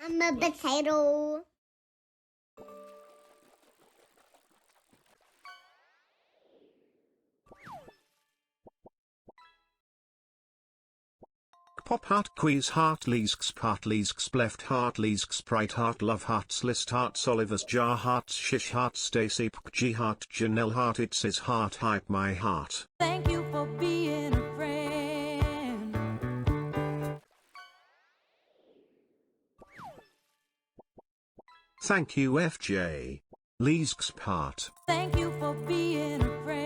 I'm a potato. Pop heart quiz heart leasks part leasks left heart leasks sprite heart love hearts list hearts Oliver's jar hearts shish heart Stacy G heart Janelle heart it says heart hype my heart. Thank you for being a friend. Thank you FJ. Leasks part. Thank you for being a friend.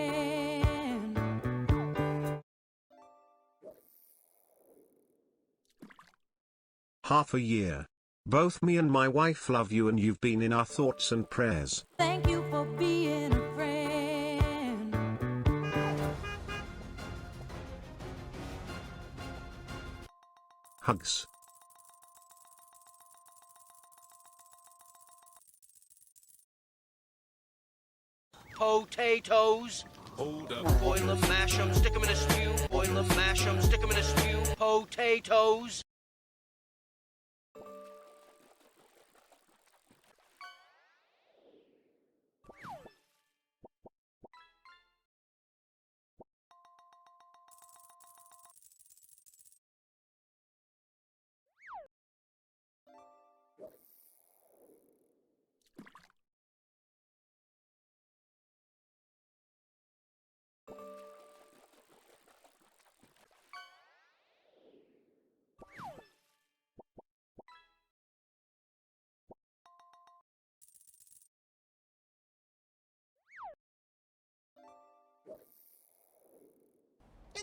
Half a year. Both me and my wife love you and you've been in our thoughts and prayers. Thank you for being a friend. Hugs. Potatoes. Hold up. Boil 'em, mash 'em, stick 'em in a stew. Boil 'em, mash 'em, stick 'em in a stew. Potatoes.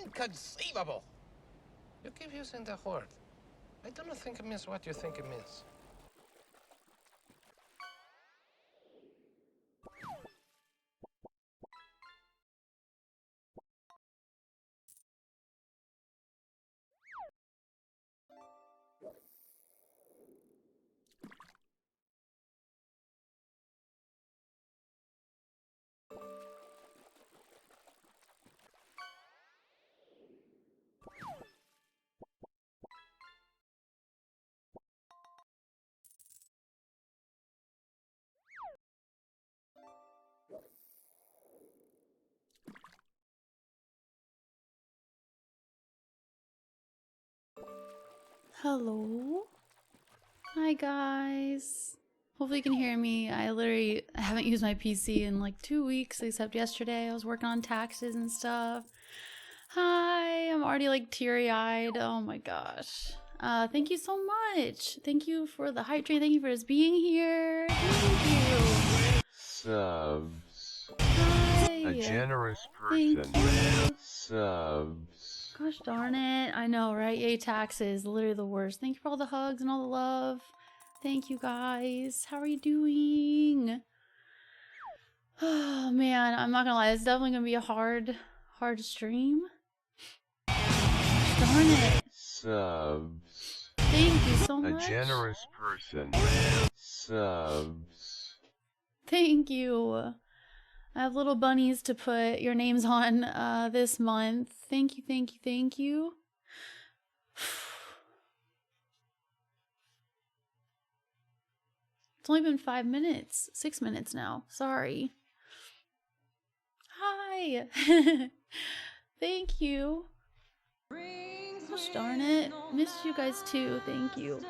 Inconceivable! You keep using the word. I do not think it means what you think it means. Hello. Hi guys. Hopefully you can hear me. I literally haven't used my PC in like 2 weeks, except yesterday I was working on taxes and stuff. Hi, I'm already like teary-eyed. Oh my gosh. Thank you so much. Thank you for the hype train. Thank you for just being here. Thank you. Subs. Hi. A generous Thank person. you. Subs. Gosh darn it. I know, right? Yay, taxes. Literally the worst. Thank you for all the hugs and all the love. Thank you guys. How are you doing? Oh man, I'm not gonna lie. It's definitely gonna be a hard stream. Darn it. Subs. Thank you so A much. generous person. Subs. Thank you. I have little bunnies to put your names on this month. Thank you, thank you, thank you. It's only been 5 minutes. 6 minutes now. Sorry. Hi. Thank you. Gosh darn it. Missed you guys too. Thank you.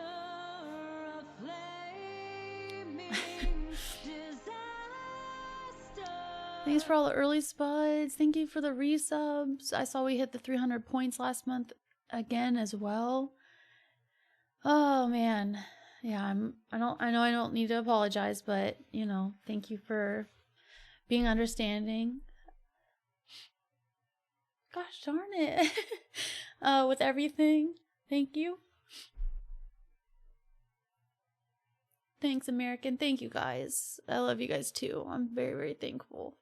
Thanks for all the early spuds. Thank you for the resubs. I saw we hit the 300 points last month again as well. Oh man. Yeah, I know I don't need to apologize, but you know, thank you for being understanding. Gosh darn it. With everything. Thank you. Thanks, American. Thank you guys. I love you guys too. I'm very, very thankful.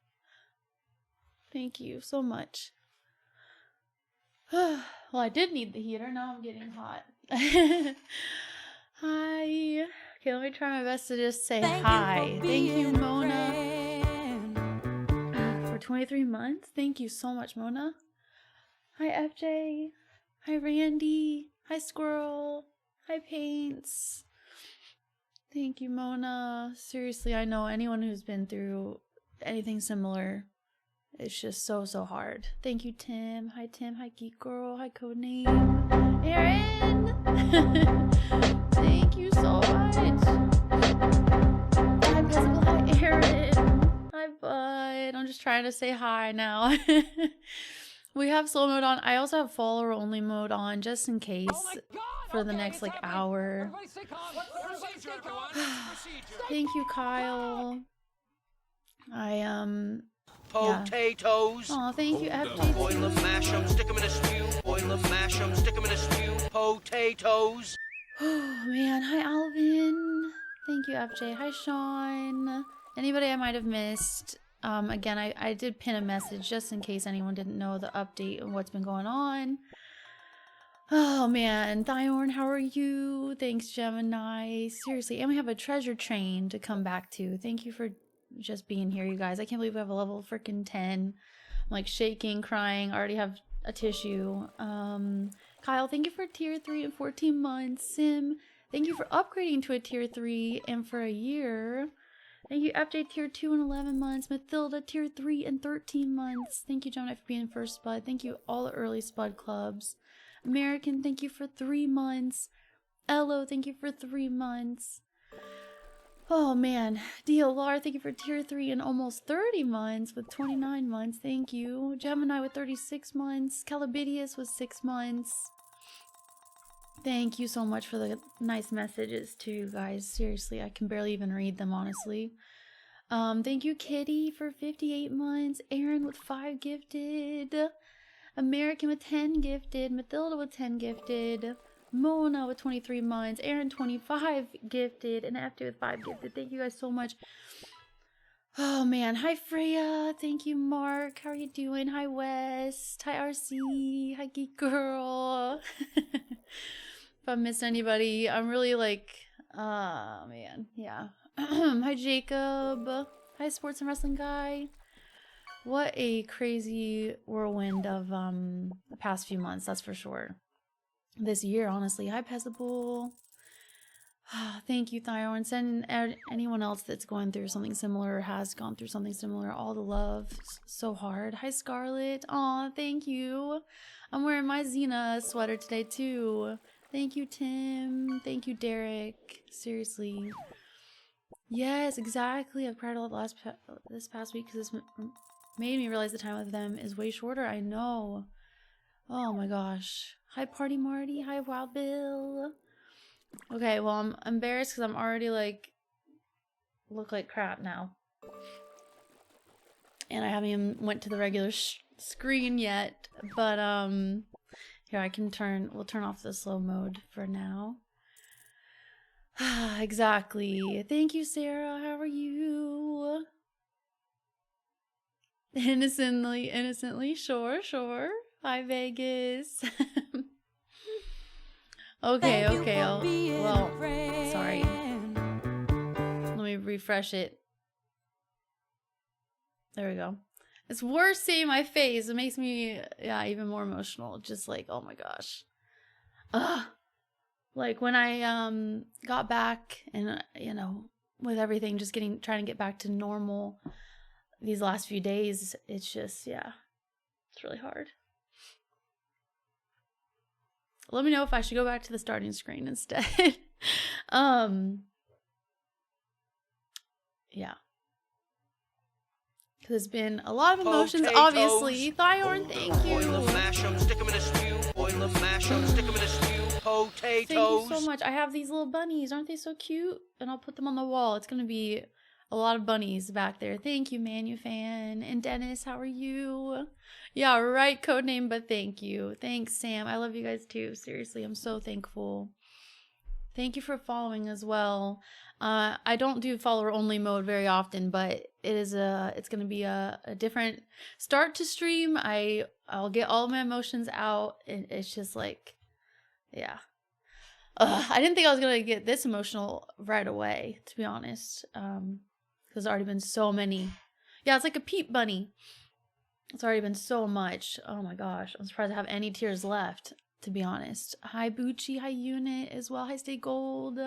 Thank you so much. Well, I did need the heater. Now I'm getting hot. Hi. Okay, let me try my best to just say hi. Thank you, Mona. For 23 months. Thank you so much, Mona. Hi, FJ. Hi, Randy. Hi, Squirrel. Hi, Paints. Thank you, Mona. Seriously, I know anyone who's been through anything similar. It's just so hard. Thank you, Tim. Hi, Tim. Hi, Geek Girl. Hi, Codename. Aaron! Thank you so much. Hi, Physical. Hi, Aaron. Hi, Bud. I'm just trying to say hi now. We have slow mode on. I also have follower only mode on just in case for the next like hour. Thank you, Kyle. Yeah. Potatoes. Oh, thank you, Boil them, FJ. mash them, stick them in a stew. Boil them, mash them, stick them in a stew. Potatoes. Oh man, hi Alvin. Thank you, FJ. Hi Sean. Anybody I might have missed. Again, I did pin a message just in case anyone didn't know the update and what's been going on. Oh man, Thiorn, how are you? Thanks, Gemini. Seriously, and we have a treasure train to come back to. Thank you for just being here, you guys. I can't believe we have a level freaking 10. I'm like shaking, crying. I already have a tissue. Kyle, thank you for tier 3 and 14 months. Sim, thank you for upgrading to a tier 3 and for a year. Thank you, FJ, tier 2 and 11 months. Mathilda, tier 3 and 13 months. Thank you, Gemini, for being first Spud. Thank you, all the early Spud clubs. American, thank you for 3 months. Ello, thank you for 3 months. Oh man, DLR, thank you for tier 3 and almost 30 months with 29 months. Thank you. Gemini with 36 months. Calabidius with 6 months. Thank you so much for the nice messages too, you guys. Seriously, I can barely even read them, honestly. Thank you, Kitty, for 58 months. Aaron with 5 gifted. American with 10 gifted. Mathilda with 10 gifted. Mona with 23 months. Aaron 25 gifted. And FJ with 5 gifted. Thank you guys so much. Oh man. Hi Freya. Thank you, Mark. How are you doing? Hi West. Hi RC. Hi Geek Girl. If I missed anybody, I'm really like, man, yeah. Hi Jacob. Hi Sports and Wrestling Guy. What a crazy whirlwind of the past few months, that's for sure. This year, honestly. Hi Pesable. Thank you, Thiorn. Send anyone else that's going through something similar or has gone through something similar all the love. So hard. Hi Scarlett. Aw, thank you. I'm wearing my Xena sweater today too. Thank you, Tim. Thank you, Derek. Seriously. Yes, exactly. I've cried a lot this past week because this made me realize the time with them is way shorter. I know. Oh my gosh. Hi, Party Marty. Hi, Wild Bill. Okay, well, I'm embarrassed because I'm already like, look like crap now. And I haven't even went to the regular screen yet. But, here, we'll turn off the slow mode for now. Exactly. Thank you, Sarah. How are you? Innocently. Sure. Hi, Vegas. Okay. Well, sorry. Let me refresh it. There we go. It's worse seeing my face. It makes me, yeah, even more emotional. Just like, oh my gosh. Ugh. Like when I got back and, you know, with everything just trying to get back to normal these last few days, it's just, yeah, it's really hard. Let me know if I should go back to the starting screen instead. Yeah. Because it's been a lot of emotions, Potatoes. obviously. Thiorn, thank Boil them, you. mash them, stick them in a stew. Boil them, mash them, stick them in a stew. Potatoes. Thank you so much. I have these little bunnies. Aren't they so cute? And I'll put them on the wall. It's going to be a lot of bunnies back there. Thank you, Manufan. And Dennis, how are you? Yeah, right codename, but thank you. Thanks, Sam. I love you guys too. Seriously, I'm so thankful. Thank you for following as well. I don't do follower only mode very often, but it's going to be a different start to stream. I'll get all my emotions out. And it's just like, yeah. I didn't think I was going to get this emotional right away, to be honest. Because there's already been so many. Yeah, it's like a Peep Bunny. It's already been so much. Oh my gosh. I'm surprised I have any tears left, to be honest. Hi, Bucci. Hi, Unit as well. Hi, Stay Gold.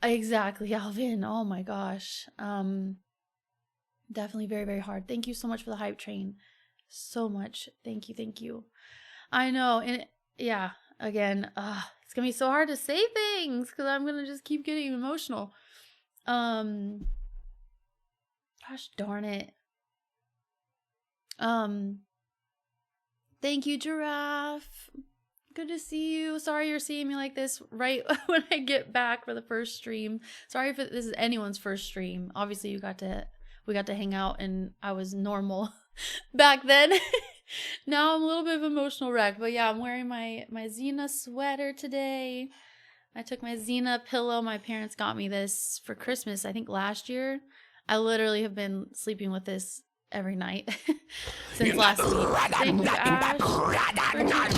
Exactly, Alvin. Oh my gosh. Definitely very, very hard. Thank you so much for the hype train. So much. Thank you, thank you. I know, and yeah, again, it's gonna be so hard to say things because I'm gonna just keep getting emotional. Gosh darn it. Thank you, Giraffe. Good to see you. Sorry you're seeing me like this right when I get back for the first stream. Sorry if this is anyone's first stream. Obviously, we got to hang out and I was normal back then. Now I'm a little bit of an emotional wreck, but yeah, I'm wearing my Xena sweater today. I took my Xena pillow. My parents got me this for Christmas, I think last year. I literally have been sleeping with this every night since last week. Thank you, Ash, for teaching months.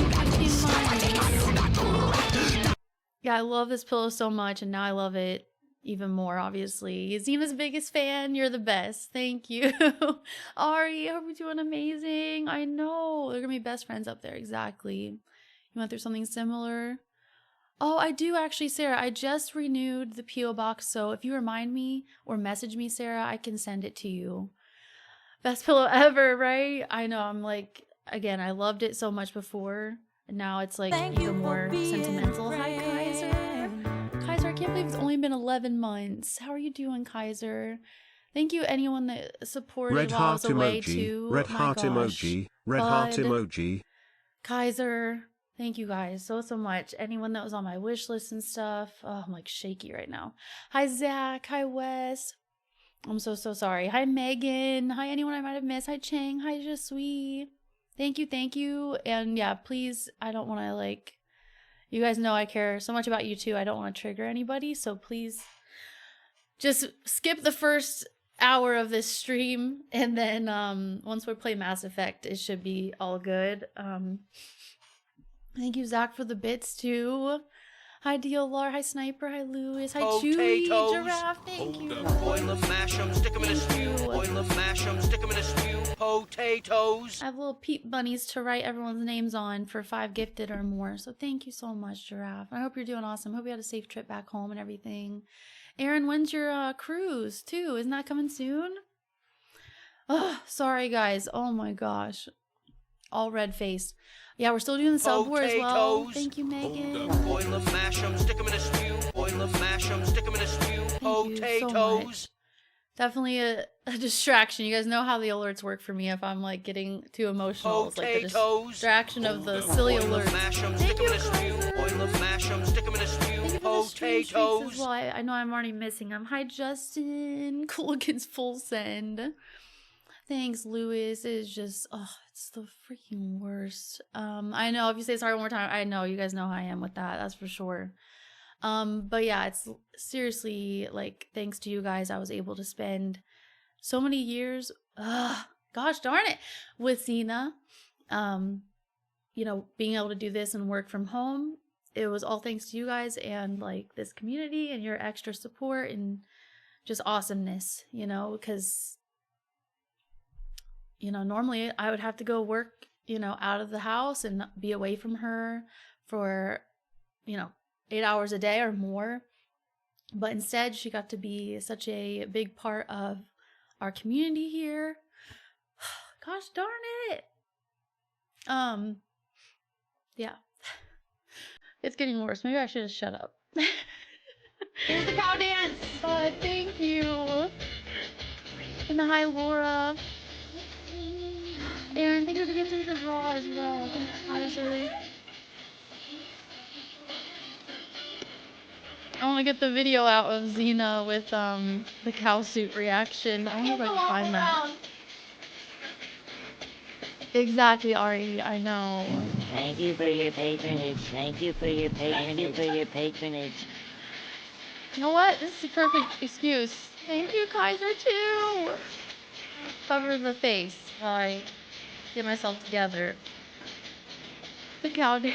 Yeah, I love this pillow so much, and now I love it even more, obviously. Xena's biggest fan. You're the best. Thank you. Ari, I hope you're doing amazing. I know. They're going to be best friends up there. Exactly. You went through something similar? Oh, I do actually, Sarah. I just renewed the P.O. box, so if you remind me or message me, Sarah, I can send it to you. Best pillow ever, right? I know. I'm like, again, I loved it so much before, and now it's like even more sentimental. Hi, Kaiser. Kaiser, I can't believe it's only been 11 months. How are you doing, Kaiser? Thank you, anyone that supported Red while I was heart away emoji. too. Red My heart gosh. emoji. Red heart Bud, emoji. Kaiser, thank you guys so much. Anyone that was on my wish list and stuff. Oh, I'm like shaky right now. Hi, Zach. Hi, Wes. I'm so sorry. Hi, Megan. Hi, anyone I might have missed. Hi, Chang. Hi, Jasui. Thank you. And yeah, please, I don't want to like, you guys know I care so much about you too. I don't want to trigger anybody. So please just skip the first hour of this stream. And then once we play Mass Effect, it should be all good. Thank you, Zach, for the bits too. Hi, DLR. Hi, Sniper. Hi, Lewis. Hi, Chewy. Giraffe. Thank you. Boil 'em, mash 'em, stick 'em in a stew. Boil 'em, mash 'em, stick 'em in a stew. Potatoes. I have little peep bunnies to write everyone's names on for 5 gifted or more. So thank you so much, Giraffe. I hope you're doing awesome. Hope you had a safe trip back home and everything. Aaron, when's your cruise too? Isn't that coming soon? Oh, sorry guys. Oh my gosh. All red faced. Yeah, we're still doing the sub war as well. Potatoes. Thank you, Megan. Boil 'em, mash 'em, stick 'em in a stew. Boil 'em, mash 'em, stick 'em in a stew. Thank you so Potatoes. much. Definitely a distraction. You guys know how the alerts work for me if I'm like getting too emotional. It's like the Potatoes. distraction of the silly Boil 'em, alerts. mash 'em, Thank stick 'em you, in a stew. Kaiser. Boil 'em, mash 'em, stick 'em in a stew. Thank you for the stream streaks as Potatoes. well. I know I'm already missing them. Hi, Justin. Cool against full send. Thanks, Lewis. It is just, it's the freaking worst. I know if you say sorry one more time, I know you guys know how I am with that. That's for sure. But yeah, it's seriously like thanks to you guys, I was able to spend so many years, gosh darn it, with Xena. You know, being able to do this and work from home. It was all thanks to you guys and like this community and your extra support and just awesomeness, you know, because you know, normally I would have to go work, you know, out of the house and be away from her for, you know, 8 hours a day or more. But instead, she got to be such a big part of our community here. Gosh darn it. Yeah. It's getting worse. Maybe I should have shut up. Here's the cow dance. Thank you. And hi, Laura. Aaron, thank you for giving the draw as well. Honestly. I want to get the video out of Xena with the cow suit reaction. I wonder if I can find that. Exactly, Ari. I know. Thank you for your patronage. Thank you for your patronage. You know what? This is the perfect excuse. Thank you, Kaiser, too. Cover the face while I get myself together. The cow dance.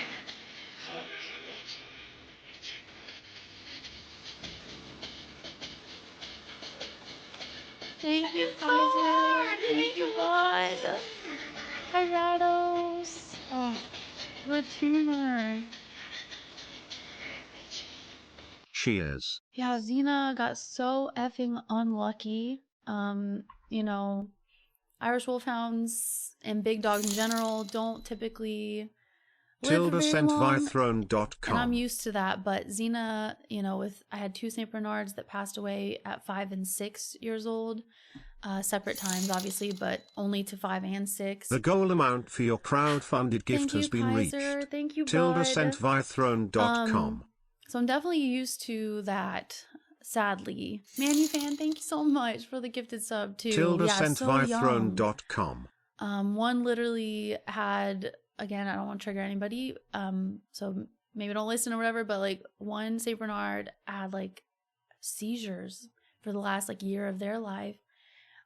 Thank you, Kaiser. Thank you, God. Hi, Rados. Oh, good humor. Cheers. Yeah, Xena got so effing unlucky. You know, Irish Wolfhounds and big dogs in general don't typically live for very long. And I'm TildaSentVyThrone.com. used to that, but Xena, you know, I had 2 St. Bernards that passed away at 5 and 6 years old. Separate times, obviously, but only to 5 and 6. The goal amount for your crowdfunded gift has been Kaiser. reached. Thank you, bud. TildaSentVyThrone.com. So I'm definitely used to that, sadly. Manufan, thank you so much for the gifted sub, too. TildaSentVyThrone.com. One literally had, again, I don't want to trigger anybody, so maybe don't listen or whatever, but like one St. Bernard had like seizures for the last like year of their life.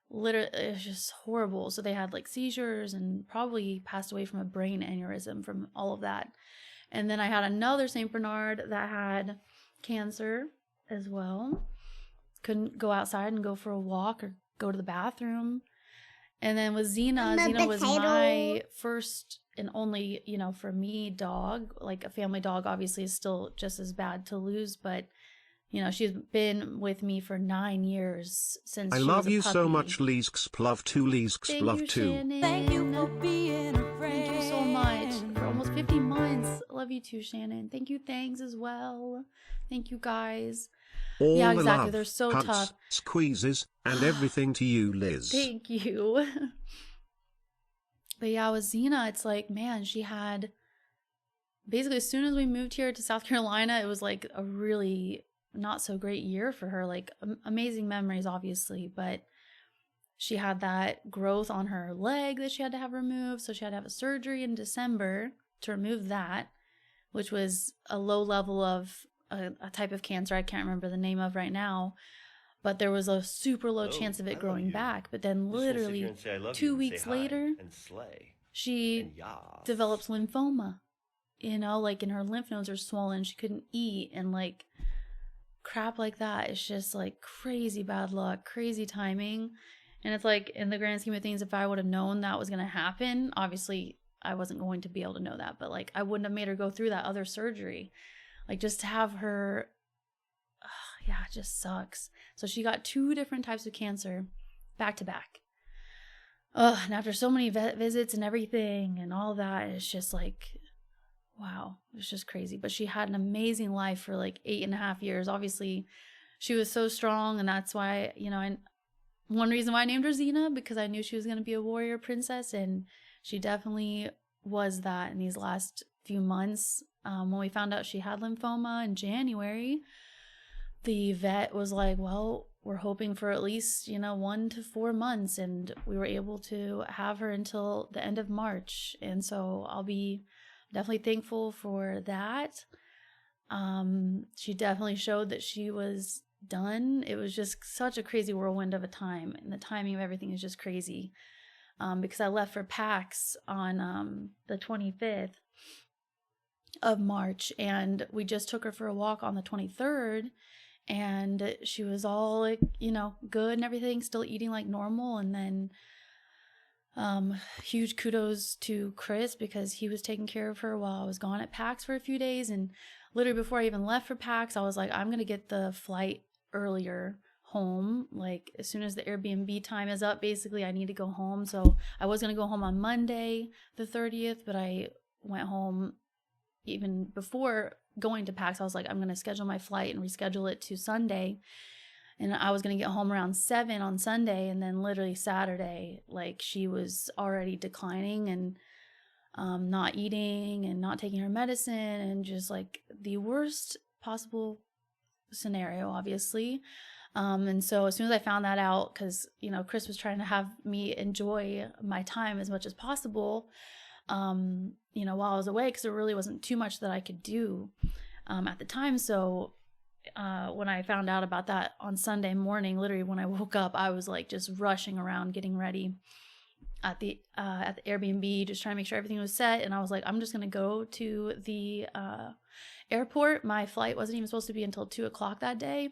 Literally, it was just horrible. So they had like seizures and probably passed away from a brain aneurysm from all of that. And then I had another St. Bernard that had cancer as well. Couldn't go outside and go for a walk or go to the bathroom. And then with Xena, Xena was my first and only, you know, for me, dog. Like a family dog obviously is still just as bad to lose, but you know, she's been with me for 9 years since I she love was a you so puppy. much, Leesks. Love to Leesks. Thank Love you, to. Shannon. Thank you for being a friend. Thank you so much for almost 50 months. Love you too, Shannon. Thank you, thanks as well. Thank you, guys. All Yeah, the exactly. love, They're so hugs, tough. squeezes, and everything to you, Liz. Thank you. But yeah, with Xena, it's like, man, she had basically as soon as we moved here to South Carolina, it was like a really not so great year for her. Like amazing memories, obviously, but she had that growth on her leg that she had to have removed. So she had to have a surgery in December to remove that, which was a low level of a type of cancer I can't remember the name of right now. But there was a super low chance of it growing back. But then literally 2 weeks later, she develops lymphoma. You know, like, and her lymph nodes are swollen. She couldn't eat and like crap like that. It's just like crazy bad luck, crazy timing. And it's like, in the grand scheme of things, if I would have known that was going to happen, obviously I wasn't going to be able to know that. But like, I wouldn't have made her go through that other surgery. Like, just to have her, yeah, it just sucks. So she got 2 different types of cancer back to back. And after so many vet visits and everything and all that, it's just like, wow, it's just crazy. But she had an amazing life for like 8.5 years. Obviously, she was so strong, and that's why, you know, one reason why I named her Xena, because I knew she was going to be a warrior princess, and she definitely was that in these last few months. When we found out she had lymphoma in January, the vet was like, well, we're hoping for at least, 1 to 4 months, and we were able to have her until the end of March. And so I'll be definitely thankful for that. She definitely showed that she was done. It was just such a crazy whirlwind of a time, and the timing of everything is just crazy. Because I left for PAX on the 25th of March, and we just took her for a walk on the 23rd, and she was all like, good and everything, still eating like normal. And then huge kudos to Chris, because he was taking care of her while I was gone at PAX for a few days. And literally before I even left for PAX, I was like, I'm gonna get the flight earlier home. Like, as soon as the Airbnb time is up, basically I need to go home. So I was gonna go home on Monday the 30th, but I went home even before going to PAX. I was like, I'm gonna schedule my flight and reschedule it to Sunday, and I was gonna get home around 7 on Sunday. And then literally Saturday, like, she was already declining and not eating and not taking her medicine, and just like the worst possible scenario, obviously. And so as soon as I found that out, because Chris was trying to have me enjoy my time as much as possible, while I was away, because there really wasn't too much that I could do at the time. So when I found out about that on Sunday morning, literally when I woke up, I was like just rushing around getting ready at the Airbnb, just trying to make sure everything was set. And I was like, I'm just gonna go to the airport. My flight wasn't even supposed to be until 2:00 that day,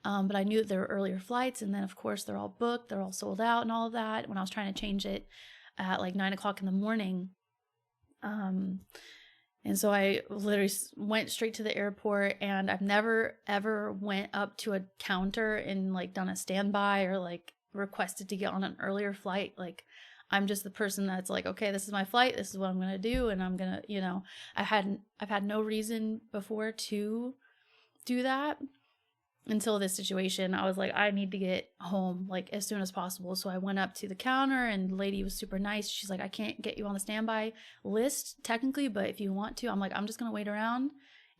but I knew that there were earlier flights, and then of course they're all booked, they're all sold out and all of that. When I was trying to change it at like 9:00 in the morning, And so I literally went straight to the airport, and I've never ever went up to a counter and like done a standby or like requested to get on an earlier flight. Like I'm just the person that's like, okay, this is my flight, this is what I'm gonna do, and I'm gonna, you know, I've had no reason before to do that until this situation. I was like, I need to get home like as soon as possible. So I went up to the counter, and the lady was super nice. She's like, I can't get you on the standby list technically, but if you want to, I'm like, I'm just gonna wait around,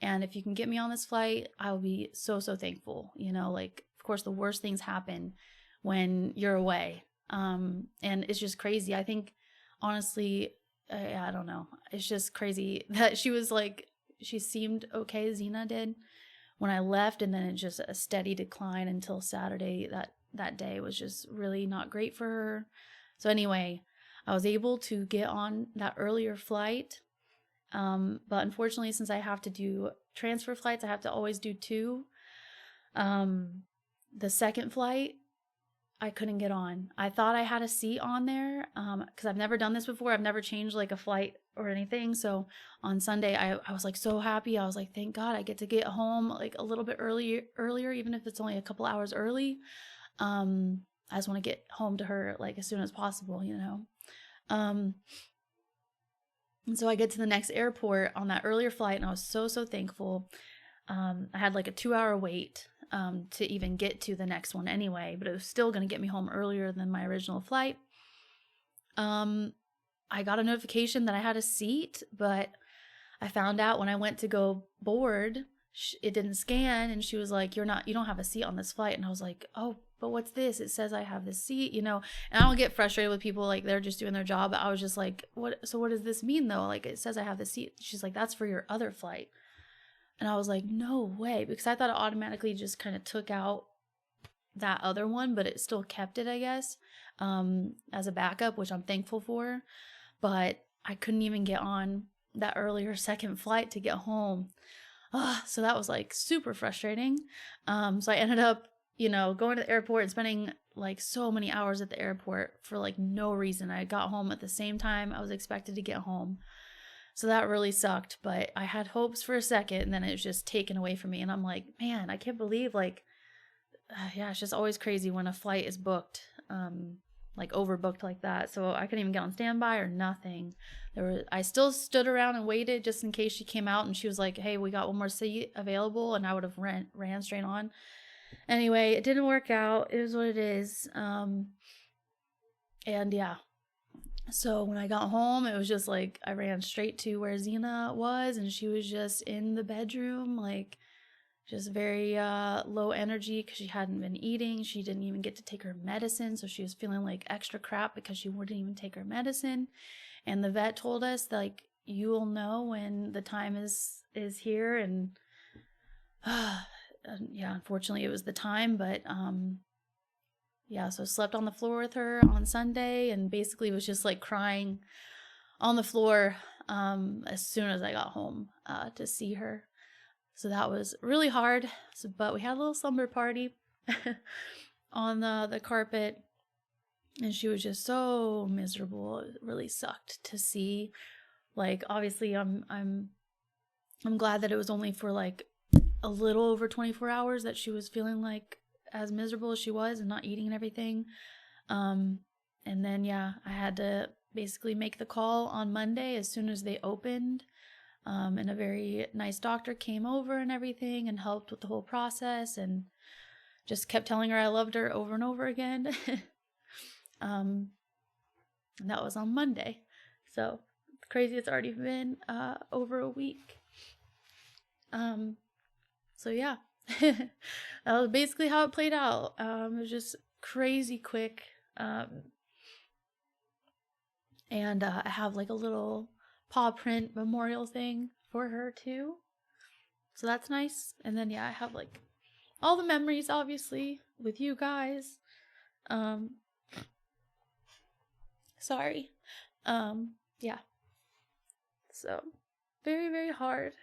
and if you can get me on this flight, I will be so thankful. You know, like of course the worst things happen when you're away. And it's just crazy. I think honestly, I don't know, it's just crazy that she was like, she seemed okay, Xena did, when I left, and then it just a steady decline until Saturday. That day was just really not great for her. So anyway, I was able to get on that earlier flight, but unfortunately, since I have to do transfer flights, I have to always do 2. The second flight, I couldn't get on. I thought I had a seat on there, because I've never done this before. I've never changed like a flight or anything. So on Sunday, I was like so happy. I was like, thank God I get to get home like a little bit earlier, even if it's only a couple hours early. I just want to get home to her like as soon as possible, you know. And so I get to the next airport on that earlier flight, and I was so thankful. I had like a 2-hour wait to even get to the next one anyway, but it was still going to get me home earlier than my original flight. I got a notification that I had a seat, but I found out when I went to go board, it didn't scan, and she was like, you don't have a seat on this flight. And I was like, oh, but what's this? It says I have this seat, you know. And I don't get frustrated with people, like they're just doing their job. But I was just like, what does this mean though? Like it says I have the seat. She's like, that's for your other flight. And I was like, no way, because I thought it automatically just kind of took out that other one, but it still kept it, I guess, as a backup, which I'm thankful for. But I couldn't even get on that earlier second flight to get home. So that was like super frustrating. So I ended up, you know, going to the airport and spending like so many hours at the airport for like no reason. I got home at the same time I was expected to get home. So that really sucked, but I had hopes for a second, and then it was just taken away from me. And I'm like, man, I can't believe like, yeah, it's just always crazy when a flight is booked, like overbooked like that. So I couldn't even get on standby or nothing. I still stood around and waited just in case she came out and she was like, hey, we got one more seat available, and I would have ran straight on. Anyway, it didn't work out. It is what it is. And yeah. So when I got home, it was just like I ran straight to where Xena was, and she was just in the bedroom, like just very low energy because she hadn't been eating. She didn't even get to take her medicine, so she was feeling like extra crap because she wouldn't even take her medicine. And the vet told us, like, you will know when the time is here. And yeah, unfortunately it was the time, but yeah, so slept on the floor with her on Sunday, and basically was just like crying on the floor as soon as I got home to see her. So that was really hard. But we had a little slumber party on the carpet, and she was just so miserable. It really sucked to see. Like, obviously I'm glad that it was only for like a little over 24 hours that she was feeling like as miserable as she was and not eating and everything. And then yeah, I had to basically make the call on Monday as soon as they opened. And a very nice doctor came over and everything and helped with the whole process, and just kept telling her I loved her over and over again. And that was on Monday. So it's crazy, it's already been over a week. So yeah. That was basically how it played out. It was just crazy quick. And I have like a little paw print memorial thing for her too, so that's nice. And then yeah, I have like all the memories obviously with you guys. Sorry. Yeah, so very, very hard.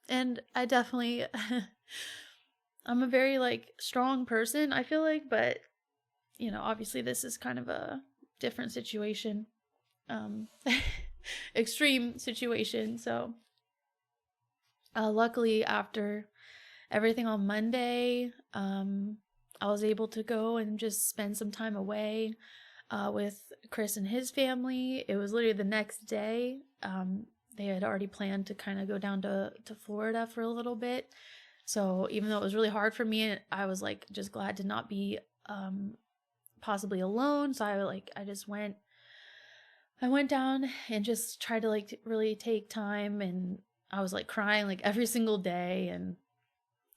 And I definitely I'm a very like strong person, I feel like, but you know, obviously this is kind of a different situation. extreme situation. So luckily, after everything on Monday, I was able to go and just spend some time away with Chris and his family. It was literally the next day. They had already planned to kind of go down to Florida for a little bit. So even though it was really hard for me, I was like just glad to not be possibly alone. So I went down and just tried to like really take time, and I was like crying like every single day, and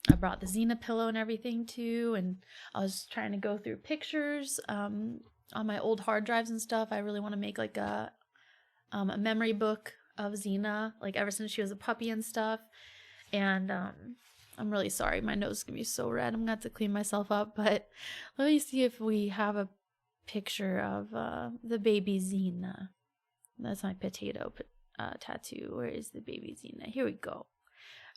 I brought the Xena pillow and everything too, and I was trying to go through pictures on my old hard drives and stuff. I really want to make like a memory book of Xena, like ever since she was a puppy and stuff. And I'm really sorry, my nose is gonna be so red. I'm gonna have to clean myself up, but let me see if we have a picture of the baby Xena. That's my potato tattoo. Where is the baby Xena? Here we go.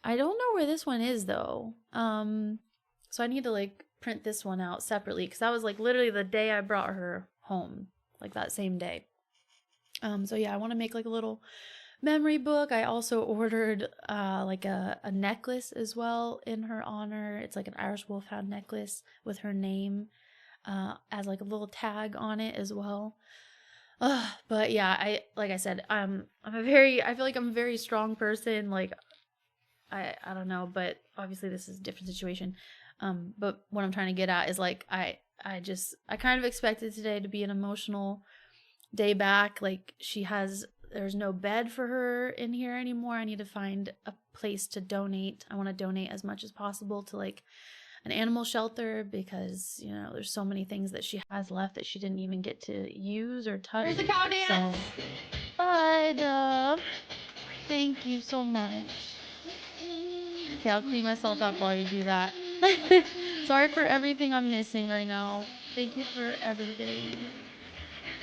I don't know where this one is though. So I need to like print this one out separately, because that was like literally the day I brought her home, like that same day. So yeah, I want to make like a little memory book. I also ordered like a necklace as well in her honor. It's like an Irish Wolfhound necklace with her name as like a little tag on it as well. But yeah, like I said, I feel like I'm a very strong person. Like I don't know, but obviously this is a different situation. But what I'm trying to get at is like I kind of expected today to be an emotional day back. Like there's no bed for her in here anymore. I need to find a place to donate. I want to donate as much as possible to like an animal shelter, because you know there's so many things that she has left that she didn't even get to use or touch. There's the cow dance. So, but thank you so much. Okay, I'll clean myself up while you do that. Sorry for everything I'm missing right now. Thank you for everything.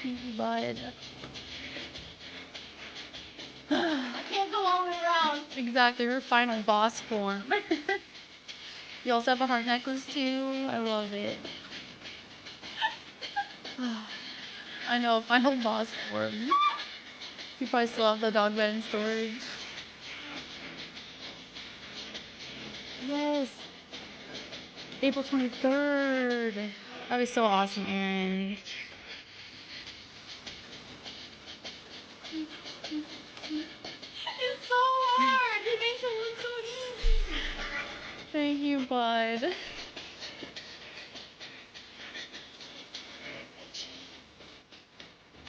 Thank you, bud. I can't go all the way around. Exactly, her final boss form. You also have a heart necklace too. I love it. I know, final boss form. You probably still have the dog bed in storage. Yes. April 23rd. That was so awesome, Aaron. It's so hard. It makes it look so easy. Thank you, bud.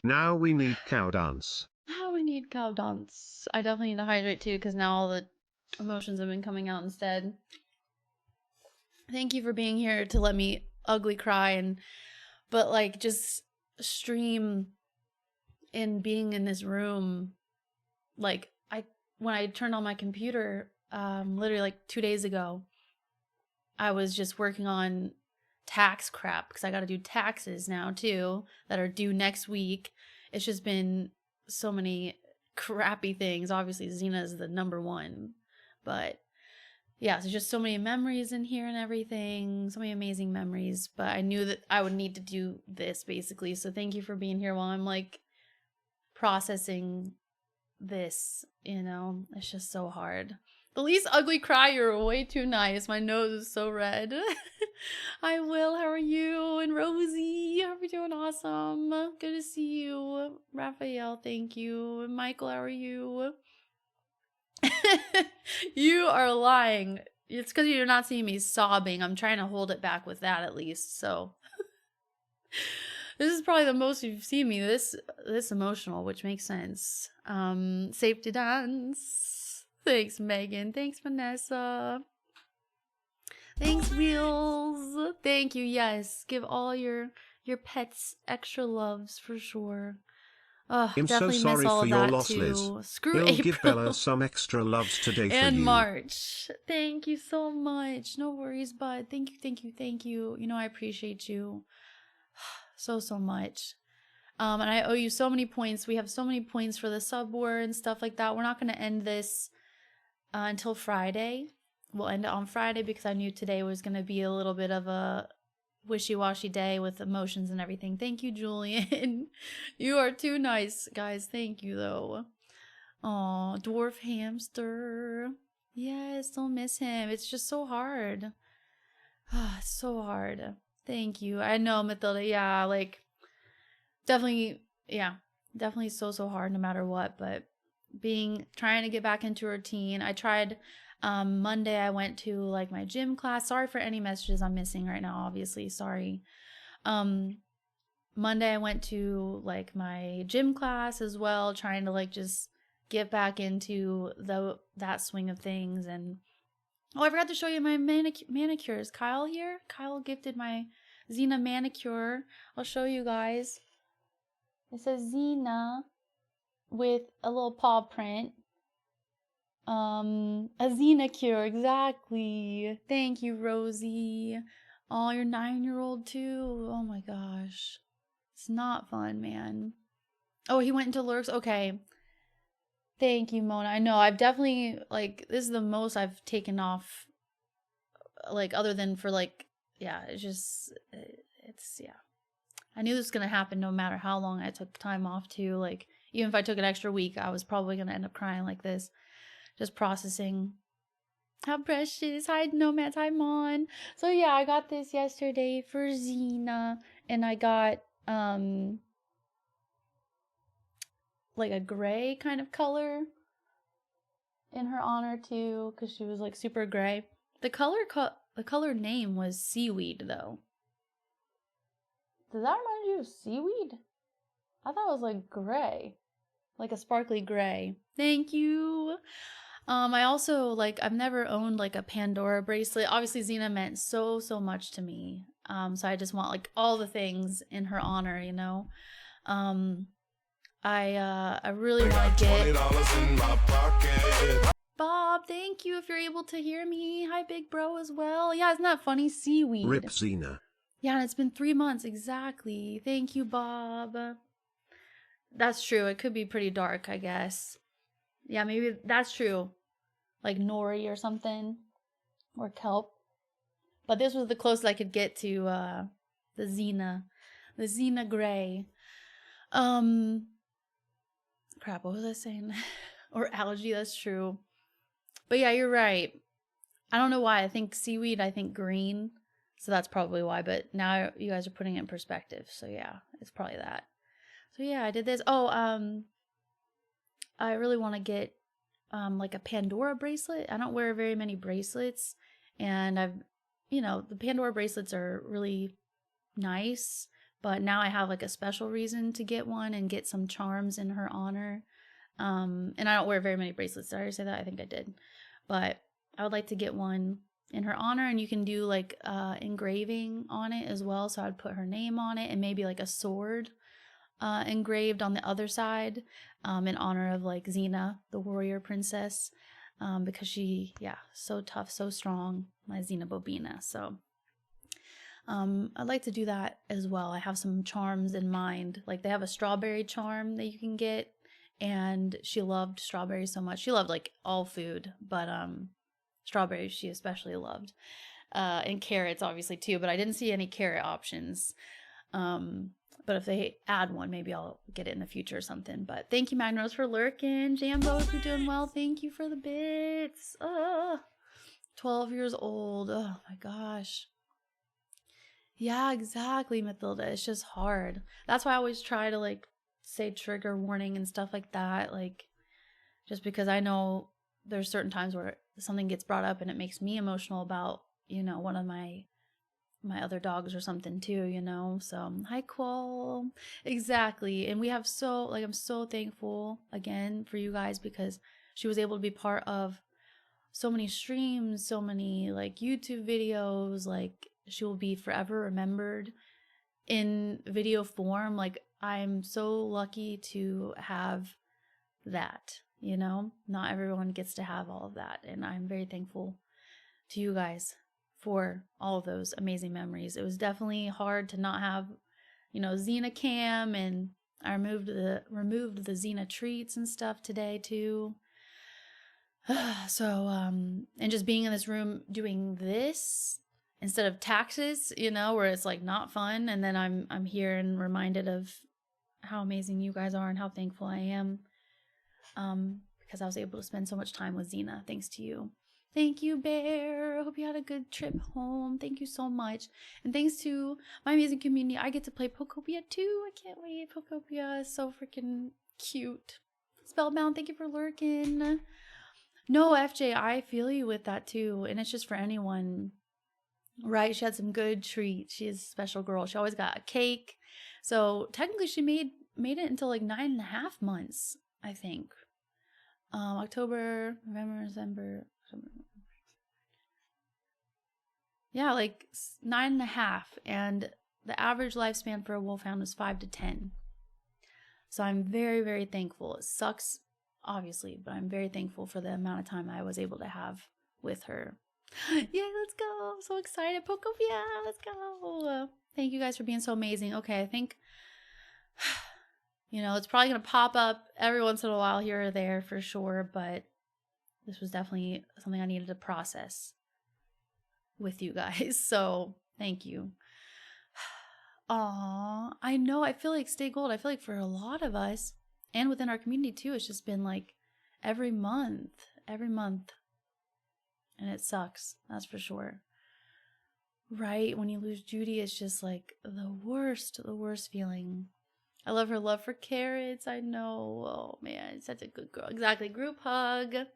Now we need cow dance. Now we need cow dance. I definitely need to hydrate too, because now all the emotions have been coming out instead. Thank you for being here to let me ugly cry, but like just stream in being in this room. Like when I turned on my computer, literally like 2 days ago, I was just working on tax crap, because I got to do taxes now too that are due next week. It's just been so many crappy things. Obviously Xena is the number one, but yeah, so just so many memories in here and everything, so many amazing memories. But I knew that I would need to do this basically, so thank you for being here while I'm like processing this, you know. It's just so hard. The least ugly cry, you're way too nice. My nose is so red. Hi Will, how are you? And Rosie, how are you doing? Awesome. Good to see you. Raphael, thank you. And Michael, how are you? You are lying. It's because you're not seeing me sobbing. I'm trying to hold it back with that at least, so. This is probably the most you've seen me this emotional, which makes sense. Safety dance. Thanks, Megan. Thanks, Vanessa. Thanks, Wheels. Thank you. Yes, give all your pets extra loves for sure. I'm so definitely sorry miss all for of your that loss, too. Liz. Screw We'll April. give Bella some extra loves today for And you. March. Thank you so much. No worries, bud. Thank you, thank you, thank you. You know I appreciate you so much. And I owe you so many points. We have so many points for the sub war and stuff like that. We're not going to end this until Friday. We'll end it on Friday because I knew today was going to be a little bit of a wishy-washy day with emotions and everything. Thank you, Julian. You are too nice, guys. Thank you, though. Aw, dwarf hamster. Yes, don't miss him. It's just so hard. It's so hard. Thank you. I know, Mathilda. Yeah, like, definitely, yeah, definitely so hard no matter what. But trying to get back into routine. I tried, Monday I went to, like, my gym class. Sorry for any messages I'm missing right now, obviously. Sorry. Monday I went to, like, my gym class as well, trying to, like, just get back into that swing of things. And oh, I forgot to show you my manicure. Is Kyle here? Kyle gifted my Xena manicure. I'll show you guys. It says Xena with a little paw print. A Xena cure, exactly. Thank you, Rosie. Oh, your 9-year-old too. Oh my gosh. It's not fun, man. Oh, he went into Lurks? Okay. Thank you, Mona. I know, I've definitely, like, this is the most I've taken off, like, other than for, like, yeah, yeah. I knew this was gonna happen no matter how long I took time off too. Like, even if I took an extra week, I was probably gonna end up crying like this. Just processing. How precious. Hi, Nomads. Hi, Mon. So, yeah, I got this yesterday for Xena, and I got, like a gray kind of color in her honor too, because she was like super gray. The color name was Seaweed, though. Does that remind you of seaweed? I thought it was like gray, like a sparkly gray. Thank you. I also, like, I've never owned like a Pandora bracelet. Obviously Xena meant so much to me. So I just want like all the things in her honor, you know. I really want to get $20 in my pocket. Bob, thank you if you're able to hear me. Hi, big bro, as well. Yeah, isn't that funny? Seaweed. Rip Xena. Yeah, and it's been 3 months exactly. Thank you, Bob. That's true. It could be pretty dark, I guess. Yeah, maybe that's true. Like nori or something, or kelp. But this was the closest I could get to the Xena gray. Crap, what was I saying? Or algae, that's true. But yeah, you're right. I don't know why. I think seaweed, I think green. So that's probably why. But now you guys are putting it in perspective. So yeah, it's probably that. So yeah, I did this. Oh, I really want to get like a Pandora bracelet. I don't wear very many bracelets. And the Pandora bracelets are really nice. But now I have like a special reason to get one and get some charms in her honor. And I don't wear very many bracelets. Did I already say that? I think I did. But I would like to get one in her honor, and you can do like engraving on it as well. So I'd put her name on it and maybe like a sword engraved on the other side in honor of like Xena, the warrior princess, because she, so tough, so strong, my Xena Bobina. So I'd like to do that as well. I have some charms in mind. Like they have a strawberry charm that you can get, and she loved strawberries so much. She loved like all food, but strawberries she especially loved. And carrots obviously too, but I didn't see any carrot options. But if they add one, maybe I'll get it in the future or something. But thank you, Magnos, for lurking. Jambo, if you're doing well, thank you for the bits. 12 years old. Oh my gosh. Yeah, exactly, Mathilda. It's just hard. That's why I always try to like say trigger warning and stuff like that. Like, just because I know there's certain times where something gets brought up and it makes me emotional about, one of my other dogs or something too, So, hi, Qual. Exactly. And we have I'm so thankful again for you guys, because she was able to be part of so many streams, so many like YouTube videos. Like, she will be forever remembered in video form. Like, I'm so lucky to have that, not everyone gets to have all of that. And I'm very thankful to you guys for all of those amazing memories. It was definitely hard to not have, Xena cam, and I removed the Xena treats and stuff today too. So, and just being in this room doing this instead of taxes, you know, where it's like not fun. And then I'm here and reminded of how amazing you guys are and how thankful I am. Because I was able to spend so much time with Xena thanks to you. Thank you, Bear. I hope you had a good trip home. Thank you so much. And thanks to my amazing community, I get to play Pokopia too. I can't wait. Pokopia is so freaking cute. Spellbound, thank you for lurking. No, FJ, I feel you with that too. And it's just for anyone, right? She had some good treats. She is a special girl. She always got a cake. So technically she made it until like 9.5 months, I think. October, November, December. Yeah, like 9.5. And the average lifespan for a wolfhound was 5 to 10. So I'm very, very thankful. It sucks, obviously, but I'm very thankful for the amount of time I was able to have with her. Yay, let's go. I'm so excited. Pokopia, let's go. Thank you guys for being so amazing. Okay, I think, you know, it's probably going to pop up every once in a while here or there for sure, but this was definitely something I needed to process with you guys. So thank you. Aw, I know. I feel like Stay Gold. I feel like for a lot of us and within our community too, it's just been like every month. And it sucks. That's for sure. Right? When you lose Judy, it's just like the worst feeling. I love her love for carrots. I know. Oh man, such a good girl. Exactly. Group hug.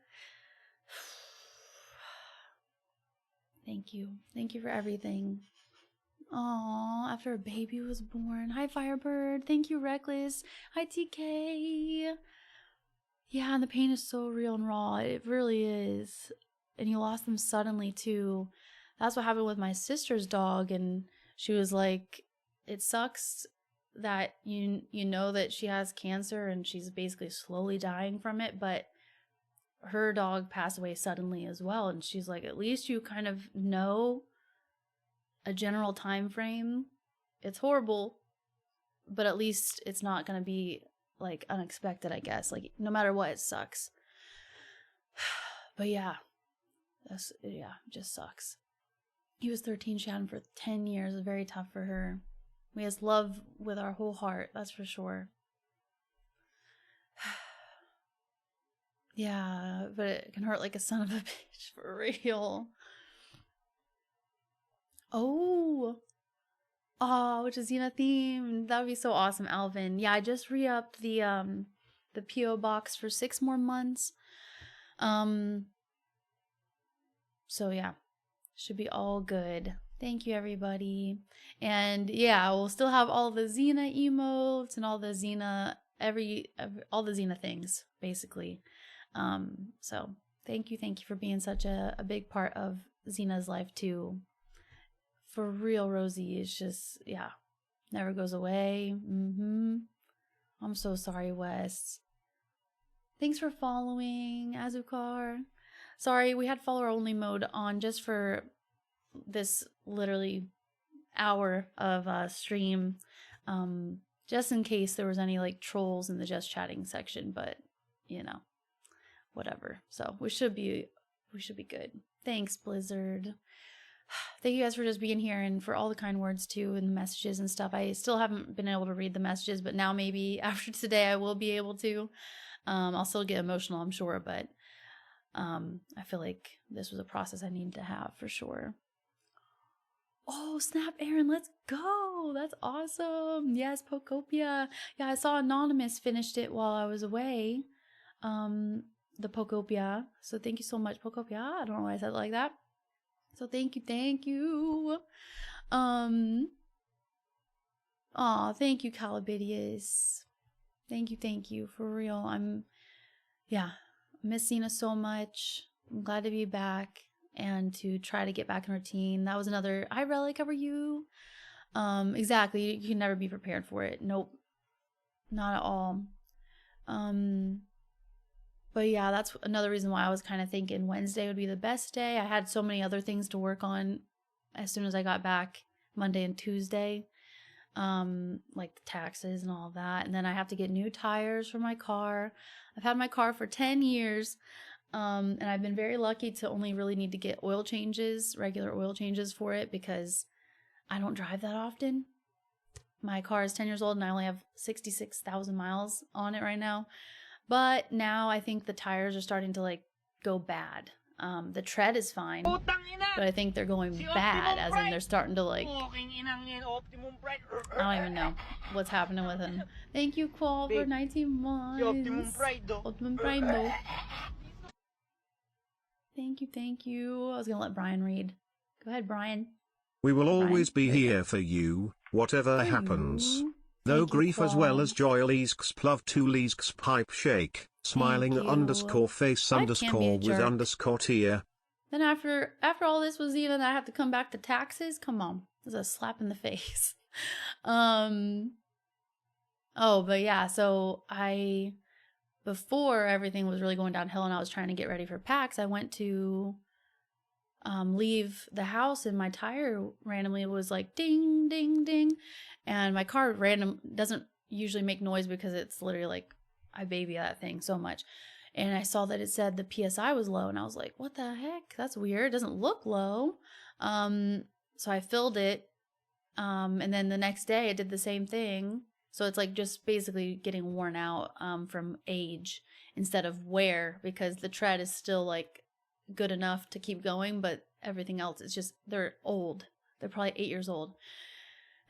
Thank you. Thank you for everything. Aw, after a baby was born. Hi, Firebird. Thank you, Reckless. Hi, TK. Yeah, and the pain is so real and raw. It really is. And you lost them suddenly, too. That's what happened with my sister's dog, and she was like, it sucks that you know that she has cancer and she's basically slowly dying from it, but her dog passed away suddenly as well. And she's like, at least you kind of know a general time frame. It's horrible, but at least it's not going to be like unexpected, I guess. Like no matter what, it sucks. But yeah, it just sucks. He was 13, she had him for 10 years. It was very tough for her. We just love with our whole heart, that's for sure. Yeah, but it can hurt like a son of a bitch, for real. Oh, which is Xena themed. That would be so awesome, Alvin. Yeah, I just re-upped the PO box for 6 more months. So yeah, should be all good. Thank you, everybody. And yeah, we'll still have all the Xena emotes and all the Xena all the Xena things, basically. So thank you for being such a big part of Xena's life too. For real, Rosie is just, yeah, never goes away. I'm so sorry, Wes. Thanks for following, Azukar. Sorry, we had follower only mode on just for this literally hour of stream, just in case there was any like trolls in the just chatting section, but you know, whatever. So we should be good. Thanks, Blizzard. Thank you guys for just being here and for all the kind words too and the messages and stuff. I still haven't been able to read the messages, but now maybe after today I will be able to. I'll still get emotional, I'm sure, but I feel like this was a process I needed to have for sure. Oh, snap, Aaron, let's go. That's awesome. Yes, Pokopia. Yeah, I saw Anonymous finished it while I was away. The Pokopia. So thank you so much, Pokopia. I don't know why I said it like that. So thank you. Aw, thank you, Calabidius. Thank you, for real. I miss Xena so much. I'm glad to be back and to try to get back in routine. That was another, hi Relic, how are you? Exactly, you can never be prepared for it. Nope, not at all. But yeah, that's another reason why I was kind of thinking Wednesday would be the best day. I had so many other things to work on as soon as I got back, Monday and Tuesday. Like the taxes and all that. And then I have to get new tires for my car. I've had my car for 10 years. And I've been very lucky to only really need to get oil changes, regular oil changes for it, because I don't drive that often. My car is 10 years old and I only have 66,000 miles on it right now. But now I think the tires are starting to like go bad. The tread is fine, but I think they're going bad, as in they're starting to like, I don't even know what's happening with them. Thank you, Qual, for 19 months. Optimum Pride, no. Thank you. I was gonna let Brian read. Go ahead, Brian. We will always be There you go. here for you, whatever happens. you. No Thank you, grief as well Paul. as joy. Leesks plov 2 leesks pipe shake. Smiling you. underscore face I can't be a underscore with jerk. underscore tear. Then after all this was even, I have to come back to taxes. Come on, it's a slap in the face. Oh, but yeah. So before everything was really going downhill and I was trying to get ready for PAX, I went to leave the house and my tire randomly was like ding, ding, ding, and my car doesn't usually make noise because it's literally like I baby that thing so much. And I saw that it said the PSI was low and I was like, what the heck? That's weird. It doesn't look low. So I filled it. And then the next day it did the same thing. So it's like just basically getting worn out from age instead of wear, because the tread is still like good enough to keep going, but everything else is just, they're old. They're probably 8 years old.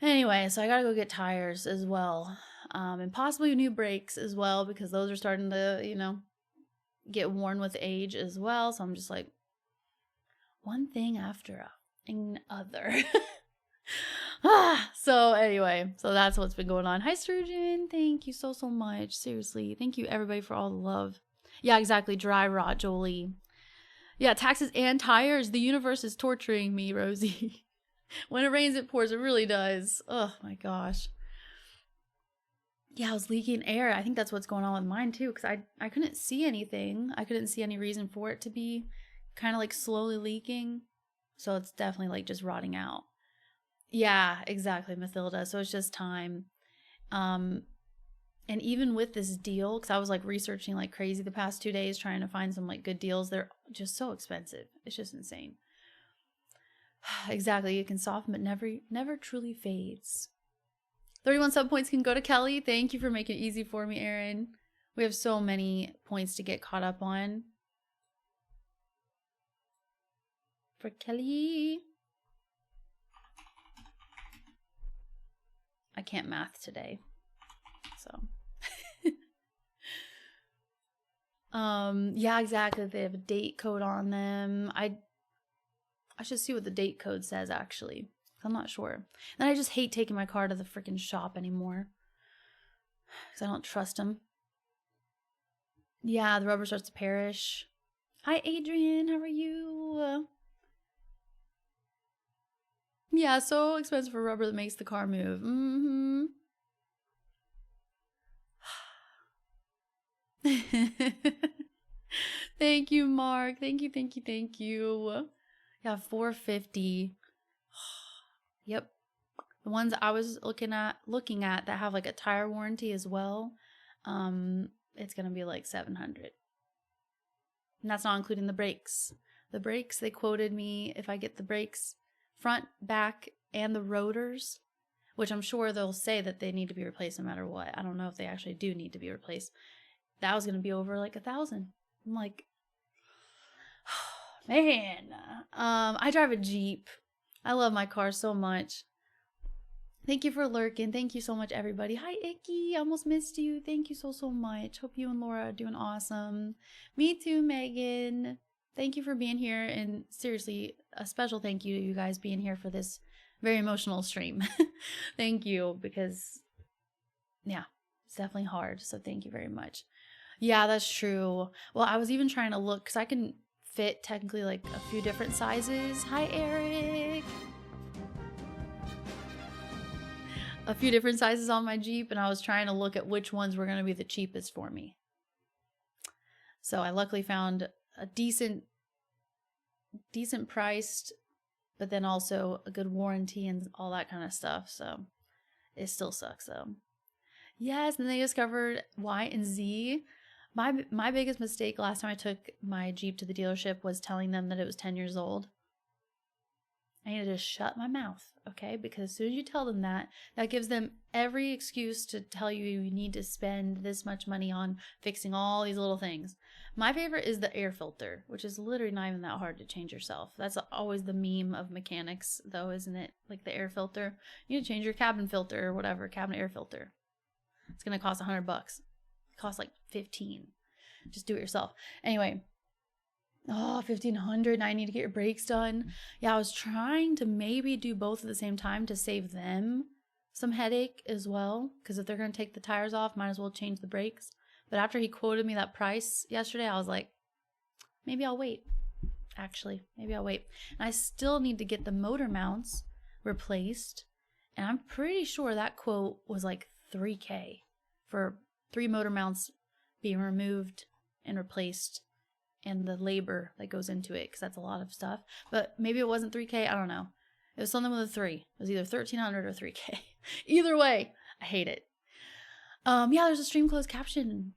Anyway, so I gotta go get tires as well. And possibly new brakes as well, because those are starting to, get worn with age as well. So I'm just like, one thing after another. So anyway, so that's what's been going on. Hi, Sturgeon. Thank you so much. Seriously. Thank you, everybody, for all the love. Yeah, exactly. Dry rot, Jolie. Yeah, taxes and tires. The universe is torturing me, Rosie. When it rains, it pours. It really does. Oh, my gosh. Yeah, I was leaking air. I think that's what's going on with mine, too, because I couldn't see anything. I couldn't see any reason for it to be kind of, like, slowly leaking. So it's definitely, like, just rotting out. Yeah, exactly, Mathilda. So it's just time. And even with this deal, because I was, like, researching like crazy the past 2 days, trying to find some, like, good deals. They're just so expensive. It's just insane. Exactly. It can soften, but never truly fades. 31 sub points can go to Kelly. Thank you for making it easy for me, Aaron. We have so many points to get caught up on. For Kelly. I can't math today. So. Yeah, exactly. They have a date code on them. I should see what the date code says, actually. I'm not sure. And I just hate taking my car to the freaking shop anymore, because I don't trust them. Yeah, the rubber starts to perish. Hi, Adrian. How are you? Yeah, so expensive for rubber that makes the car move. Mm-hmm. Thank you, Mark. Thank you. Yeah, $450. Yep. The ones I was looking at that have like a tire warranty as well, it's gonna be like $700. And that's not including the brakes. The brakes, they quoted me, if I get the brakes front, back, and the rotors, which I'm sure they'll say that they need to be replaced no matter what. I don't know if they actually do need to be replaced. That was gonna be over like $1,000. I'm like, man. I drive a Jeep. I love my car so much. Thank you for lurking. Thank you so much, everybody. Hi, Icky. I almost missed you. Thank you so much. Hope you and Laura are doing awesome. Me too, Megan. Thank you for being here. And seriously, a special thank you to you guys being here for this very emotional stream. Thank you, because, yeah, it's definitely hard. So thank you very much. Yeah, that's true. Well, I was even trying to look, because I can fit technically like a few different sizes. Hi, Eric. A few different sizes on my Jeep, and I was trying to look at which ones were going to be the cheapest for me. So I luckily found a decent priced, but then also a good warranty and all that kind of stuff. So it still sucks though. Yes, and they discovered Y and Z. My biggest mistake last time I took my Jeep to the dealership was telling them that it was 10 years old. I need to just shut my mouth, okay? Because as soon as you tell them that, that gives them every excuse to tell you you need to spend this much money on fixing all these little things. My favorite is the air filter, which is literally not even that hard to change yourself. That's always the meme of mechanics, though, isn't it? Like the air filter. You need to change your cabin filter or whatever, cabin air filter. It's going to cost $100. It costs like 15. Just do it yourself. Anyway. Oh, 1,500. Now I need to get your brakes done. Yeah, I was trying to maybe do both at the same time to save them some headache as well. Because if they're going to take the tires off, might as well change the brakes. But after he quoted me that price yesterday, I was like, maybe I'll wait. Actually, maybe I'll wait. And I still need to get the motor mounts replaced. And I'm pretty sure that quote was like $3,000 for 3 motor mounts being removed and replaced. And the labor that goes into it, because that's a lot of stuff. But maybe it wasn't $3,000. I don't know. It was something with a 3. It was either 1,300 or $3,000. Either way, I hate it. Yeah, there's a stream closed caption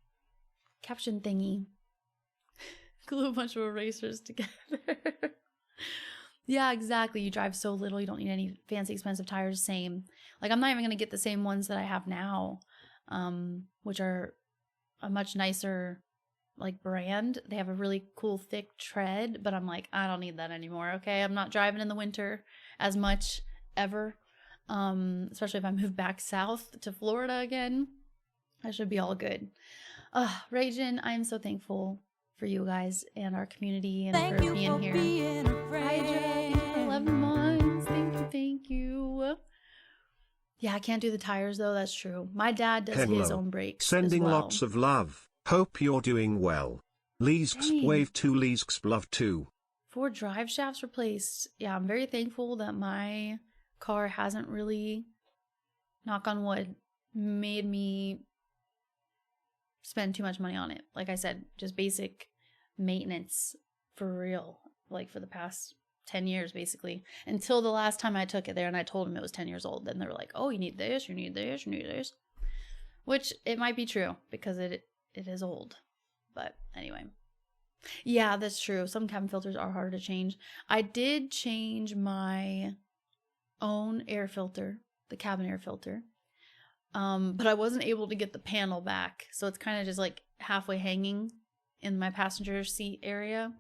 thingy. Glue a bunch of erasers together. Yeah, exactly. You drive so little, you don't need any fancy expensive tires. Same. Like, I'm not even gonna get the same ones that I have now, which are a much nicer like brand. They have a really cool thick tread, but I'm like, I don't need that anymore. Okay, I'm not driving in the winter as much ever, especially if I move back south to Florida again. I should be all good. Ragin, I am so thankful for you guys and our community and Thank for you being for here. being a Hi, Jack, for 11 months. Thank you. Yeah, I can't do the tires though. That's true. My dad does his Hello. own brakes. Sending as well. lots of love. Hope you're doing well. Leesks Dang. wave 2 Leesks love 2. 4 drive shafts replaced. Yeah, I'm very thankful that my car hasn't really, knock on wood, made me spend too much money on it. Like I said, just basic maintenance for real. Like for the past 10 years, basically. Until the last time I took it there and I told them it was 10 years old. Then they were like, oh, you need this, you need this, you need this. Which it might be true because it is old. But anyway. Yeah, that's true. Some cabin filters are harder to change. I did change my own air filter, the cabin air filter. But I wasn't able to get the panel back. So it's kind of just like halfway hanging in my passenger seat area.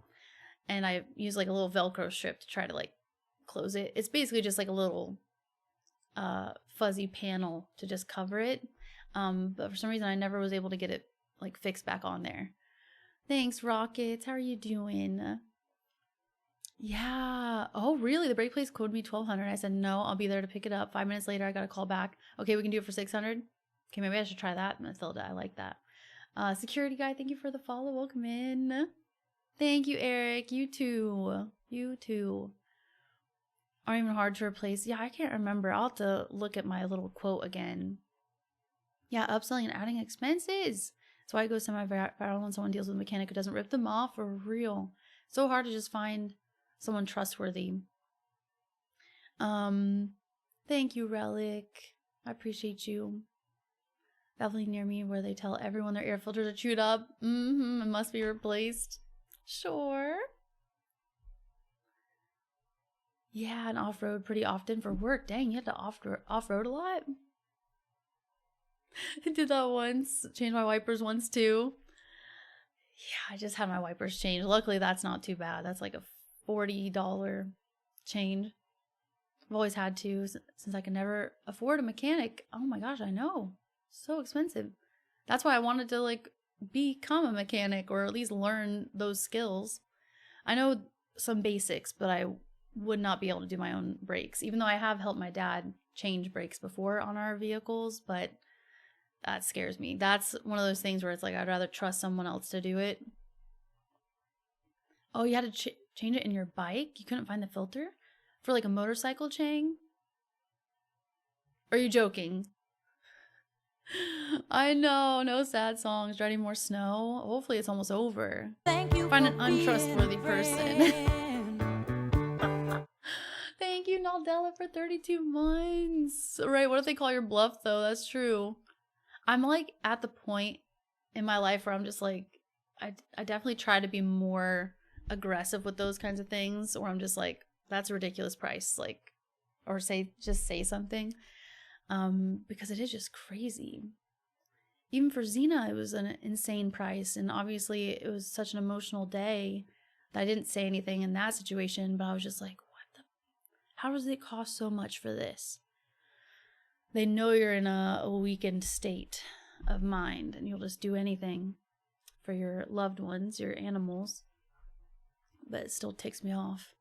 And I used like a little Velcro strip to try to like close it. It's basically just like a little fuzzy panel to just cover it. But for some reason I never was able to get it like fixed back on there. Thanks, Rockets. How are you doing? Yeah. Oh, really? The brake place quoted me $1,200. I said, no, I'll be there to pick it up. 5 minutes later, I got a call back. Okay, we can do it for $600. Okay, maybe I should try that, Mathilda. I like that. Security guy, thank you for the follow. Welcome in. Thank you, Eric. You too. You too. Aren't even hard to replace. Yeah, I can't remember. I'll have to look at my little quote again. Yeah, upselling and adding expenses. That's why it goes semi-viral when someone deals with a mechanic who doesn't rip them off for real. So hard to just find someone trustworthy. Thank you, Relic. I appreciate you. Definitely near me where they tell everyone their air filters are chewed up. It must be replaced. Sure. Yeah, and off-road pretty often for work. Dang, you had to off-road a lot? I did that once. Changed my wipers once too. Yeah, I just had my wipers changed. Luckily, that's not too bad. That's like a $40 change. I've always had to since I can never afford a mechanic. Oh my gosh, I know. So expensive. That's why I wanted to like become a mechanic or at least learn those skills. I know some basics, but I would not be able to do my own brakes, even though I have helped my dad change brakes before on our vehicles, but that scares me. That's one of those things where it's like I'd rather trust someone else to do it. Oh, you had to change it in your bike? You couldn't find the filter? For like a motorcycle chain? Are you joking? I know, no sad songs. Dreading more snow. Hopefully it's almost over. Thank you. Find for an untrustworthy being a person. friend. Thank you, Naldella, for 32 months. Right, what if they call your bluff, though? That's true. I'm, like, at the point in my life where I'm just like, I definitely try to be more aggressive with those kinds of things, or I'm just like, that's a ridiculous price, like, or just say something, because it is just crazy. Even for Xena, it was an insane price, and obviously it was such an emotional day that I didn't say anything in that situation, but I was just like, how does it cost so much for this? They know you're in a weakened state of mind, and you'll just do anything for your loved ones, your animals, but it still ticks me off.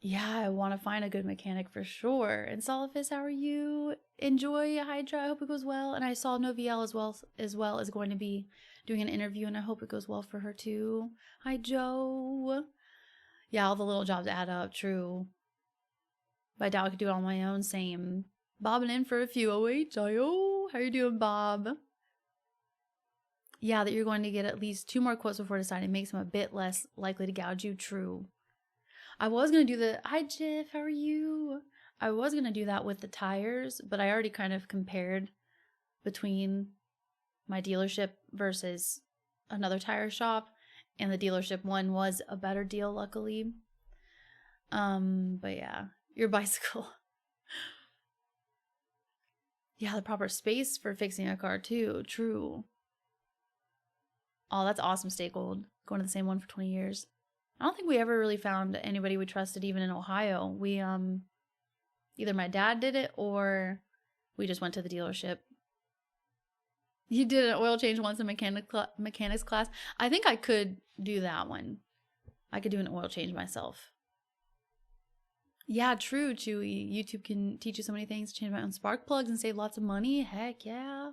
Yeah, I want to find a good mechanic for sure. And Solifus, how are you? Enjoy Hydra. I hope it goes well. And I saw Novielle as well is going to be doing an interview, and I hope it goes well for her too. Hi, Joe. Yeah, all the little jobs add up. True. But I doubt I could do it on my own. Same. Bobbing in for a few. Oh, how you doing, Bob? Yeah, that you're going to get at least 2 more quotes before deciding makes him a bit less likely to gouge you. True. I was going to do the... Hi, Jiff. How are you? I was going to do that with the tires, but I already kind of compared between my dealership versus another tire shop, and the dealership one was a better deal, luckily. But yeah, your bicycle. Yeah, the proper space for fixing a car too. True. Oh, that's awesome, Stay Gold. Going to the same one for 20 years. I don't think we ever really found anybody we trusted, even in Ohio. We, either my dad did it or we just went to the dealership. You did an oil change once in mechanics class. I think I could do that one. I could do an oil change myself. Yeah, true, Chewy. YouTube can teach you so many things. Change my own spark plugs and save lots of money. Heck yeah.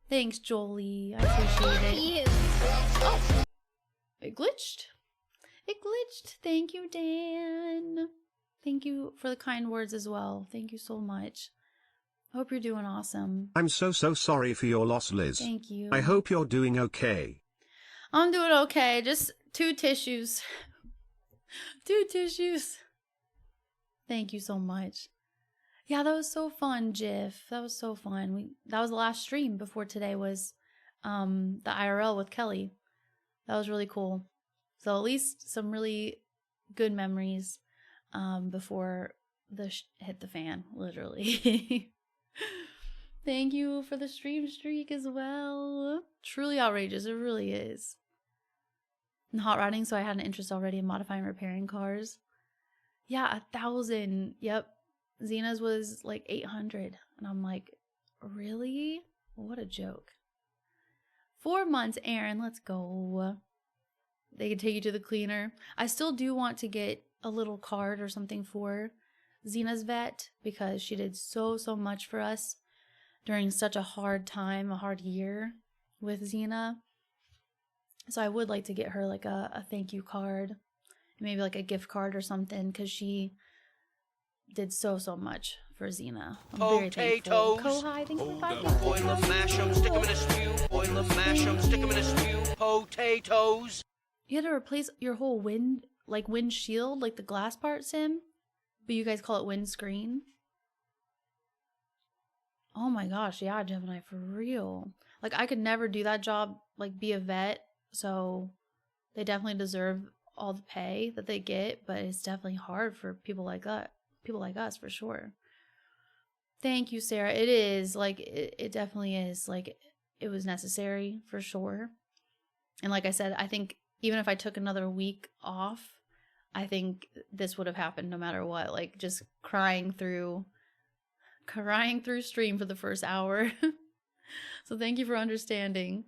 Thanks, Jolie. I appreciate it. Oh, it glitched. It glitched. Thank you, Dan. Thank you for the kind words as well. Thank you so much. I hope you're doing awesome. I'm so sorry for your loss, Liz. Thank you. I hope you're doing okay. I'm doing okay. Just 2 tissues. 2 tissues. Thank you so much. Yeah, that was so fun, Jiff. That was so fun. That was the last stream before today was the IRL with Kelly. That was really cool. So at least some really good memories before the hit the fan, literally. Thank you for the stream streak as well. Truly outrageous. It really is. And hot rodding, so I had an interest already in modifying and repairing cars. Yeah, 1,000. Yep. Xena's was like 800. And I'm like, really? What a joke. 4 months, Aaron. Let's go. They can take you to the cleaner. I still do want to get a little card or something for Xena's vet because she did so much for us during such a hard time, a hard year with Xena. So I would like to get her like a thank you card, maybe like a gift card or something, because she did so much for Xena. I'm very thankful. Kohai, thanks for 5 months. Boil them, mash them, stick them in a stew. Boil them, mash them, stick them in a stew. Potatoes. You had to replace your whole windshield, like the glass part, Sim? But you guys call it windscreen? Oh my gosh, yeah, Gemini, for real. Like, I could never do that job, like, be a vet, so they definitely deserve all the pay that they get, but it's definitely hard for people like us, for sure. Thank you, Sarah. It is, like, it definitely is, like, it was necessary, for sure. And like I said, I think even if I took another week off, I think this would have happened no matter what. Like, just crying through stream for the first hour. So thank you for understanding.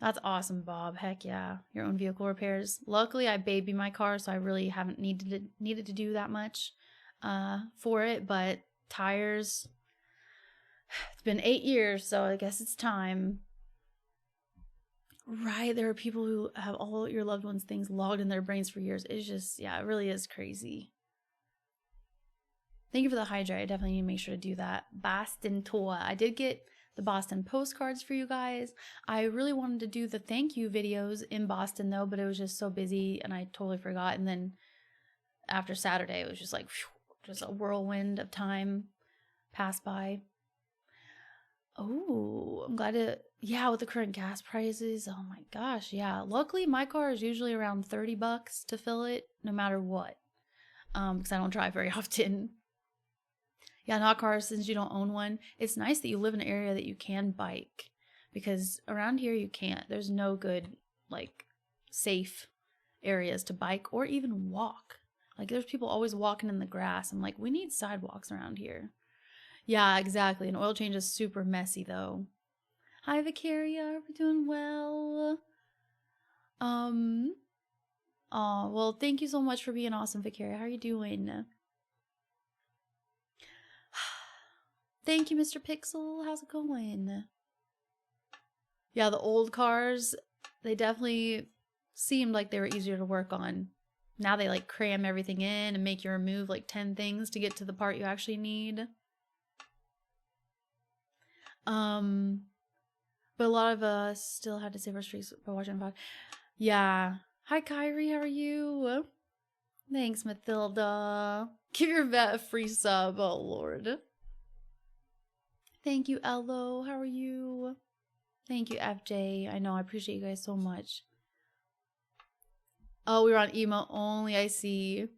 That's awesome, Bob. Heck yeah. Your own vehicle repairs. Luckily, I baby my car, so I really haven't needed to do that much for it. But tires, it's been 8 years, so I guess it's time. Right, there are people who have all your loved ones' things logged in their brains for years. It's just, yeah, it really is crazy. Thank you for the Hydra. I definitely need to make sure to do that. Boston tour. I did get the Boston postcards for you guys. I really wanted to do the thank you videos in Boston though, but it was just so busy and I totally forgot. And then after Saturday, it was just like, just a whirlwind of time passed by. Oh, I'm glad to, yeah, with the current gas prices. Oh my gosh, yeah. Luckily, my car is usually around 30 bucks to fill it, no matter what. Because I don't drive very often. Yeah, not cars since you don't own one. It's nice that you live in an area that you can bike. Because around here you can't. There's no good, like, safe areas to bike or even walk. Like, there's people always walking in the grass. I'm like, we need sidewalks around here. Yeah, exactly. An oil change is super messy, though. Hi, Vicaria. We're doing well. Oh, well, thank you so much for being awesome, Vicaria. How are you doing? Thank you, Mr. Pixel. How's it going? Yeah, the old cars, they definitely seemed like they were easier to work on. Now they, like, cram everything in and make you remove, like, 10 things to get to the part you actually need. But a lot of us still had to save our streaks by watching VOD. Yeah. Hi, Kyrie. How are you? Thanks, Mathilda. Give your vet a free sub. Oh, Lord. Thank you, Ello. How are you? Thank you, FJ. I know. I appreciate you guys so much. Oh, we were on emo only. I see.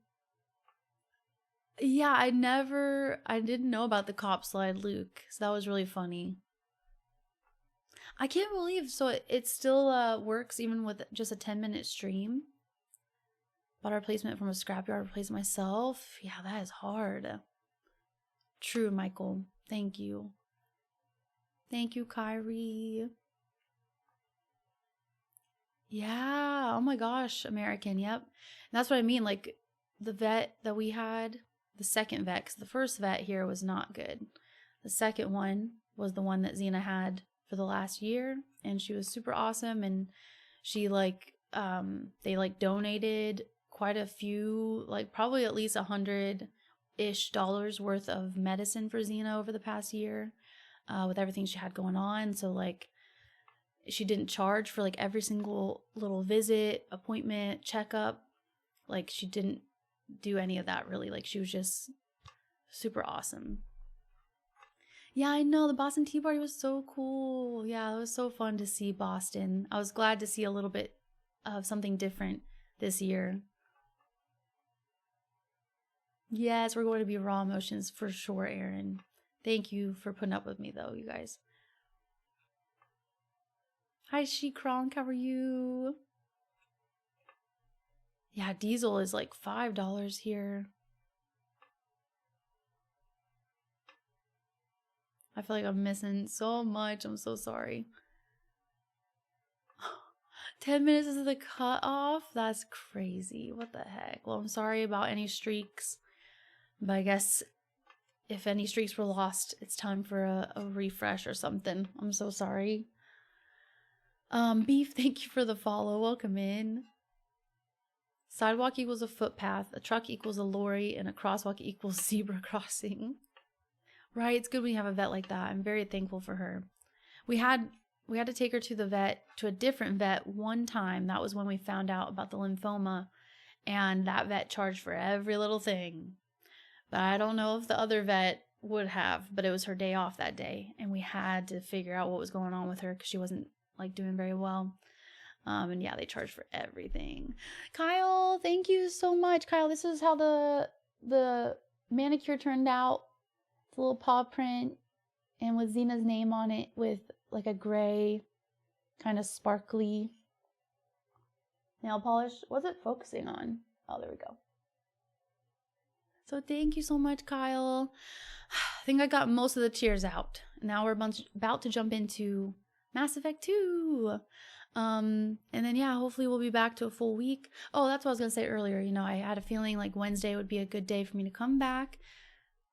Yeah, I didn't know about the cop slide, Luke. So that was really funny. I can't believe, so it still works even with just a 10-minute stream. Bought a replacement from a scrapyard, replaced myself. Yeah, that is hard. True, Michael. Thank you. Thank you, Kyrie. Yeah, oh my gosh, American, yep. And that's what I mean, like, the vet that we had, the second vet, because the first vet here was not good. The second one was the one that Xena had for the last year, and she was super awesome, and she, like, they, like, donated quite a few, like, probably at least $100-ish worth of medicine for Xena over the past year, with everything she had going on. So, like, she didn't charge for, like, every single little visit, appointment, checkup. Like, she didn't do any of that, really. Like, she was just super awesome. Yeah, I know. The Boston Tea Party was so cool. Yeah, it was so fun to see Boston. I was glad to see a little bit of something different this year. Yes, we're going to be raw emotions for sure, Aaron. Thank you for putting up with me, though, you guys. Hi, She-Kronk. How are you? Yeah, diesel is like $5 here. I feel like I'm missing so much. I'm so sorry. 10 minutes is the cutoff? That's crazy. What the heck? Well, I'm sorry about any streaks. But I guess if any streaks were lost, it's time for a refresh or something. I'm so sorry. Beef, thank you for the follow. Welcome in. Sidewalk equals a footpath. A truck equals a lorry. And a crosswalk equals zebra crossing. Right, it's good when you have a vet like that. I'm very thankful for her. We had to take her to the vet, to a different vet one time. That was when we found out about the lymphoma, and that vet charged for every little thing. But I don't know if the other vet would have, but it was her day off that day, and we had to figure out what was going on with her because she wasn't, like, doing very well. And yeah, they charged for everything. Kyle, thank you so much. Kyle, this is how the manicure turned out. It's a little paw print and with Xena's name on it with like a gray kind of sparkly nail polish. What's it focusing on? Oh, there we go. So thank you so much, Kyle. I think I got most of the tears out. Now we're about to jump into Mass Effect 2. And then, yeah, hopefully we'll be back to a full week. Oh, that's what I was going to say earlier. You know, I had a feeling like Wednesday would be a good day for me to come back.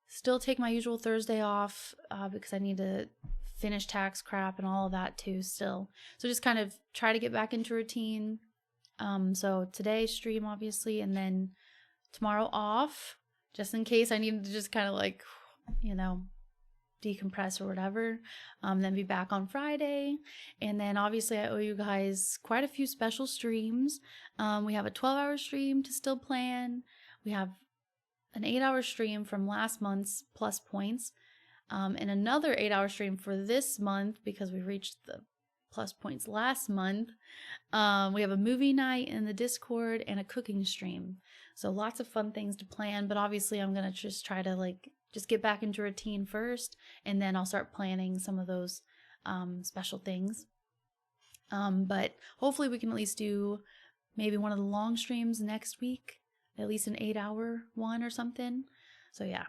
Still take my usual Thursday off because I need to finish tax crap and all of that too still. So just kind of try to get back into routine. So today stream, obviously, and then tomorrow off, just in case I need to just kind of like, you know, decompress or whatever, then be back on Friday. And then obviously I owe you guys quite a few special streams. We have a 12-hour stream to still plan. We have an 8-hour stream from last month's Plus Points. And another 8-hour stream for this month because we reached the plus points last month. We have a movie night in the Discord and a cooking stream. So lots of fun things to plan, but obviously I'm going to just try to just get back into routine first, and then I'll start planning some of those special things. But hopefully we can at least do maybe one of the long streams next week, at least an 8-hour one or something. So yeah.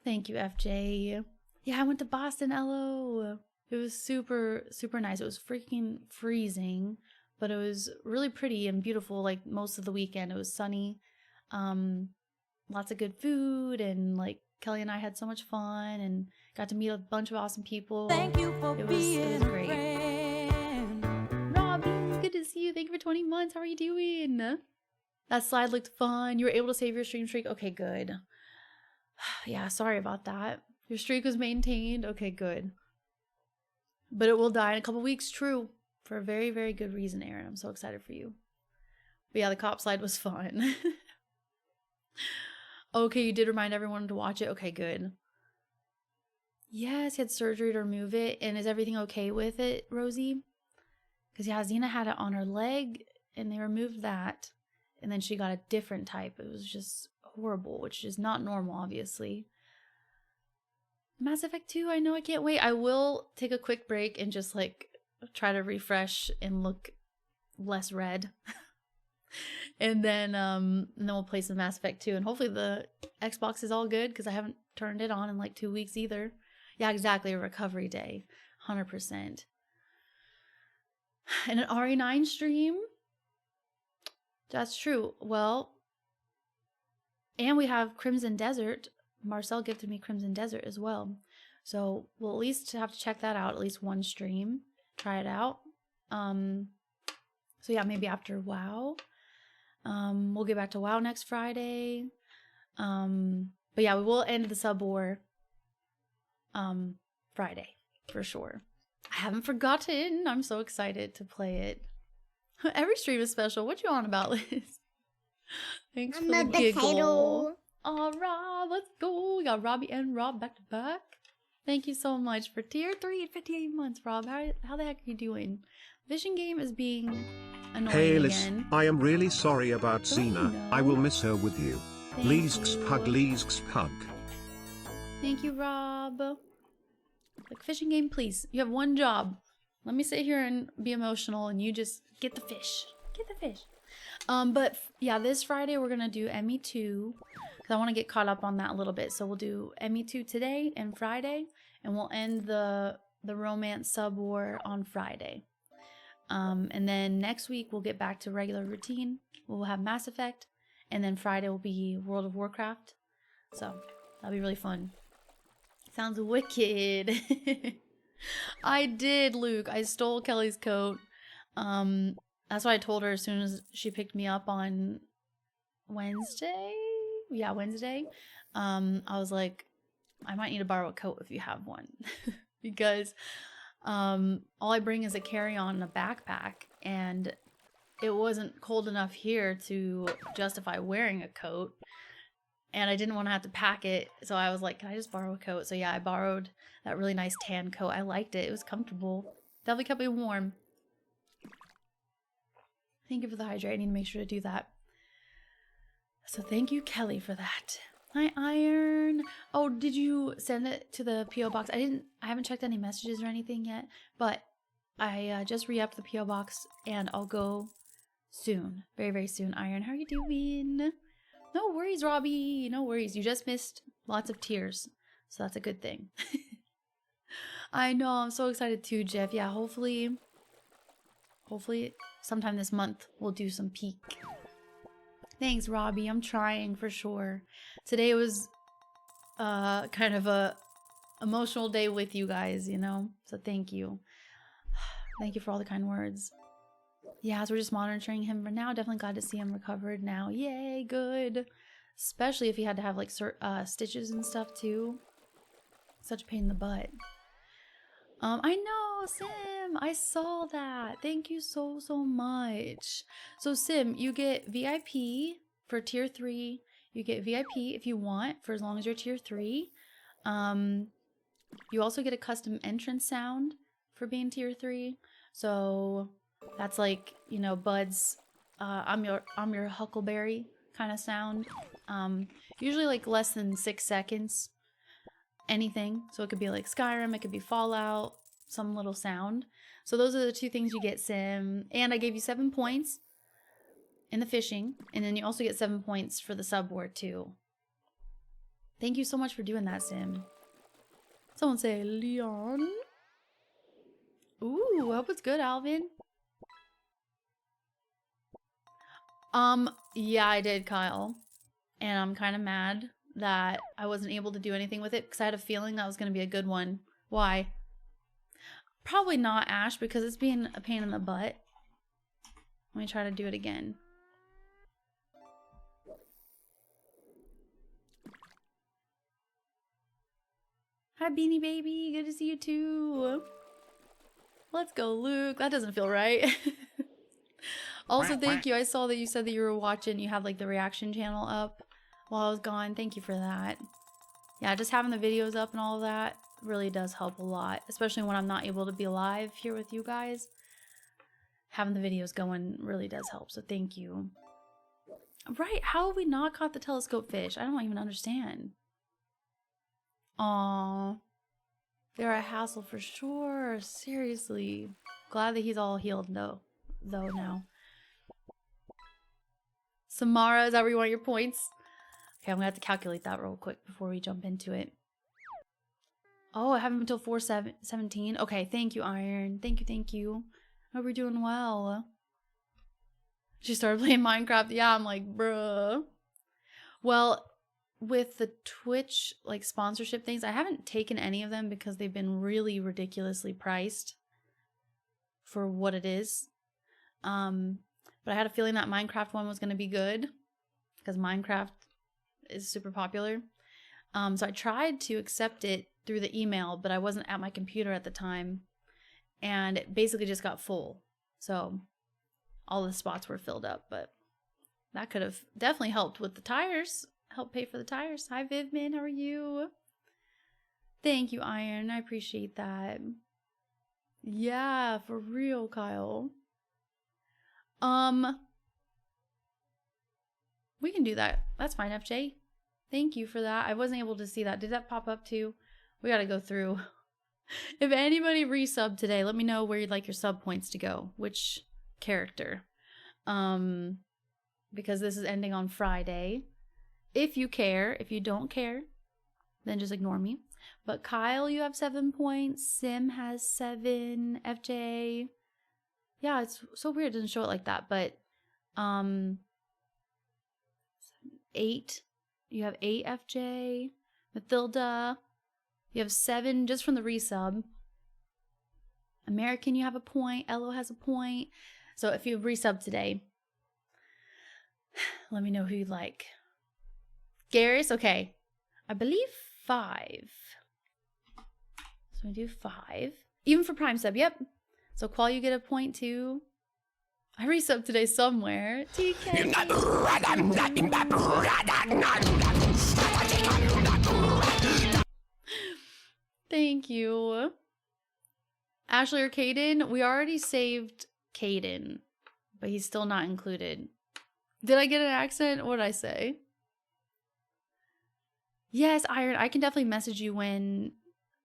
Thank you, FJ. Yeah, I went to Boston, LO. It was super, super nice. It was freaking freezing, but it was really pretty and beautiful. Like most of the weekend, it was sunny. Lots of good food, and Kelly and I had so much fun and got to meet a bunch of awesome people. Thank you for it was being great. a friend. Robbie, good to see you. Thank you for 20 months. How are you doing? That slide looked fun. You were able to save your stream streak. Okay, good. Yeah, sorry about that. Your streak was maintained. Okay, good. But it will die in a couple weeks, true. For a very, very good reason, Aaron. I'm so excited for you. But yeah, the cop slide was fun. Okay, you did remind everyone to watch it. Okay, good. Yes, he had surgery to remove it. And is everything okay with it, Rosie? Because yeah, Xena had it on her leg and they removed that. And then she got a different type. It was just horrible, which is not normal, obviously. Mass Effect 2, I know, I can't wait. I will take a quick break and just try to refresh and look less red. And then we'll play some Mass Effect 2, and hopefully the Xbox is all good because I haven't turned it on in 2 weeks either. Yeah, exactly, a recovery day, 100%. And an RE9 stream? That's true. Well, and we have Crimson Desert. Marcel gifted me Crimson Desert as well. So we'll at least have to check that out, at least one stream. Try it out. So yeah, maybe after WoW. We'll get back to WoW next Friday. But yeah, we will end the sub war Friday for sure. I haven't forgotten. I'm so excited to play it. Every stream is special. What you on about, Liz? Thanks for the giggle. Oh, Rob, let's go. We got Robbie and Rob back to back. Thank you so much for tier 3 and 58 months, Rob. How the heck are you doing? Vision Game is being annoying Hey Liz, again. I am really sorry about Xena. no. I will miss her with you. Thank Leesks you. pug, Leesks pug. Thank you, Rob. Fishing Game, please. You have one job. Let me sit here and be emotional, and you just get the fish. Get the fish. But yeah, this Friday we're gonna do ME2 because I want to get caught up on that a little bit. So we'll do ME2 today and Friday, and we'll end the romance sub war on Friday. And then next week we'll get back to regular routine. We'll have Mass Effect, and then Friday will be World of Warcraft. So that'll be really fun. Sounds wicked. I did, Luke. I stole Kelly's coat. That's what I told her as soon as she picked me up on Wednesday. Yeah, Wednesday. I was like, I might need to borrow a coat if you have one. Because all I bring is a carry-on and a backpack, and it wasn't cold enough here to justify wearing a coat, and I didn't want to have to pack it, so I was like, can I just borrow a coat? So yeah, I borrowed that really nice tan coat. I liked it. It was comfortable. Definitely kept me warm. Thank you for the hydrate. I need to make sure to do that. So thank you, Kelly, for that. Hi, Iron. Oh, did you send it to the P.O. box? I haven't checked any messages or anything yet, but I just re-upped the P.O. box, and I'll go soon. Very, very soon. Iron, how are you doing? No worries, Robbie. No worries. You just missed lots of tears, so that's a good thing. I know. I'm so excited too, Jeff. Yeah, hopefully sometime this month we'll do some peak. Thanks, Robbie. I'm trying for sure. Today was kind of a emotional day with you guys, you know? So thank you. Thank you for all the kind words. Yeah, so we're just monitoring him for now. Definitely glad to see him recovered now. Yay, good. Especially if he had to have like stitches and stuff too. Such a pain in the butt. I know, Sim. I saw that. Thank you so much. So Sim, you get VIP for tier 3. You get VIP if you want for as long as you're tier 3. You also get a custom entrance sound for being tier 3. So that's like, you know, Bud's I'm your Huckleberry kind of sound. Usually like less than 6 seconds. Anything. So it could be like Skyrim, it could be Fallout, some little sound. So those are the 2 things you get, Sim. And I gave you 7 points in the fishing. And then you also get 7 points for the subword too. Thank you so much for doing that, Sim. Someone say Leon. Ooh, I hope it's good, Alvin. Yeah, I did, Kyle. And I'm kind of mad that I wasn't able to do anything with it because I had a feeling that was going to be a good one. Why? Probably not Ash because it's being a pain in the butt. Let me try to do it again. Hi, Beanie Baby. Good to see you too. Let's go, Luke. That doesn't feel right. Also, thank you. I saw that you said that you were watching. You had like the reaction channel up while I was gone. Thank you for that. Yeah, just having the videos up and all of that really does help a lot. Especially when I'm not able to be live here with you guys. Having the videos going really does help. So thank you. Right. How have we not caught the telescope fish? I don't even understand. Aww. They're a hassle for sure. Seriously. Glad that he's all healed though now. Samara, is that where you want your points? Okay, I'm gonna have to calculate that real quick before we jump into it. Oh, I have him until 4:17. Okay, thank you, Iron. Thank you. Hope we're doing well. She started playing Minecraft. Yeah, I'm like, bruh. Well, with the Twitch like sponsorship things, I haven't taken any of them because they've been really ridiculously priced for what it is. But I had a feeling that Minecraft one was going to be good because Minecraft is super popular. So I tried to accept it through the email, but I wasn't at my computer at the time, and it basically just got full. So all the spots were filled up, but that could have definitely helped with the tires. Help pay for the tires. Hi, Vivman. How are you? Thank you, Iron. I appreciate that. Yeah, for real, Kyle. We can do that. That's fine, FJ. Thank you for that. I wasn't able to see that. Did that pop up too? We gotta go through. If anybody resubbed today, let me know where you'd like your sub points to go. Which character. Because this is ending on Friday. If you care. If you don't care, then just ignore me. But Kyle, you have 7 points. Sim has 7. FJ. Yeah, it's so weird. It doesn't show it like that. But 8. You have 8, FJ. Mathilda. You have 7 just from the resub. American, you have a point. Elo has a point. So if you resub today, let me know who you'd like. Garrus, okay. I believe 5. So we do 5. Even for Prime sub, yep. So Qual, you get a point too. I resubbed today somewhere. TK. Thank you. Ashley or Caden? We already saved Caden, but he's still not included. Did I get an accent? What did I say? Yes, Iron. I can definitely message you when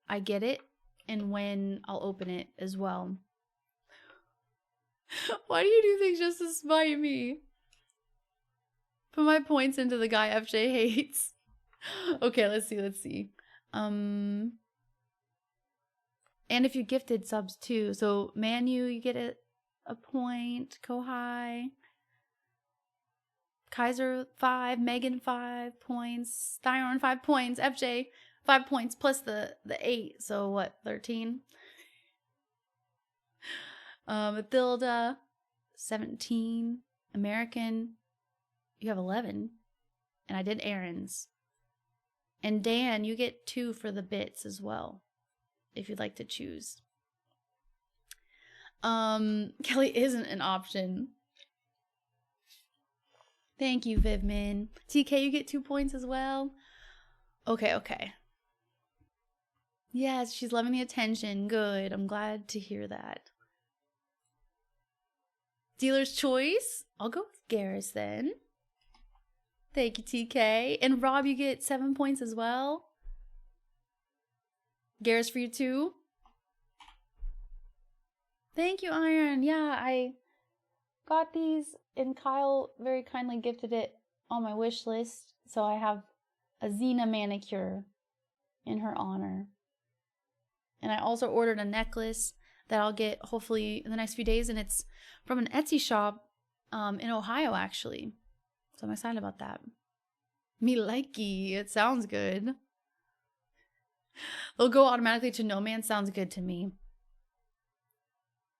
I get it and when I'll open it as well. Why do you do things just to spite me? Put my points into the guy FJ hates. Okay, let's see. And if you gifted subs too. So Manu, you get a point. Kohai. Kaiser 5, Megan 5 points, Thyron 5 points, FJ 5 points plus the 8, so what, 13? Mathilda 17, American, you have 11, and I did Aaron's. And Dan, you get 2 for the bits as well, if you'd like to choose. Kelly isn't an option. Thank you, Vivman. TK, you get 2 points as well. Okay. Yes, she's loving the attention. Good. I'm glad to hear that. Dealer's choice. I'll go with Garrus then. Thank you, TK. And Rob, you get 7 points as well. Garrus for you too. Thank you, Iron. Yeah, I got these and Kyle very kindly gifted it on my wish list. So I have a Xena manicure in her honor. And I also ordered a necklace that I'll get hopefully in the next few days. And it's from an Etsy shop in Ohio, actually. So I'm excited about that. Me likey. It sounds good. They'll go automatically to No Man. Sounds good to me.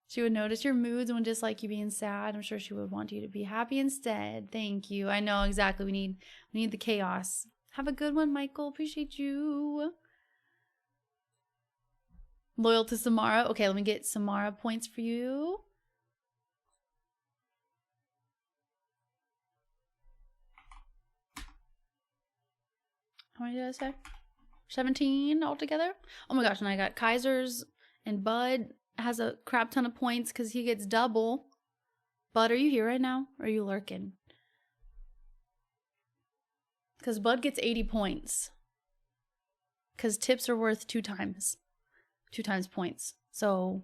She would notice your moods and would dislike you being sad. I'm sure she would want you to be happy instead. Thank you. I know exactly. We need the chaos. Have a good one, Michael. Appreciate you. Loyal to Samara. Okay, let me get Samara points for you. How many did I say? 17 altogether? Oh my gosh, and I got Kaiser's and Bud has a crap ton of points because he gets double. Bud, are you here right now? Or are you lurking? Because Bud gets 80 points. Because tips are worth 2 times. 2 times points. So,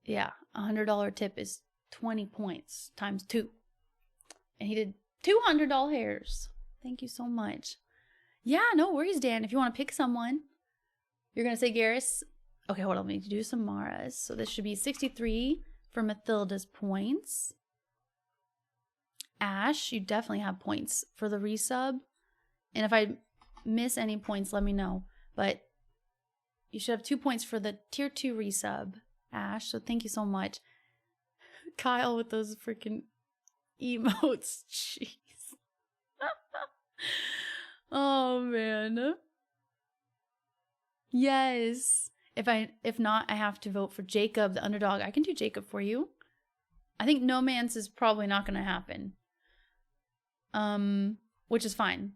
yeah, $100 tip is 20 points times 2. And he did 200 doll hairs. Thank you so much. Yeah, no worries, Dan. If you want to pick someone, you're going to say Garrus. Okay, hold on. We need to do some Mara's. So this should be 63 for Mathilda's points. Ash, you definitely have points for the resub. And if I miss any points, let me know. But you should have 2 points for the tier 2 resub, Ash. So thank you so much. Kyle with those freaking emotes. Jeez. Oh man. Yes. If not, I have to vote for Jacob, the underdog. I can do Jacob for you. I think No Man's is probably not gonna happen. Which is fine.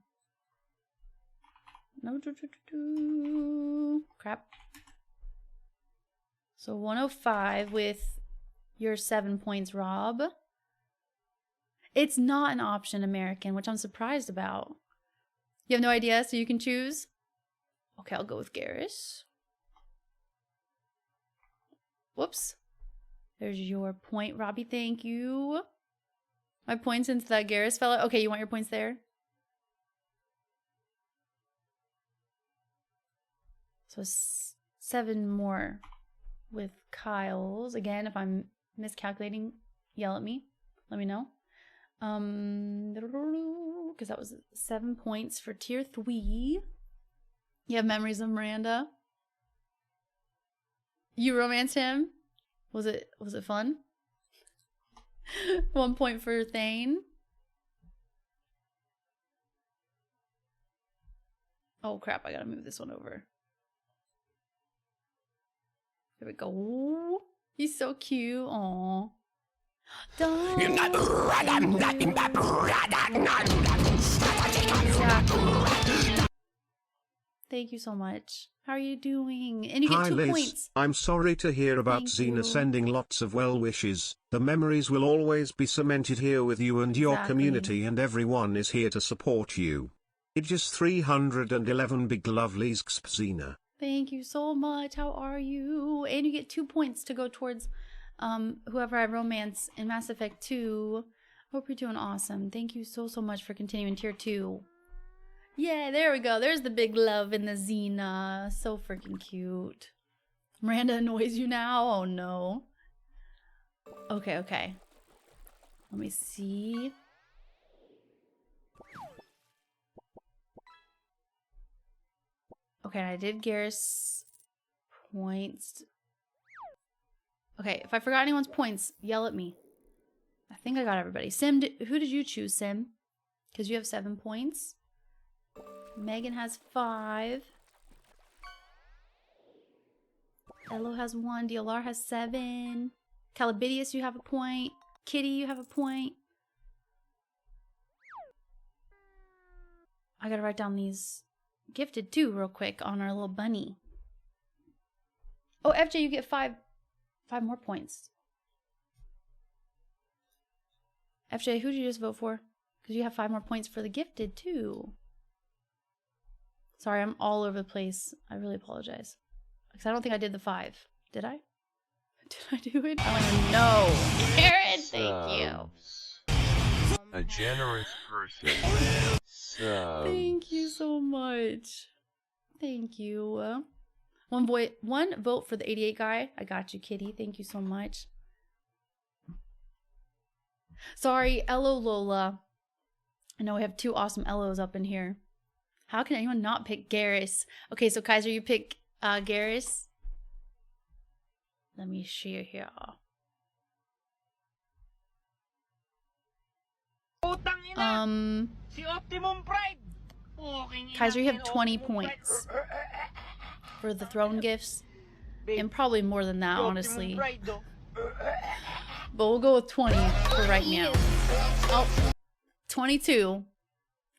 No, crap. So 105 with your 7 points, Rob. It's not an option, American, which I'm surprised about. You have no idea, so you can choose? Okay, I'll go with Garrus. Whoops. There's your point, Robbie. Thank you. My points into that Garrus fella. Okay, you want your points there? So 7 more with Kyle's. Again, if I'm miscalculating, yell at me. Let me know. Because that was 7 points for tier 3. You have memories of Miranda? You romanced him? Was it fun? 1 point for Thane. Oh crap, I gotta move this one over. There we go. He's so cute. Aww. Thank you so much. How are you doing? And you get Hi 2 Liz, points. I'm sorry to hear about Thank Xena you. sending lots of well wishes. The memories will always be cemented here with you and your Exactly. community, and everyone is here to support you. It just 311 big lovelies Xena. Thank you so much. How are you? And you get 2 points to go towards whoever I romance in Mass Effect 2. Hope you're doing awesome. Thank you so much for continuing tier 2. Yeah, there we go. There's the big love in the Xena. So freaking cute. Miranda annoys you now? Oh no. Okay. Let me see. Okay, I did Garrus points. Okay, if I forgot anyone's points, yell at me. I think I got everybody. Sim, who did you choose, Sim? Because you have 7 points. Megan has 5. Elo has 1. DLR has 7. Calabidius, you have a point. Kitty, you have a point. I gotta write down these gifted too real quick on our little bunny. Oh, FJ, you get five more points. FJ, who did you just vote for? Because you have 5 more points for the gifted too. Sorry, I'm all over the place. I really apologize. Because I don't think I did the 5. Did I? Did I do it? I don't even know. Aaron, thank you. Subs. A generous person. Subs. Thank you so much. Thank you. One vote for the 88 guy. I got you, Kitty. Thank you so much. Sorry, Elo Lola. I know we have 2 awesome Elos up in here. How can anyone not pick Garrus? Okay, so Kaiser, you pick Garrus. Let me share here. Kaiser, you have 20 points for the throne gifts. And probably more than that, honestly. But we'll go with 20 for right now. Oh, 22.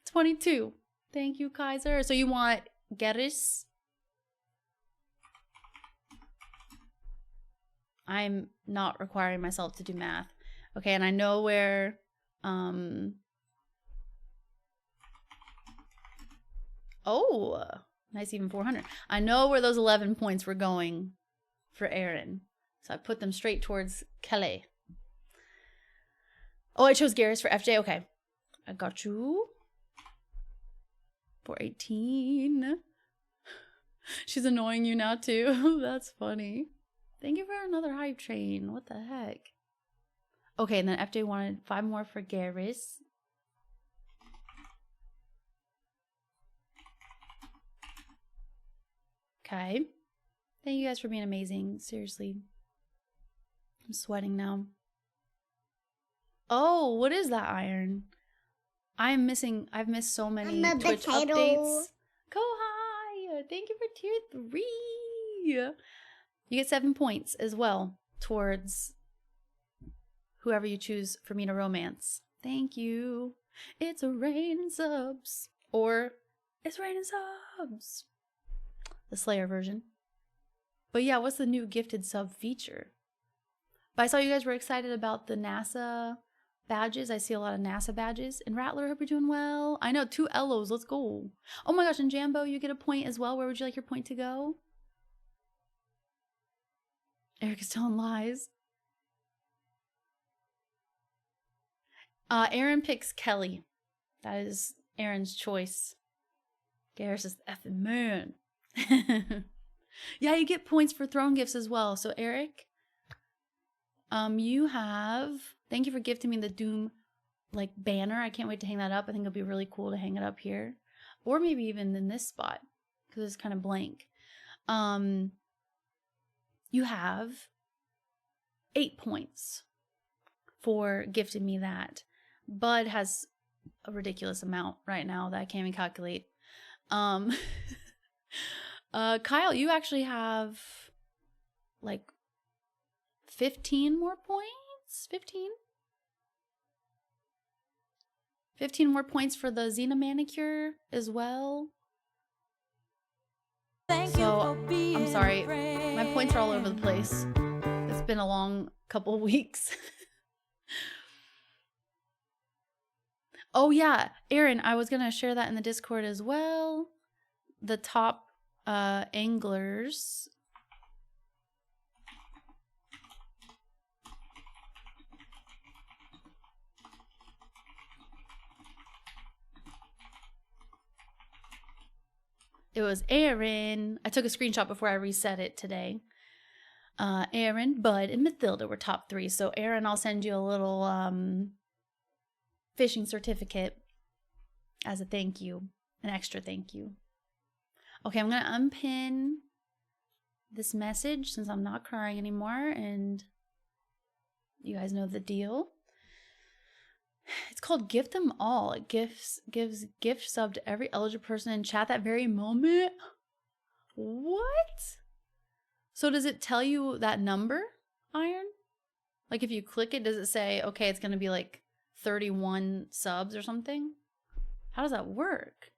22. Thank you, Kaiser. So you want Garrus? I'm not requiring myself to do math. Okay, and I know where oh, nice, even 400. I know where those 11 points were going for Aaron. So I put them straight towards Kelly. Oh, I chose Garrus for FJ. Okay. I got you. 418. She's annoying you now too. That's funny. Thank you for another hype train. What the heck? Okay, and then FJ wanted 5 more for Garrus. Okay. Thank you guys for being amazing. Seriously. I'm sweating now. Oh, what is that, Iron? I've missed so many Twitch updates. Go high! Thank you for tier 3. You get 7 points as well towards whoever you choose for me to romance. Thank you. It's a raining subs. Or it's raining subs. The Slayer version. But yeah, what's the new gifted sub feature? But I saw you guys were excited about the NASA badges. I see a lot of NASA badges. And Rattler, hope you're doing well. I know, 2 Elos. Let's go. Oh my gosh, and Jambo, you get a point as well. Where would you like your point to go? Eric is telling lies. Aaron picks Kelly. That is Aaron's choice. Garrus is the effing man. Yeah, you get points for throne gifts as well. So Eric, you have, thank you for gifting me the Doom like banner. I can't wait to hang that up. I think it'll be really cool to hang it up here, or maybe even in this spot because it's kind of blank. You have 8 points for gifting me that. Bud has a ridiculous amount right now that I can't even calculate. Kyle, you actually have like 15 more points? 15 more points for the Xena manicure as well. So, I'm sorry. My points are all over the place. It's been a long couple weeks. Oh yeah, Aaron, I was going to share that in the Discord as well. The top anglers. It was Aaron. I took a screenshot before I reset it today. Aaron, Bud, and Mathilda were top 3. So Aaron, I'll send you a little fishing certificate as a thank you. An extra thank you. Okay, I'm going to unpin this message since I'm not crying anymore. And you guys know the deal. It's called Gift Them All. It gives gift sub to every eligible person in chat that very moment. What? So does it tell you that number, Iron? Like if you click it, does it say, okay, it's going to be like 31 subs or something? How does that work?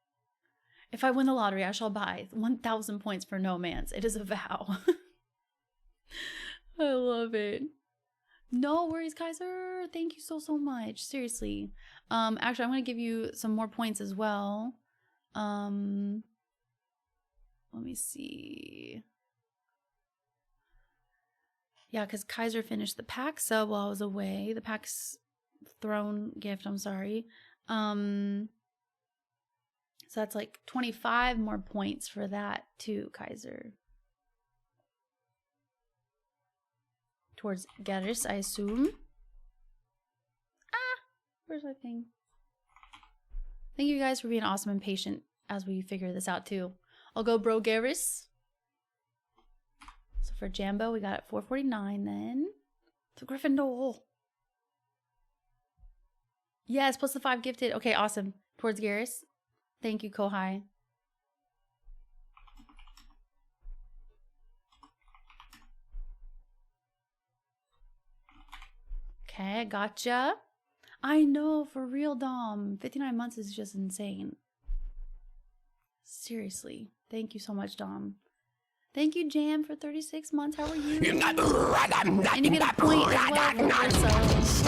If I win the lottery, I shall buy 1,000 points for no man's. It is a vow. I love it. No worries, Kaiser. Thank you so, so much. Seriously. Actually, I'm going to give you some more points as well. Let me see. Yeah, because Kaiser finished the pack sub while I was away. The pack's throne gift, I'm sorry. So that's like 25 more points for that too, Kaiser. Towards Garrus, I assume. Ah, where's my thing? Thank you guys for being awesome and patient as we figure this out too. I'll go bro Garrus. So for Jambo, we got it 449 then. To Gryffindor. Yes, plus the 5 gifted. Okay, awesome. Towards Garrus. Thank you, Kohai. Okay, gotcha. I know, for real, Dom. 59 months is just insane. Seriously. Thank you so much, Dom. Thank you, Jam, for 36 months. How are you? And you get a point as well for your subs.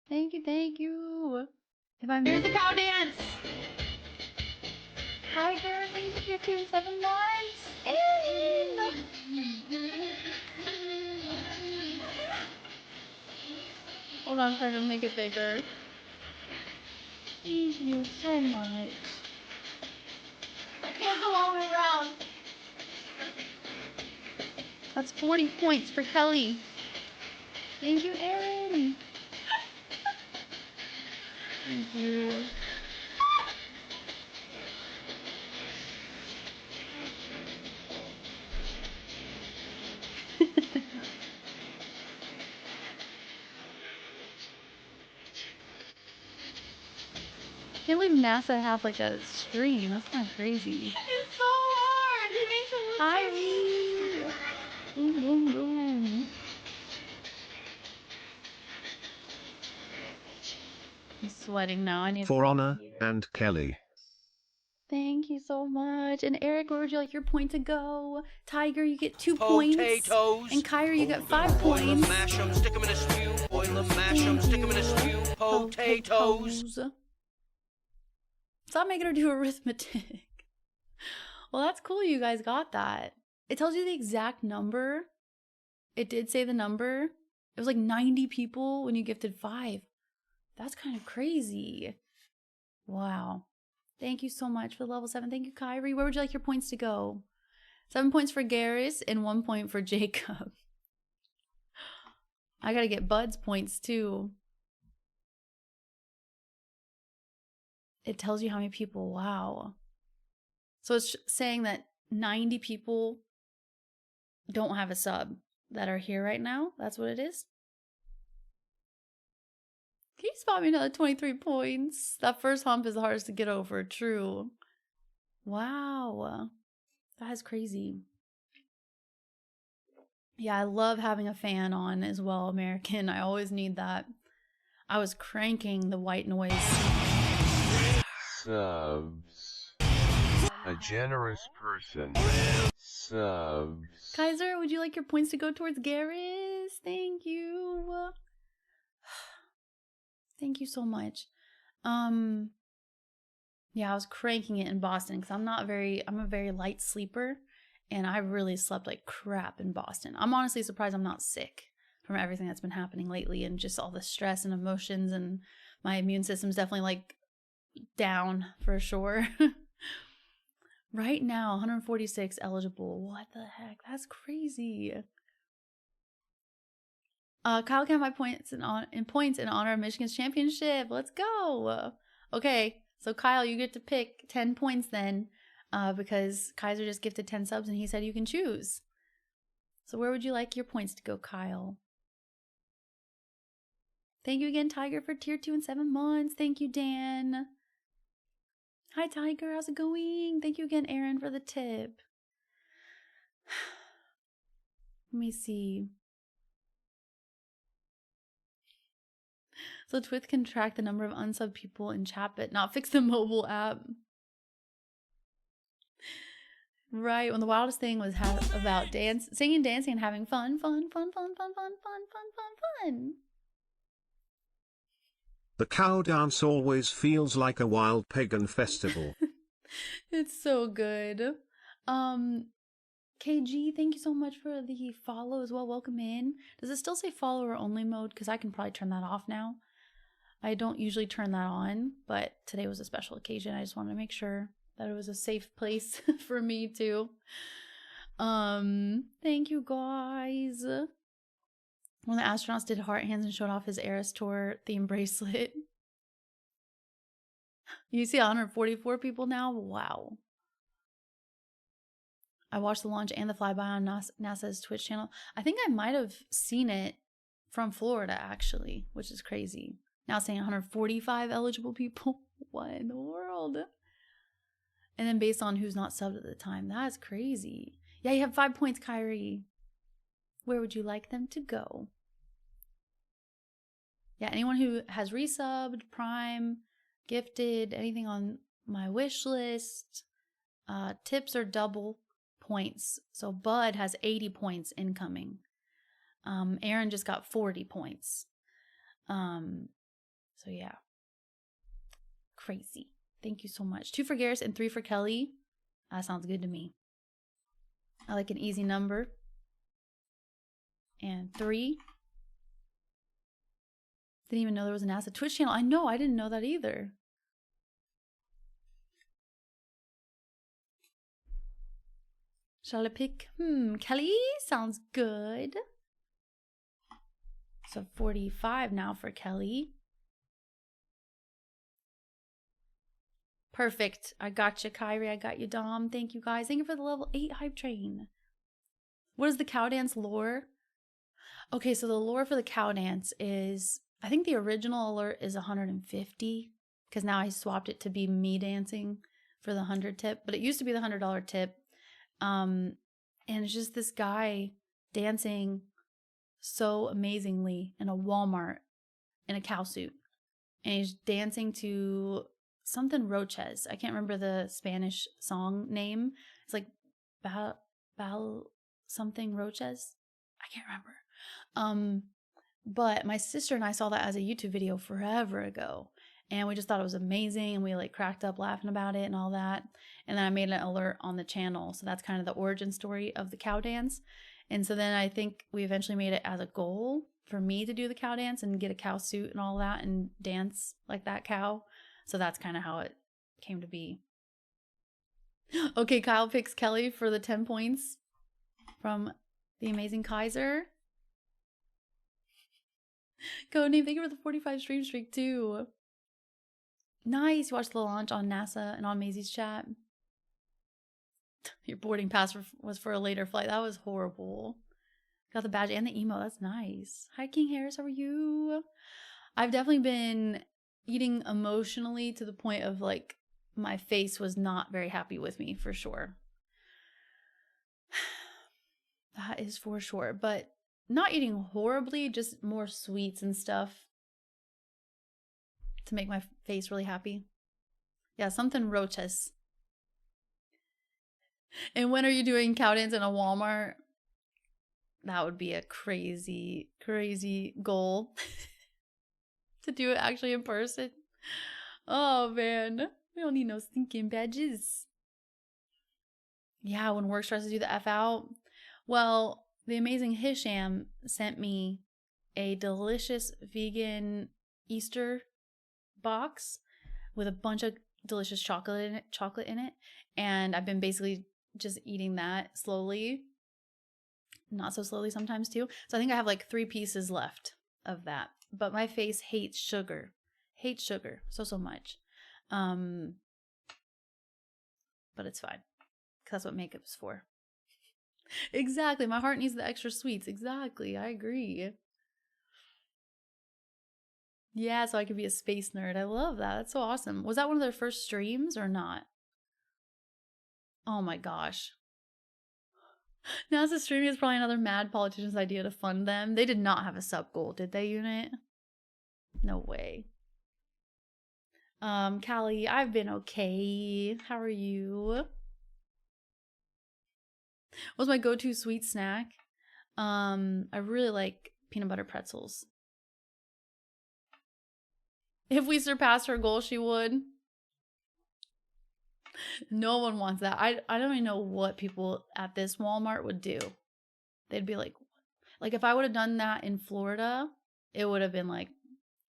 Thank you, thank you. If I'm here's the cow dance. Tiger, thank you for 7 months. Hold on, try to make it bigger. Thank you so much. Can't go all the way around. That's 40 points for Kelly. Thank you, Aaron. Thank you. Can't believe NASA have like a stream. That's kind of crazy. It's so hard. It makes it look Hi, boom, boom, boom. I'm sweating now. I need For Honor and Kelly. Thank you so much. And Eric, where would you like your point to go? Tiger, you get 2 points. Potatoes. And Kyra, you get 5 Boil them, points. mash them, stick them in a stew. Boil them, mash them, stick them in a stew. Potatoes. Stop making her do arithmetic. Well, that's cool you guys got that. It tells you the exact number. It did say the number. It was like 90 people when you gifted 5. That's kind of crazy. Wow. Thank you so much for level 7. Thank you, Kyrie. Where would you like your points to go? 7 points for Garrus and 1 point for Jacob. I gotta get Bud's points too. It tells you how many people. Wow. So it's saying that 90 people don't have a sub that are here right now. That's what it is. Can you spot me another 23 points? That first hump is the hardest to get over. True. Wow. That is crazy. Yeah, I love having a fan on as well, American. I always need that. I was cranking the white noise. Subs. A generous person. Subs. Kaiser, would you like your points to go towards Garrus? Thank you. Thank you so much. Yeah, I was cranking it in Boston because I'm a very light sleeper and I really slept like crap in Boston. I'm honestly surprised I'm not sick from everything that's been happening lately and just all the stress and emotions, and my immune system's definitely like down for sure. Right now, 146 eligible. What the heck? That's crazy. Kyle can have my points in honor of Michigan's championship. Let's go. Okay, so Kyle, you get to pick 10 points then, because Kaiser just gifted 10 subs and he said you can choose. So where would you like your points to go, Kyle? Thank you again, Tiger, for tier 2 and 7 months. Thank you, Dan. Hi, Tiger. How's it going? Thank you again, Aaron, for the tip. Let me see. So Twitch can track the number of unsub people in chat, but not fix the mobile app. Right, when the wildest thing was about singing, dancing, and having fun. The cow dance always feels like a wild pagan festival. It's so good. KG, thank you so much for the follow as well. Welcome in. Does it still say follower only mode? Because I can probably turn that off now. I don't usually turn that on, but today was a special occasion. I just wanted to make sure that it was a safe place for me too. Thank you guys. When the astronauts did heart hands and showed off his Eras Tour theme bracelet. You see 144 people now? Wow. I watched the launch and the flyby on NASA's Twitch channel. I think I might have seen it from Florida, actually, which is crazy. Now saying 145 eligible people. What in the world? And then based on who's not subbed at the time. That's crazy. Yeah, you have 5 points, Kyrie. Where would you like them to go? Yeah, anyone who has resubbed, Prime, gifted, anything on my wish list, tips are double points. So Bud has 80 points incoming. Aaron just got 40 points. So yeah. Crazy. Thank you so much. 2 for Garrus and 3 for Kelly. That sounds good to me. I like an easy number. And 3. Didn't even know there was an NASA Twitch channel. I know, I didn't know that either. Shall I pick? Kelly sounds good. So 45 now for Kelly. Perfect. I got you, Kyrie. I got you, Dom. Thank you, guys. Thank you for the level 8 hype train. What is the cow dance lore? Okay, so the lore for the cow dance is, I think the original alert is 150, because now I swapped it to be me dancing for the 100 tip, but it used to be the $100 tip. And it's just this guy dancing so amazingly in a Walmart in a cow suit. And he's dancing to something Roches. I can't remember the Spanish song name. It's like Bal something Roches. I can't remember. But my sister and I saw that as a YouTube video forever ago. And we just thought it was amazing. And we like cracked up laughing about it and all that. And then I made an alert on the channel. So that's kind of the origin story of the cow dance. And so then I think we eventually made it as a goal for me to do the cow dance and get a cow suit and all that and dance like that cow. So that's kind of how it came to be. Okay, Kyle picks Kelly for the 10 points from the amazing Kaiser. Codename, thank you for the 45 stream streak too. Nice. You watched the launch on NASA and on Maisie's chat. Your boarding pass was for a later flight. That was horrible. Got the badge and the emo. That's nice. Hi, King Harris. How are you? I've definitely been eating emotionally to the point of like my face was not very happy with me for sure. That is for sure. But not eating horribly, just more sweets and stuff to make my face really happy. Yeah, something Roches. And when are you doing cow dance in a Walmart? That would be a crazy, crazy goal. To do it actually in person. Oh man, we don't need no stinking badges. Yeah, when work starts to do the F out. Well, the amazing Hisham sent me a delicious vegan Easter box with a bunch of delicious chocolate in it, and I've been basically just eating that slowly, not so slowly sometimes too. So I think I have like 3 pieces left of that, but my face hates sugar so much. But it's fine, because that's what makeup is for. Exactly, my heart needs the extra sweets. Exactly, I agree. Yeah, so I could be a space nerd. I love that. That's so awesome. Was that one of their first streams or not? Oh my gosh. NASA streaming is probably another mad politician's idea to fund them. They did not have a sub goal, did they, Unit? No way. Callie, I've been okay. How are you? What's my go-to sweet snack? I really like peanut butter pretzels. If we surpassed her goal, she would. No one wants that. I don't even know what people at this Walmart would do. They'd be like if I would have done that in Florida, it would have been like,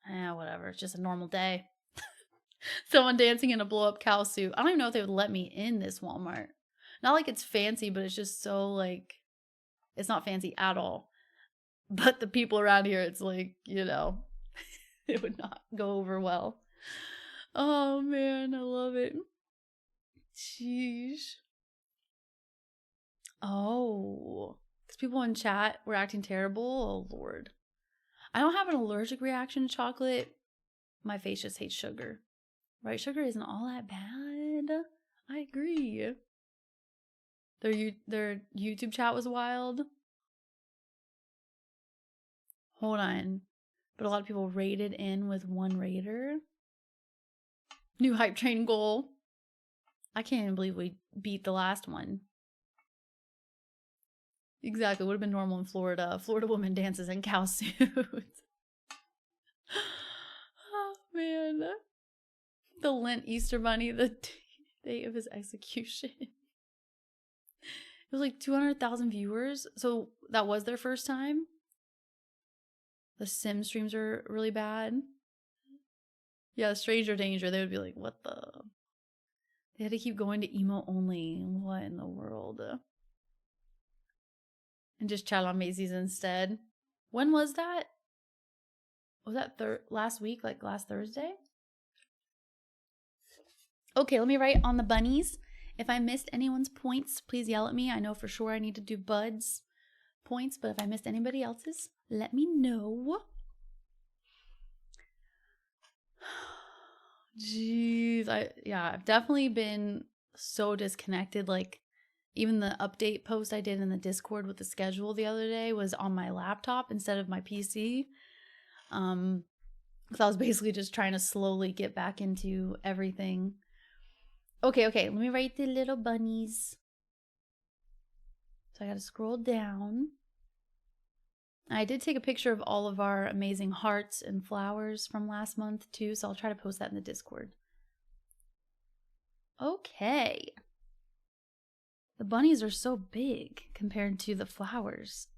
whatever. It's just a normal day. Someone dancing in a blow-up cow suit. I don't even know if they would let me in this Walmart. Not like it's fancy, but it's just so like, it's not fancy at all. But the people around here, it's like, you know, it would not go over well. Oh man, I love it. Sheesh. Oh, because people in chat were acting terrible. Oh Lord. I don't have an allergic reaction to chocolate. My face just hates sugar. Right? Sugar isn't all that bad. I agree. Their YouTube chat was wild. Hold on. But a lot of people rated in with 1 raider. New hype train goal. I can't even believe we beat the last one. Exactly. Would have been normal in Florida. Florida woman dances in cow suits. Oh, man. The Lent Easter Bunny, the day of his execution. It was like 200,000 viewers. So that was their first time. The Sim streams are really bad. Yeah, Stranger Danger. They would be like, what the? They had to keep going to emo only. What in the world? And just chat on Macy's instead. When was that? Was that last week? Like last Thursday? Okay, let me write on the bunnies. If I missed anyone's points, please yell at me. I know for sure I need to do Bud's points, but if I missed anybody else's, let me know. Jeez, I've definitely been so disconnected. Like, even the update post I did in the Discord with the schedule the other day was on my laptop instead of my PC. Because I was basically just trying to slowly get back into everything. Okay, let me write the little bunnies. So I gotta scroll down. I did take a picture of all of our amazing hearts and flowers from last month too, so I'll try to post that in the Discord. Okay. The bunnies are so big compared to the flowers.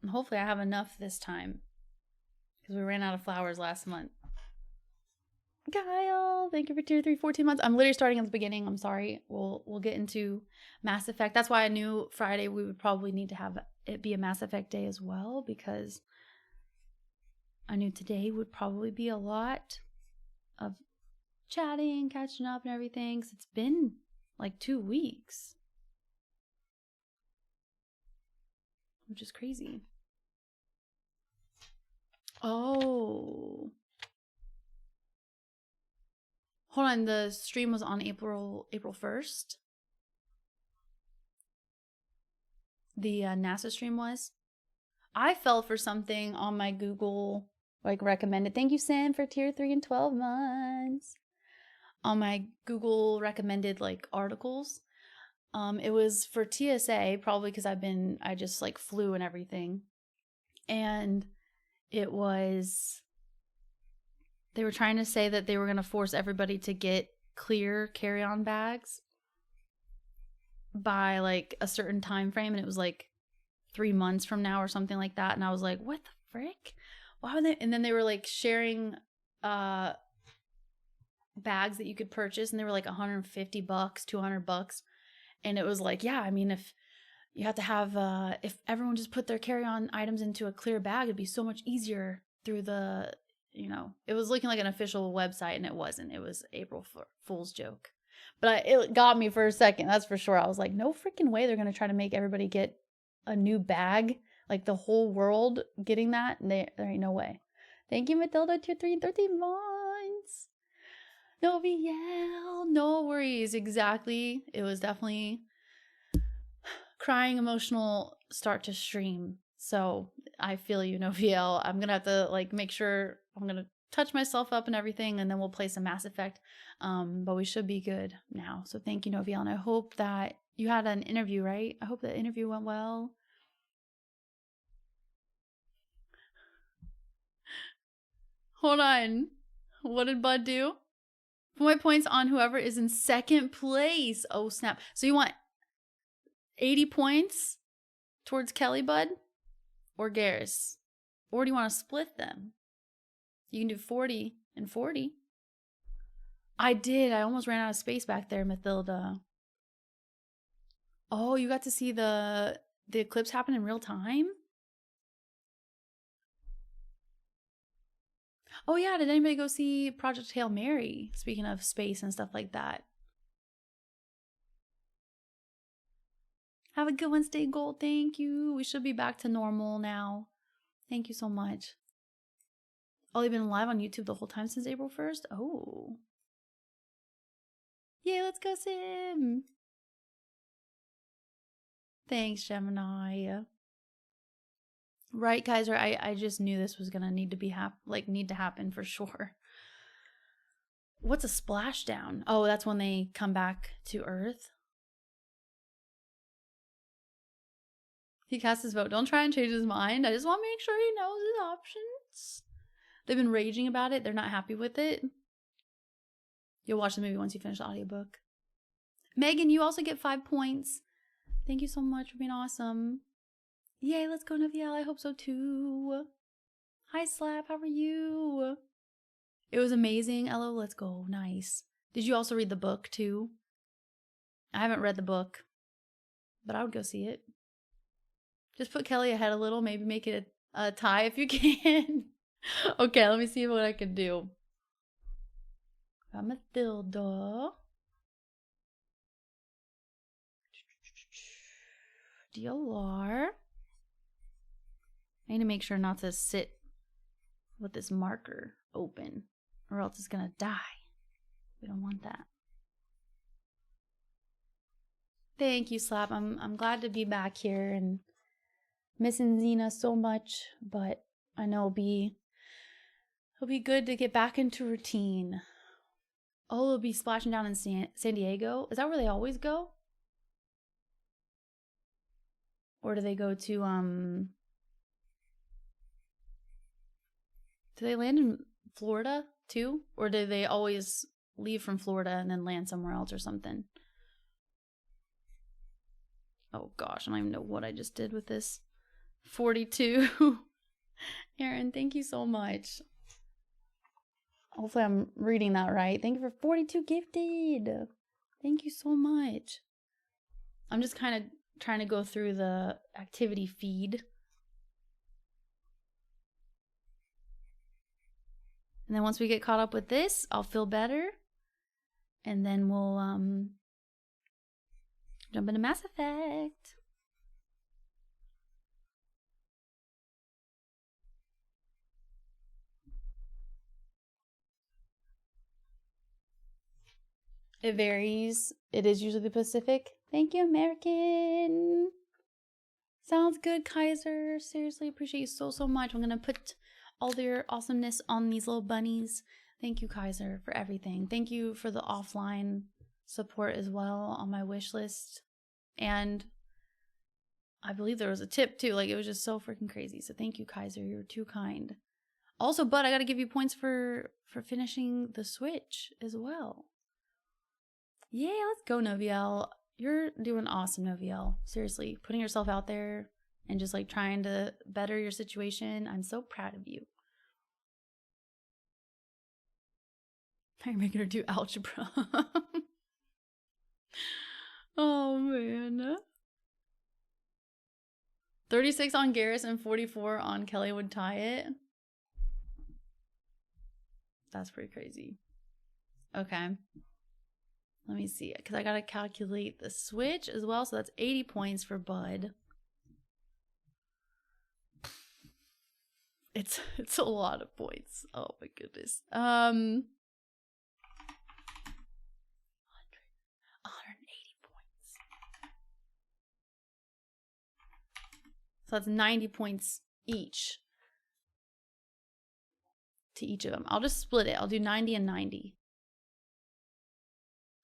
And hopefully I have enough this time, because we ran out of flowers last month. Kyle, thank you for tier 3, 14 months. I'm literally starting at the beginning. I'm sorry. We'll get into Mass Effect. That's why I knew Friday we would probably need to have it be a Mass Effect day as well, because I knew today would probably be a lot of chatting, catching up and everything, because it's been like 2 weeks. Which is crazy. Oh. Hold on, the stream was on April 1st. The NASA stream was. I fell for something on my Google, like, recommended. Thank you, Sam, for tier 3 and 12 months. On my Google recommended, like, articles. It was for TSA, probably because I just like flew and everything. And it was, they were trying to say that they were going to force everybody to get clear carry-on bags by like a certain time frame. And it was like 3 months from now or something like that. And I was like, what the frick? Why would they? And then they were like sharing bags that you could purchase, and they were like $150, $200. And it was like, yeah, I mean, if you have to have, if everyone just put their carry-on items into a clear bag, it'd be so much easier through the, you know, it was looking like an official website, and it wasn't. It was April Fool's joke. But it got me for a second, that's for sure. I was like, no freaking way they're going to try to make everybody get a new bag, like the whole world getting that. There ain't no way. Thank you, Matilda, tier 3 and 13 months. No VL, no worries. Exactly. It was definitely crying, emotional start to stream. So I feel you, Noviel. I'm gonna have to like make sure I'm gonna touch myself up and everything, and then we'll play some Mass Effect. But we should be good now. So thank you, Noviel, and I hope that you had an interview, right? I hope the interview went well. Hold on. What did Bud do? Put my points on whoever is in second place. Oh, snap. So you want 80 points towards Kelly, Bud? Or Garrus? Or do you want to split them? You can do 40 and 40. I did. I almost ran out of space back there, Mathilda. Oh, you got to see the eclipse happen in real time? Oh yeah, did anybody go see Project Hail Mary? Speaking of space and stuff like that. Have a good one, Stay Gold. Thank you. We should be back to normal now. Thank you so much. Oh, they've been live on YouTube the whole time since April 1st? Oh. Yay, let's go, Sim. Thanks, Gemini. Right, Kaiser, I just knew this was gonna need to happen for sure. What's a splashdown? Oh, that's when they come back to Earth. He cast his vote. Don't try and change his mind. I just want to make sure he knows his options. They've been raging about it. They're not happy with it. You'll watch the movie once you finish the audiobook. Megan, you also get 5 points. Thank you so much for being awesome. Yay, let's go, Noviel. I hope so too. Hi, Slap. How are you? It was amazing. Hello, let's go. Nice. Did you also read the book too? I haven't read the book, but I would go see it. Just put Kelly ahead a little. Maybe make it a tie if you can. Okay, let me see what I can do. Got Mathilda. DLR. I need to make sure not to sit with this marker open, or else it's gonna die. We don't want that. Thank you, Slap. I'm glad to be back here and missing Xena so much, but I know it'll be good to get back into routine. Oh, it'll be splashing down in San Diego. Is that where they always go? Or do they go to do they land in Florida too? Or do they always leave from Florida and then land somewhere else or something? Oh gosh, I don't even know what I just did with this. 42. Aaron, thank you so much. Hopefully I'm reading that right. Thank you for 42 gifted. Thank you so much. I'm just kind of trying to go through the activity feed. And then once we get caught up with this, I'll feel better. And then we'll jump into Mass Effect. It varies. It is usually the Pacific. Thank you, American. Sounds good, Kaiser. Seriously, appreciate you so much. I'm going to put all their awesomeness on these little bunnies. Thank you, Kaiser, for everything. Thank you for the offline support as well on my wish list. And I believe there was a tip too. Like, it was just so freaking crazy. So thank you, Kaiser. You're too kind. Also, Bud, I got to give you points for finishing the Switch as well. Yeah, let's go, Noviel. You're doing awesome, Noviel. Seriously, putting yourself out there and just like trying to better your situation. I'm so proud of you. You're making her do algebra. Oh, man. 36 on Garrus and 44 on Kelly would tie it. That's pretty crazy. Okay. Let me see, because I gotta calculate the Switch as well. So that's 80 points for Bud. It's a lot of points. Oh my goodness. 180 points. So that's 90 points each. To each of them. I'll just split it. I'll do 90 and 90.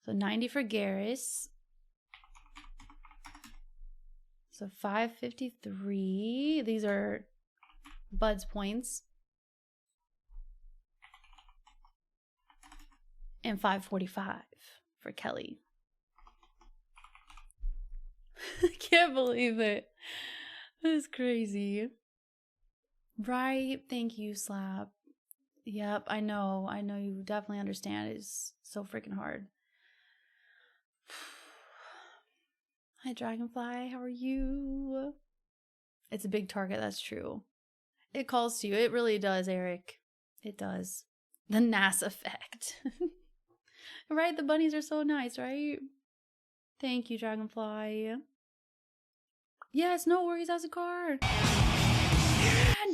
So 90 for Garrus. So 553. These are Bud's points. And 545 for Kelly. I can't believe it. This is crazy. Right. Thank you, Slap. Yep, I know. I know you definitely understand. It's so freaking hard. Hi, Dragonfly. How are you? It's a big target. That's true. It calls to you. It really does, Eric. It does. The NAS effect. Right? The bunnies are so nice, right? Thank you, Dragonfly. Yes, no worries, Azakar.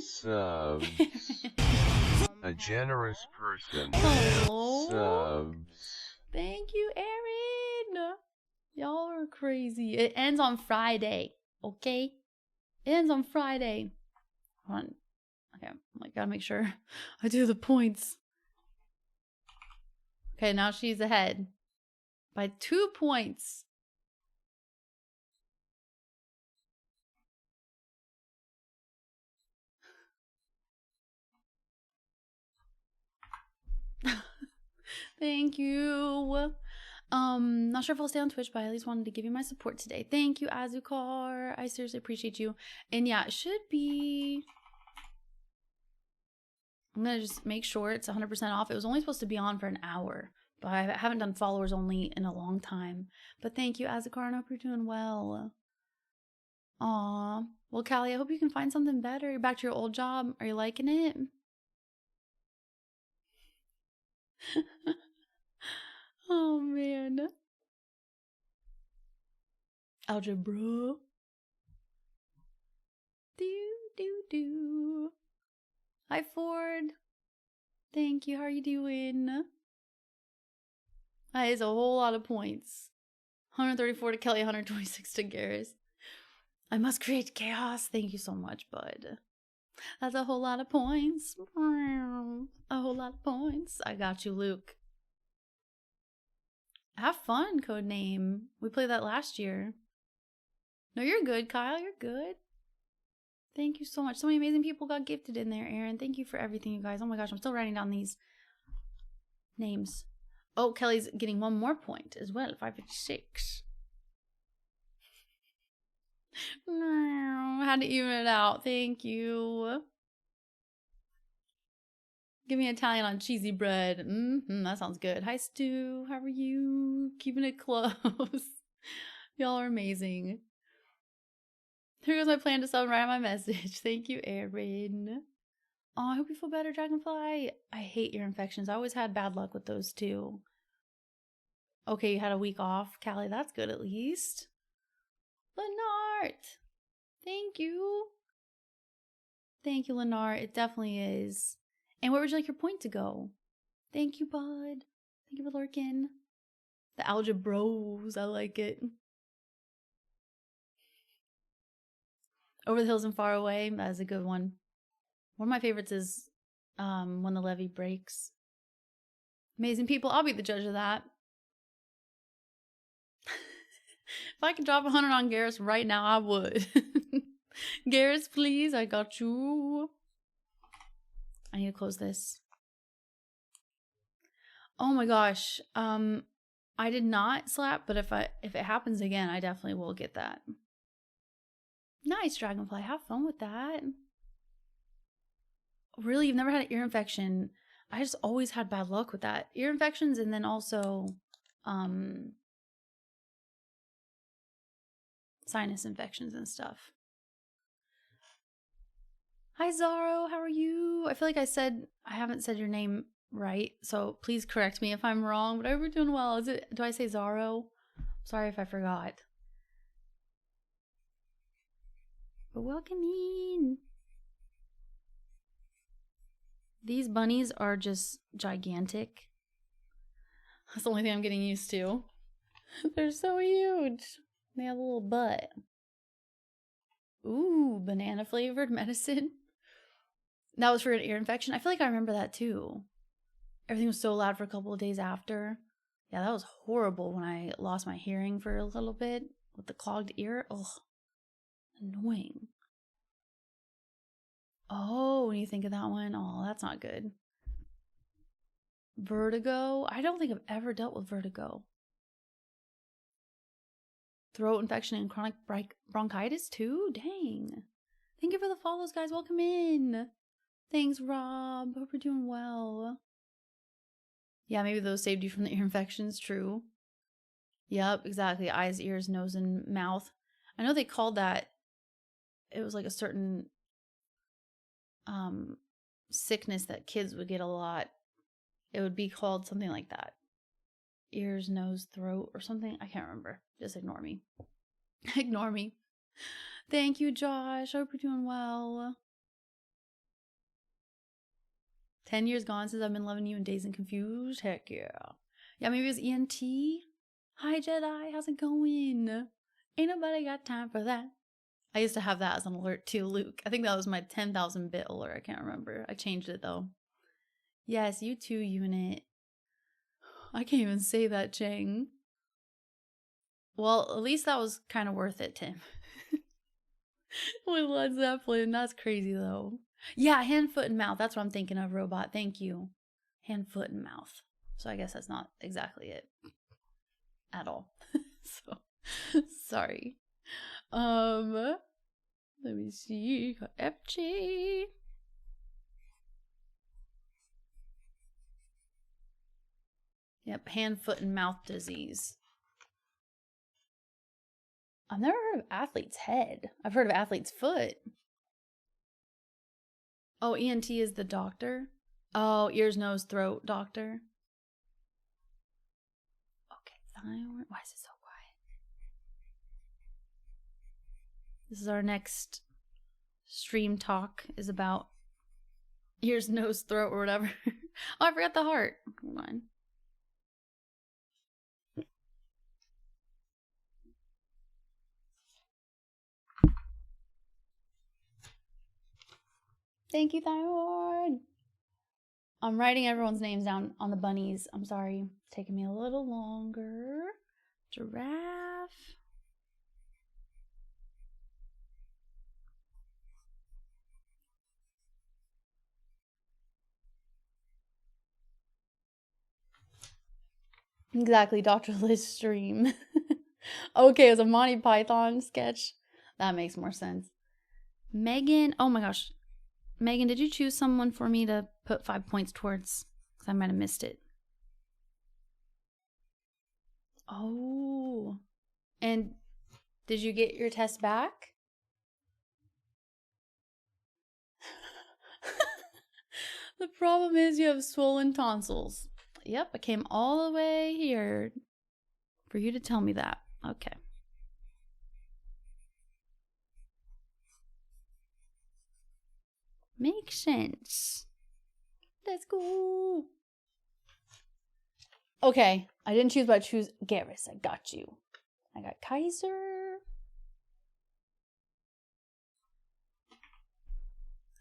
Subs. A generous person. Oh. Subs. Thank you, Aaron. Y'all are crazy. It ends on Friday, okay? It ends on Friday. Hold on. Okay, I gotta make sure I do the points. Okay, now she's ahead by 2 points. Thank you. Not sure if I'll stay on Twitch, but I at least wanted to give you my support today. Thank you, Azukar. I seriously appreciate you. And yeah, it should be... I'm gonna just make sure it's 100% off. It was only supposed to be on for an hour, but I haven't done followers only in a long time. But thank you, Azukar, and I hope you're doing well. Aw. Well, Callie, I hope you can find something better. You're back to your old job. Are you liking it? Oh, man. Algebra. Do. Hi, Ford. Thank you. How are you doing? That is a whole lot of points. 134 to Kelly, 126 to Garrus. I must create chaos. Thank you so much, bud. That's a whole lot of points. A whole lot of points. I got you, Luke. Have fun, Codename. We played that last year. No, you're good, Kyle. You're good. Thank you so much. So many amazing people got gifted in there, Aaron. Thank you for everything, you guys. Oh my gosh, I'm still writing down these names. Oh, Kelly's getting one more point as well. 556. Had to even it out. Thank you. Give me Italian on cheesy bread. That sounds good. Hi, Stu. How are you? Keeping it close. Y'all are amazing. Here goes my plan to sub right on my message. Thank you, Aaron. Oh, I hope you feel better, Dragonfly. I hate ear infections. I always had bad luck with those too. Okay, you had a week off, Callie. That's good at least. Lenart. Thank you. Thank you, Lenart. It definitely is. And where would you like your point to go? Thank you, bud. Thank you for lurking. The algebros. I like it. Over the Hills and Far Away. That is a good one. One of my favorites is When the Levee Breaks. Amazing people. I'll be the judge of that. If I could drop 100 on Garrus right now, I would. Garrus, please. I got you. I need to close this. Oh my gosh. I did not slap, but if it happens again, I definitely will get that. Nice, Dragonfly. Have fun with that. Really, you've never had an ear infection? I just always had bad luck with that. Ear infections and then also sinus infections and stuff. Hi, Zaro. How are you? I feel like I haven't said your name right, so please correct me if I'm wrong, but I hope you're doing well. Do I say Zaro? Sorry if I forgot. But welcome in. These bunnies are just gigantic. That's the only thing I'm getting used to. They're so huge. They have a little butt. Ooh, banana flavored medicine. That was for an ear infection. I feel like I remember that too. Everything was so loud for a couple of days after. Yeah, that was horrible when I lost my hearing for a little bit with the clogged ear. Ugh, annoying. Oh, when you think of that one, oh, that's not good. Vertigo. I don't think I've ever dealt with vertigo. Throat infection and chronic bronchitis too? Dang. Thank you for the follows, guys. Welcome in. Thanks, Rob. Hope you're doing well. Yeah, maybe those saved you from the ear infections. True. Yep, exactly. Eyes, ears, nose, and mouth. I know they called that, it was like a certain sickness that kids would get a lot. It would be called something like that. Ears, nose, throat, or something. I can't remember. Just ignore me. Ignore me. Thank you, Josh. Hope you're doing well. 10 years gone since I've been loving you and Dazed and Confused. Heck yeah. Yeah, maybe it was ENT. Hi, Jedi. How's it going? Ain't nobody got time for that. I used to have that as an alert too, Luke. I think that was my 10,000 bit alert. I can't remember. I changed it though. Yes, you too, Unit. I can't even say that, Chang. Well, at least that was kind of worth it, Tim. With Led Zeppelin. That's crazy though. Yeah, hand, foot, and mouth. That's what I'm thinking of, Robot. Thank you. Hand, foot, and mouth. So I guess that's not exactly it. At all. So, sorry. Let me see. FG. Yep, hand, foot, and mouth disease. I've never heard of athlete's head. I've heard of athlete's foot. Oh, ENT is the doctor? Oh, ears, nose, throat doctor. Okay, thyroid. Why is it so quiet? This is our next stream talk, is about ears, nose, throat, or whatever. Oh, I forgot the heart. Hold on. Thank you, Thyroid. I'm writing everyone's names down on the bunnies. I'm sorry. It's taking me a little longer. Giraffe. Exactly, Dr. Liz stream. Okay, it was a Monty Python sketch. That makes more sense. Megan. Oh my gosh. Megan, did you choose someone for me to put 5 points towards? Because I might have missed it. Oh. And did you get your test back? The problem is you have swollen tonsils. Yep, I came all the way here for you to tell me that. Okay. Makes sense. Let's go. Okay, I didn't choose, but I choose Garrus. I got you. I got Kaiser.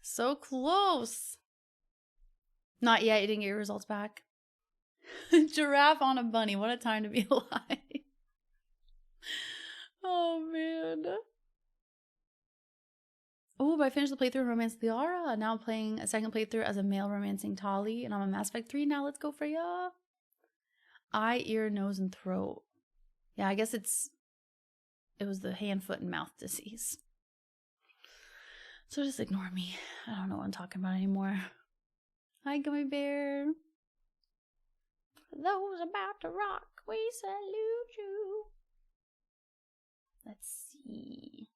So close. Not yet. You didn't get your results back. Giraffe on a bunny. What a time to be alive. Oh, man. Oh, but I finished the playthrough of Romance Liara. Now I'm playing a second playthrough as a male romancing Tali, and I'm on Mass Effect 3 now. Let's go, Freya. Eye, ear, nose, and throat. Yeah, I guess it was the hand, foot, and mouth disease. So just ignore me. I don't know what I'm talking about anymore. Hi, Gummy Bear. For those about to rock, we salute you. Let's see.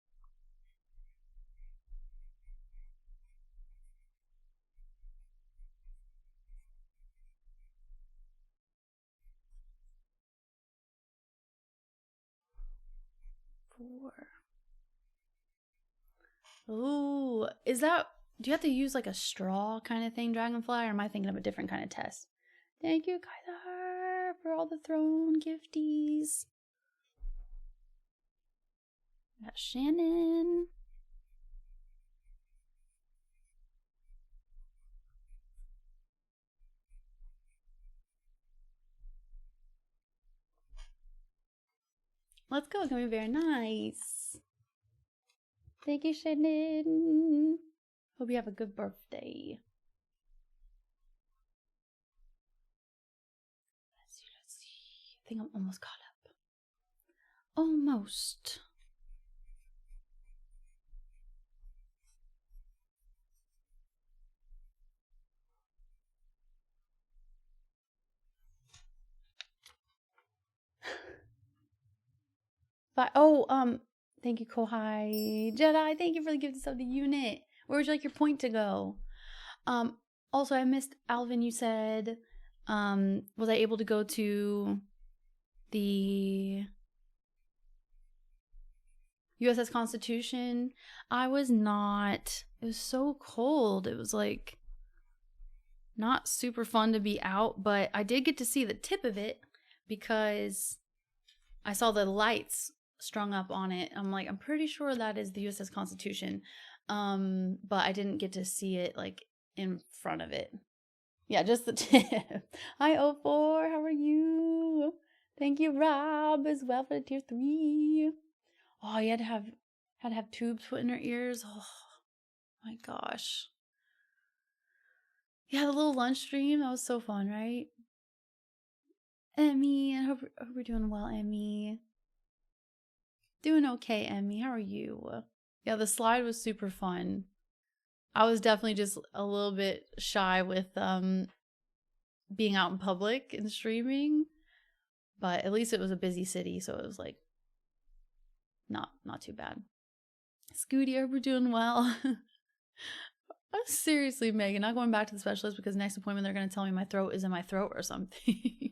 Ooh, is that, do you have to use like a straw kind of thing, Dragonfly, or am I thinking of a different kind of test? Thank you, Kaiser, for all the throne gifties. Got Shannon. Let's go. It's gonna be very nice. Thank you, Shannon. Hope you have a good birthday. Let's see. I think I'm almost caught up. Almost. But thank you, Kohai. Jedi, thank you for the gift of the unit. Where would you like your point to go? Also I missed Alvin, you said, was I able to go to the USS Constitution? I was not. It was so cold. It was like not super fun to be out, but I did get to see the tip of it because I saw the lights strung up on it. I'm like, I'm pretty sure that is the USS Constitution. But I didn't get to see it like in front of it. Yeah, just the tip. Hi, O4, how are you? Thank you, Rob, as well for the tier 3. Oh, you had to have tubes put in her ears. Oh my gosh. Yeah, the little lunch stream, that was so fun, right? Emmy, I hope we're doing well, Emmy. Doing okay, Emmy. How are you? Yeah, the slide was super fun. I was definitely just a little bit shy with being out in public and streaming, but at least it was a busy city, so it was like not too bad. Scooty, I hope we're doing well. Seriously, Megan, not going back to the specialist because next appointment they're going to tell me my throat is in my throat or something.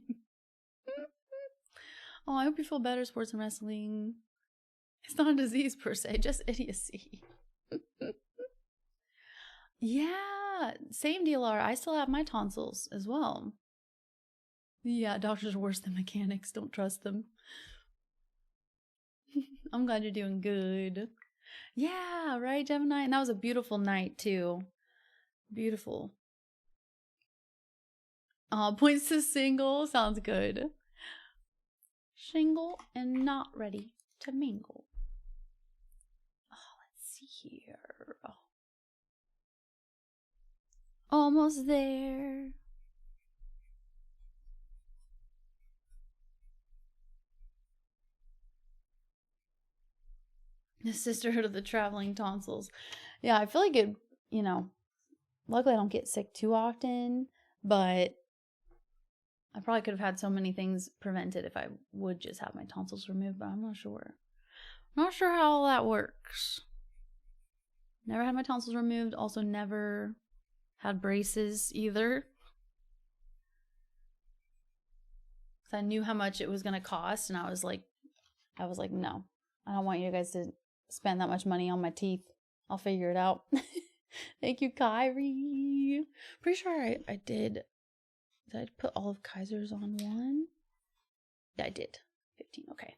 Oh, I hope you feel better, sports and wrestling. It's not a disease per se, just idiocy. Yeah, same DLR. I still have my tonsils as well. Yeah, doctors are worse than mechanics. Don't trust them. I'm glad you're doing good. Yeah, right, Gemini? And that was a beautiful night, too. Beautiful. Points to single. Sounds good. Shingle and not ready to mingle. Oh, let's see here. Oh. Almost there. The Sisterhood of the Traveling Tonsils. Yeah, I feel like it, you know, luckily I don't get sick too often, but I probably could have had so many things prevented if I would just have my tonsils removed, but I'm not sure. Not sure how all that works. Never had my tonsils removed, also never had braces either. Because I knew how much it was going to cost, and I was like, no, I don't want you guys to spend that much money on my teeth. I'll figure it out. Thank you, Kyrie. Pretty sure I did. Did I put all of Kaiser's on one? Yeah, I did. 15, okay.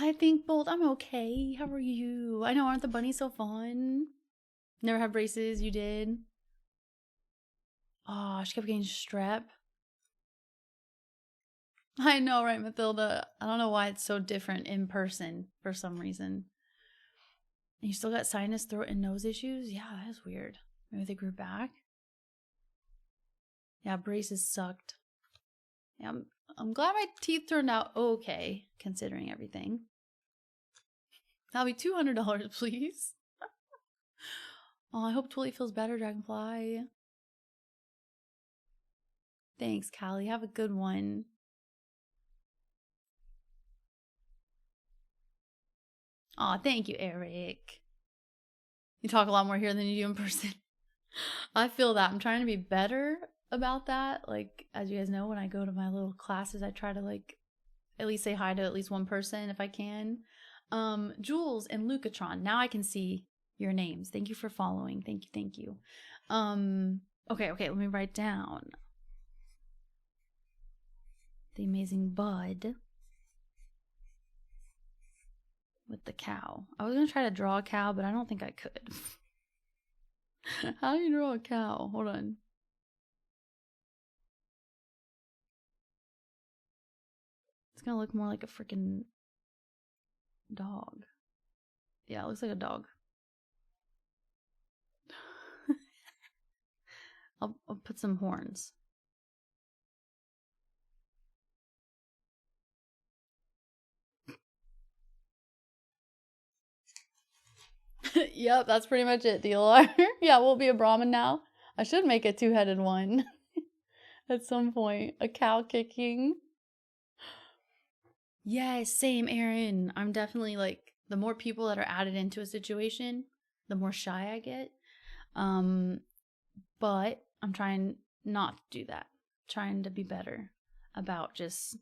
I think, Bolt, I'm okay. How are you? I know, aren't the bunnies so fun? Never had braces, you did? Oh, she kept getting strep. I know, right, Mathilda? I don't know why it's so different in person for some reason. And you still got sinus, throat, and nose issues? Yeah, that is weird. Maybe they grew back? Yeah, braces sucked. Yeah, I'm glad my teeth turned out okay, considering everything. That'll be $200, please. Oh, I hope Twilly feels better, Dragonfly. Thanks, Callie. Have a good one. Aw, thank you, Eric. You talk a lot more here than you do in person. I feel that. I'm trying to be better about that. Like, as you guys know, when I go to my little classes, I try to, like, at least say hi to at least one person if I can. Jules and Lucatron. Now I can see your names. Thank you for following. Thank you. Okay, let me write down. The Amazing Bud. With the cow. I was gonna try to draw a cow, but I don't think I could. How do you draw a cow? Hold on. It's gonna look more like a freaking dog. Yeah, it looks like a dog. I'll put some horns. Yep, that's pretty much it, DLR. Yeah, we'll be a Brahmin now. I should make a two-headed one at some point. A cow kicking. Yes, same, Aaron. I'm definitely like, the more people that are added into a situation, the more shy I get. But I'm trying not to do that. Trying to be better about just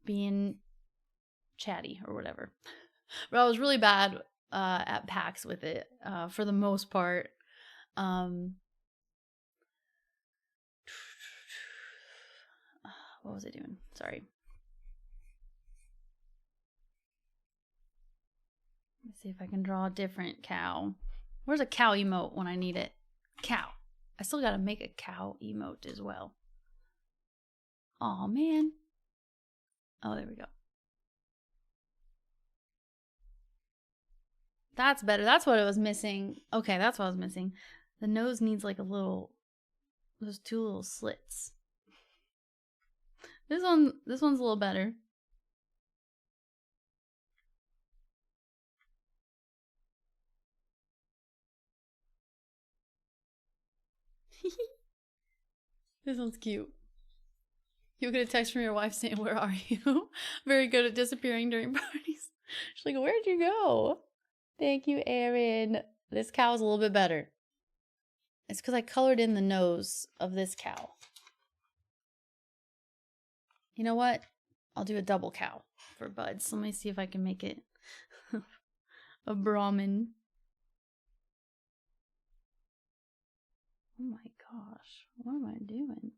being chatty or whatever. But I was really bad at PAX with it for the most part. What was I doing? Sorry. Let's see if I can draw a different cow. Where's a cow emote when I need it? Cow. I still gotta make a cow emote as well. Aw, man. Oh, there we go. That's better. That's what it was missing. Okay, that's what I was missing. The nose needs like a little, those two little slits. This one's a little better. This one's cute. You'll get a text from your wife saying, "Where are you?" Very good at disappearing during parties. She's like, "Where'd you go?" Thank you, Aaron. This cow is a little bit better. It's because I colored in the nose of this cow. You know what? I'll do a double cow for Buds. Let me see if I can make it a Brahmin. Oh my gosh. What am I doing?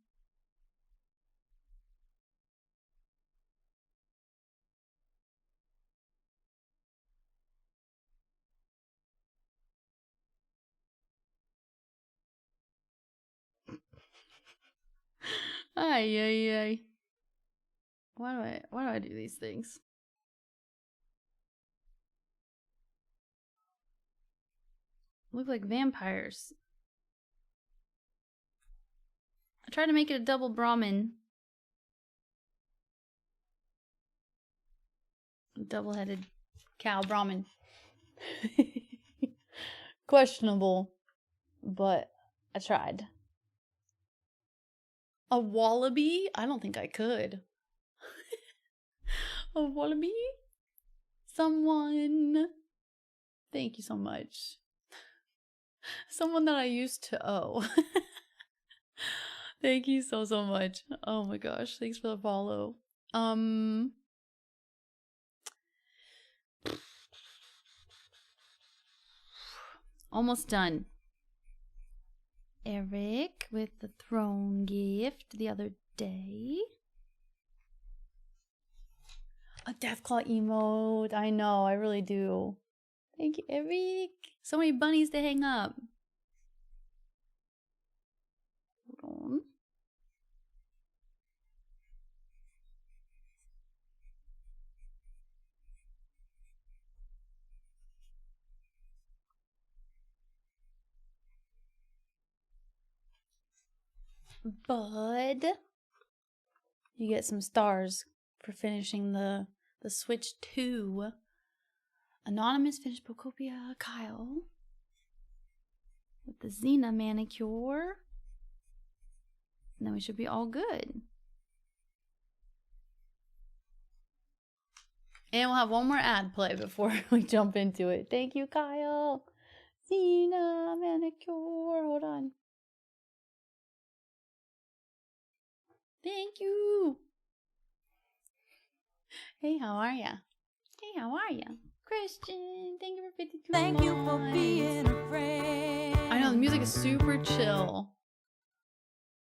Ay, ay, ay. Why do I do these things? Look like vampires. I tried to make it a double Brahmin. Double-headed cow Brahmin. Questionable, but I tried. A wallaby? I don't think I could. A wallaby? Someone. Thank you so much. Someone that I used to owe. Thank you so much. Oh my gosh, thanks for the follow. Almost done. Eric with the throne gift the other day. A Deathclaw emote. I know, I really do. Thank you, Eric. So many bunnies to hang up. Hold on. Bud, you get some stars for finishing the Switch 2. Anonymous finished Pocopia. Kyle with the Xena manicure. And then we should be all good. And we'll have one more ad play before we jump into it. Thank you, Kyle. Xena manicure. Hold on. Thank you. Hey, how are ya? Hey, how are ya? Christian, thank you for 52 Thank you for months. being a friend. I know, the music is super chill.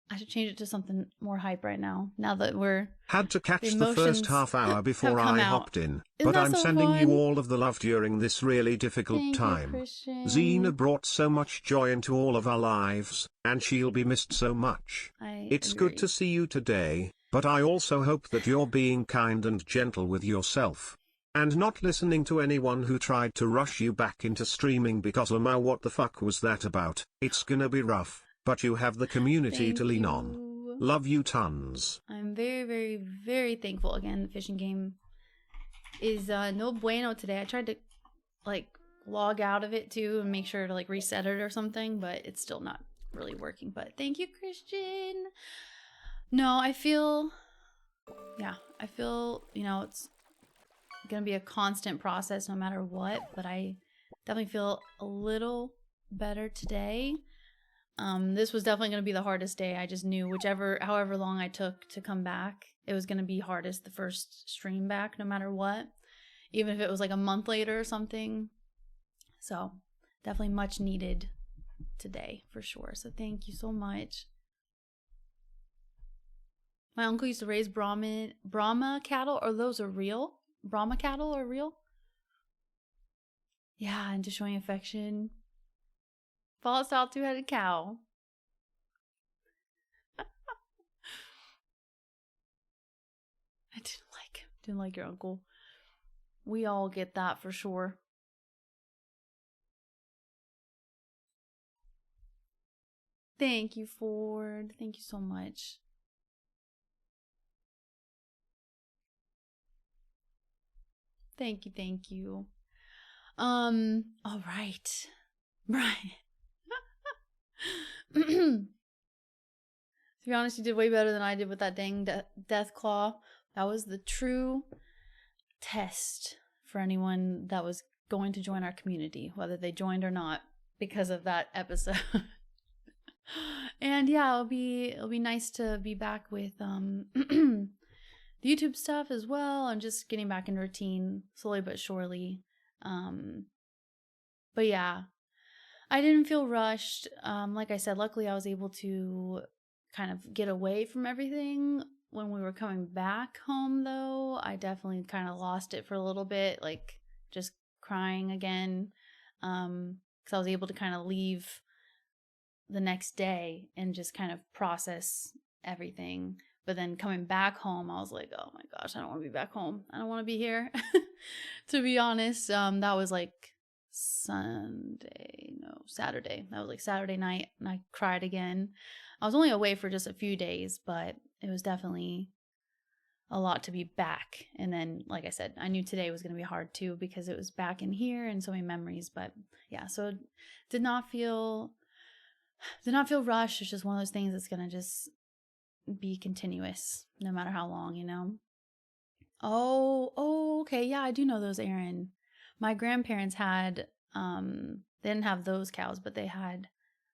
I should change it to something more hype right now. Now that we're... Had to catch The the first emotions half hour before have come I out. hopped in, Isn't but that I'm so sending you fun? all of the love during this really difficult Thank you, time. Christian. Xena brought so much joy into all of our lives, and she'll be missed so much. I It's agree. good to see you today, but I also hope that you're being kind and gentle with yourself. And not listening to anyone who tried to rush you back into streaming because what the fuck was that about? It's gonna be rough, but you have the community to lean on. Love you tons. I'm very, very, very thankful. Again, the fishing game is no bueno today. I tried to like log out of it too and make sure to like reset it or something, but it's still not really working. But thank you, Christian. No, I feel, you know, it's gonna be a constant process no matter what, but I definitely feel a little better today. This was definitely gonna be the hardest day. I just knew however long I took to come back, it was gonna be hardest the first stream back no matter what, even if it was like a month later or something. So definitely much needed today for sure. So thank you so much. My uncle used to raise Brahma cattle. Are those real? Brahma cattle are real? Yeah, and just showing affection. False out two-headed cow. I didn't like your uncle. We all get that for sure. Thank you, Ford. Thank you so much. Thank you. All right. Brian. To be honest, you did way better than I did with that dang death claw. That was the true test for anyone that was going to join our community, whether they joined or not, because of that episode. And yeah, it'll be nice to be back with the YouTube stuff as well, and just getting back in routine slowly but surely. But yeah, I didn't feel rushed. Like I said, luckily I was able to kind of get away from everything when we were coming back home, though. I definitely kind of lost it for a little bit, like just crying again, because I was able to kind of leave the next day and just kind of process everything. But then coming back home, I was like, oh my gosh, I don't want to be back home. I don't want to be here. To be honest, that was like Saturday. That was like Saturday night, and I cried again. I was only away for just a few days, but it was definitely a lot to be back. And then, like I said, I knew today was going to be hard too, because it was back in here and so many memories. But yeah, so it did not feel rushed. It's just one of those things that's going to just be continuous no matter how long, you know. Oh, okay. Yeah, I do know those, Aaron. My grandparents had they didn't have those cows, but they had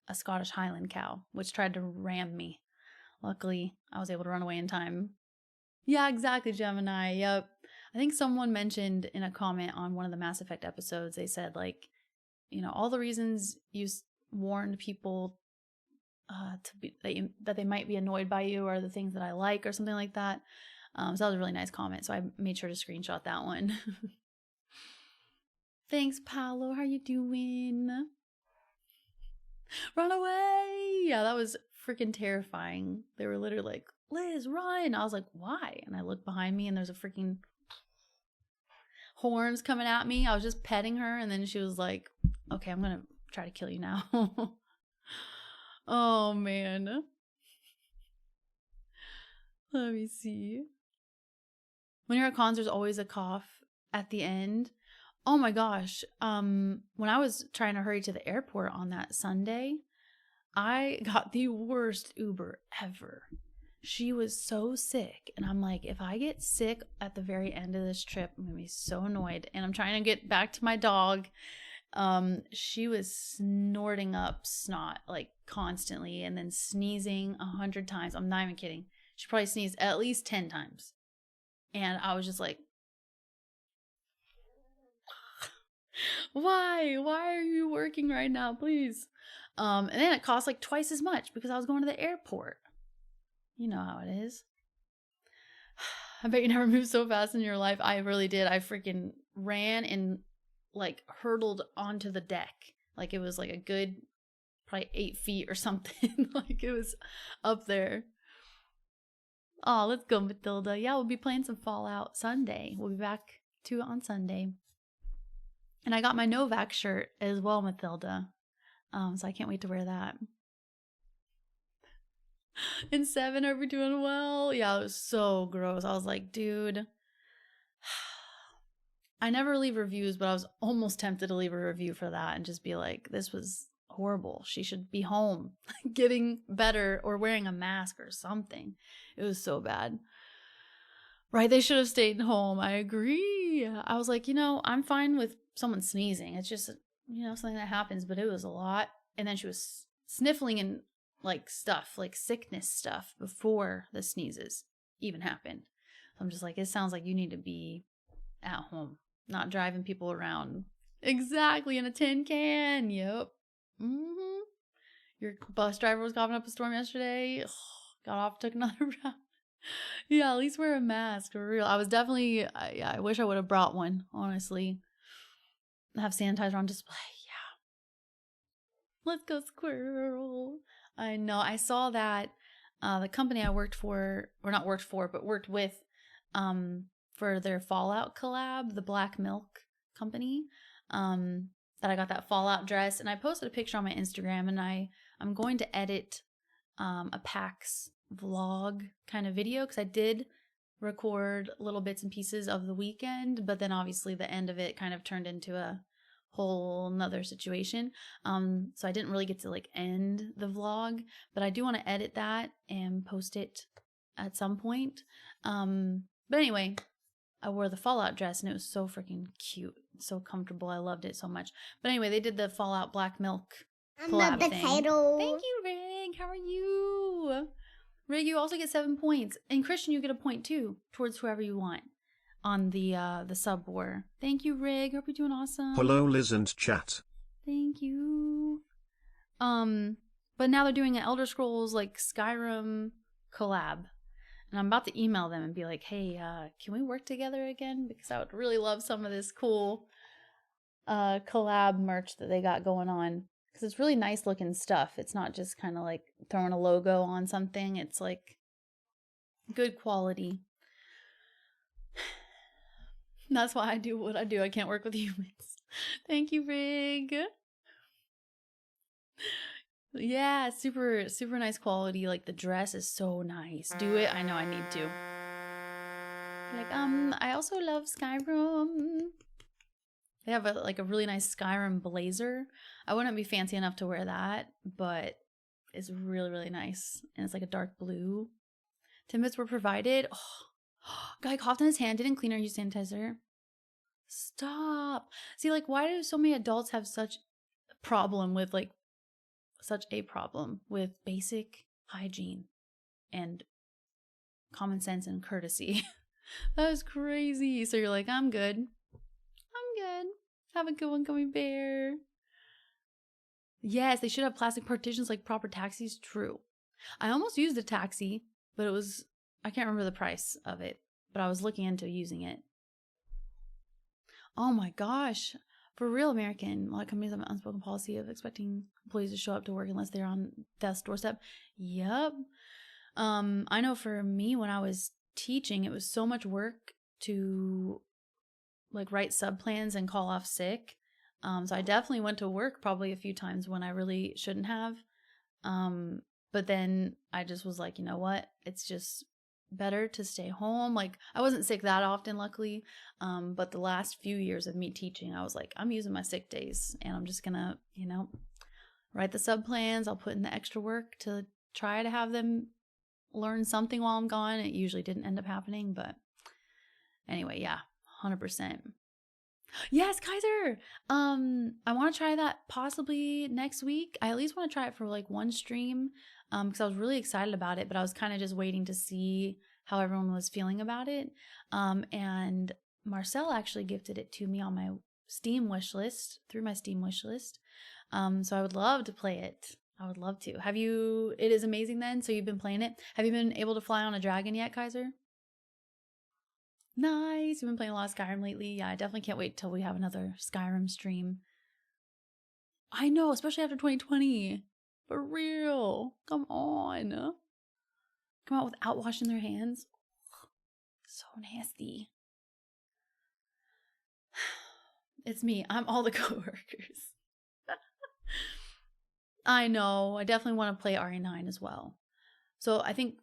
a Scottish Highland cow which tried to ram me. Luckily, I was able to run away in time. Yeah, exactly, Gemini. Yep. I think someone mentioned in a comment on one of the Mass Effect episodes, they said, like, you know, all the reasons you warned people that they might be annoyed by you are the things that I like, or something like that. So that was a really nice comment. So I made sure to screenshot that one. Thanks, Paolo. How you doing? Run away! Yeah, that was freaking terrifying. They were literally like, Liz, run! I was like, why? And I looked behind me and there's a freaking horns coming at me. I was just petting her, and then she was like, okay, I'm gonna try to kill you now. Oh, man. Let me see. When you're at cons, there's always a cough at the end. Oh my gosh. When I was trying to hurry to the airport on that Sunday, I got the worst Uber ever. She was so sick. And I'm like, if I get sick at the very end of this trip, I'm going to be so annoyed. And I'm trying to get back to my dog. She was snorting up snot like constantly, and then sneezing 100 times. I'm not even kidding. She probably sneezed at least 10 times. And I was just like, why are you working right now, please? And then it cost like twice as much because I was going to the airport. You know how it is. I bet you never moved so fast in your life. I really did. I freaking ran and like hurtled onto the deck. Like it was like a good probably 8 feet or something. Like it was up there. Oh, let's go, Matilda. Yeah, we'll be playing some Fallout Sunday. We'll be back to it on Sunday. And I got my Novak shirt as well, Matilda. So I can't wait to wear that. And 7, are we doing well? Yeah, it was so gross. I was like, dude. I never leave reviews, but I was almost tempted to leave a review for that and just be like, this was horrible. She should be home getting better or wearing a mask or something. It was so bad. Right? They should have stayed home. I agree. I was like, I'm fine with someone sneezing. It's just, something that happens, but it was a lot. And then she was sniffling and like stuff, like sickness stuff before the sneezes even happened. So I'm just like, it sounds like you need to be at home, not driving people around. Exactly, in a tin can. Yep. Your bus driver was coughing up a storm yesterday. Ugh, got off, took another route. Yeah, at least wear a mask for real. I was definitely, I wish I would have brought one, honestly. Have sanitizer on display. Yeah. Let's go, squirrel. I know. I saw that the company I worked for, or not worked for, but worked with for their Fallout collab, the Black Milk company, that I got that Fallout dress. And I posted a picture on my Instagram, and I'm going to edit a PAX vlog kind of video, because I did record little bits and pieces of the weekend, but then obviously the end of it kind of turned into a whole nother situation. So I didn't really get to like end the vlog, but I do want to edit that and post it at some point. But anyway, I wore the Fallout dress and it was so freaking cute, so comfortable. I loved it so much. But anyway, they did the Fallout Black Milk collab thing. Thank you, Rig. How are you? Rig, you also get 7 points. And Christian, you get a point too, towards whoever you want on the sub war. Thank you, Rig. Hope you're doing awesome. Hello, Liz and chat. Thank you. But now they're doing an Elder Scrolls like Skyrim collab. And I'm about to email them and be like, hey, can we work together again? Because I would really love some of this cool collab merch that they got going on. Because it's really nice looking stuff. It's not just kind of like throwing a logo on something. It's like good quality. That's why I do what I do. I can't work with humans. Thank you, Rig. Yeah, super, super nice quality. Like the dress is so nice. Do it. I know I need to. Like, I also love Skyrim. They have a really nice Skyrim blazer. I wouldn't be fancy enough to wear that, but it's really, really nice. And it's like a dark blue. Timbits were provided. Oh, guy coughed in his hand. Didn't clean or use sanitizer. Stop. See, like, why do so many adults have such a problem with basic hygiene and common sense and courtesy? That is crazy. So you're like, I'm good. Have a good one, Gummy Bear. Yes, they should have plastic partitions like proper taxis. True. I almost used a taxi, but I can't remember the price of it, but I was looking into using it. Oh my gosh. For real, American, a lot of companies have an unspoken policy of expecting employees to show up to work unless they're on death's doorstep. Yep. I know for me, when I was teaching, it was so much work to like write sub plans and call off sick. So I definitely went to work probably a few times when I really shouldn't have. But then I just was like, you know what? It's just better to stay home. Like, I wasn't sick that often, luckily. But the last few years of me teaching, I was like, I'm using my sick days and I'm just gonna, write the sub plans. I'll put in the extra work to try to have them learn something while I'm gone. It usually didn't end up happening, but anyway, yeah, 100%. Yes, Kaiser. I want to try that possibly next week. I at least want to try it for like one stream, because I was really excited about it, but I was kind of just waiting to see how everyone was feeling about it. And Marcel actually gifted it to me on my Steam wish list, through my Steam wish list. So I would love to play it. I would love to. It is amazing then. So you've been playing it. Have you been able to fly on a dragon yet, Kaiser? Nice. You've been playing a lot of Skyrim lately. Yeah, I definitely can't wait till we have another Skyrim stream. I know, especially after 2020. For real. Come on. come out without washing their hands. So nasty. It's me. I'm all the coworkers. I know. I definitely want to play RE9 as well. So I think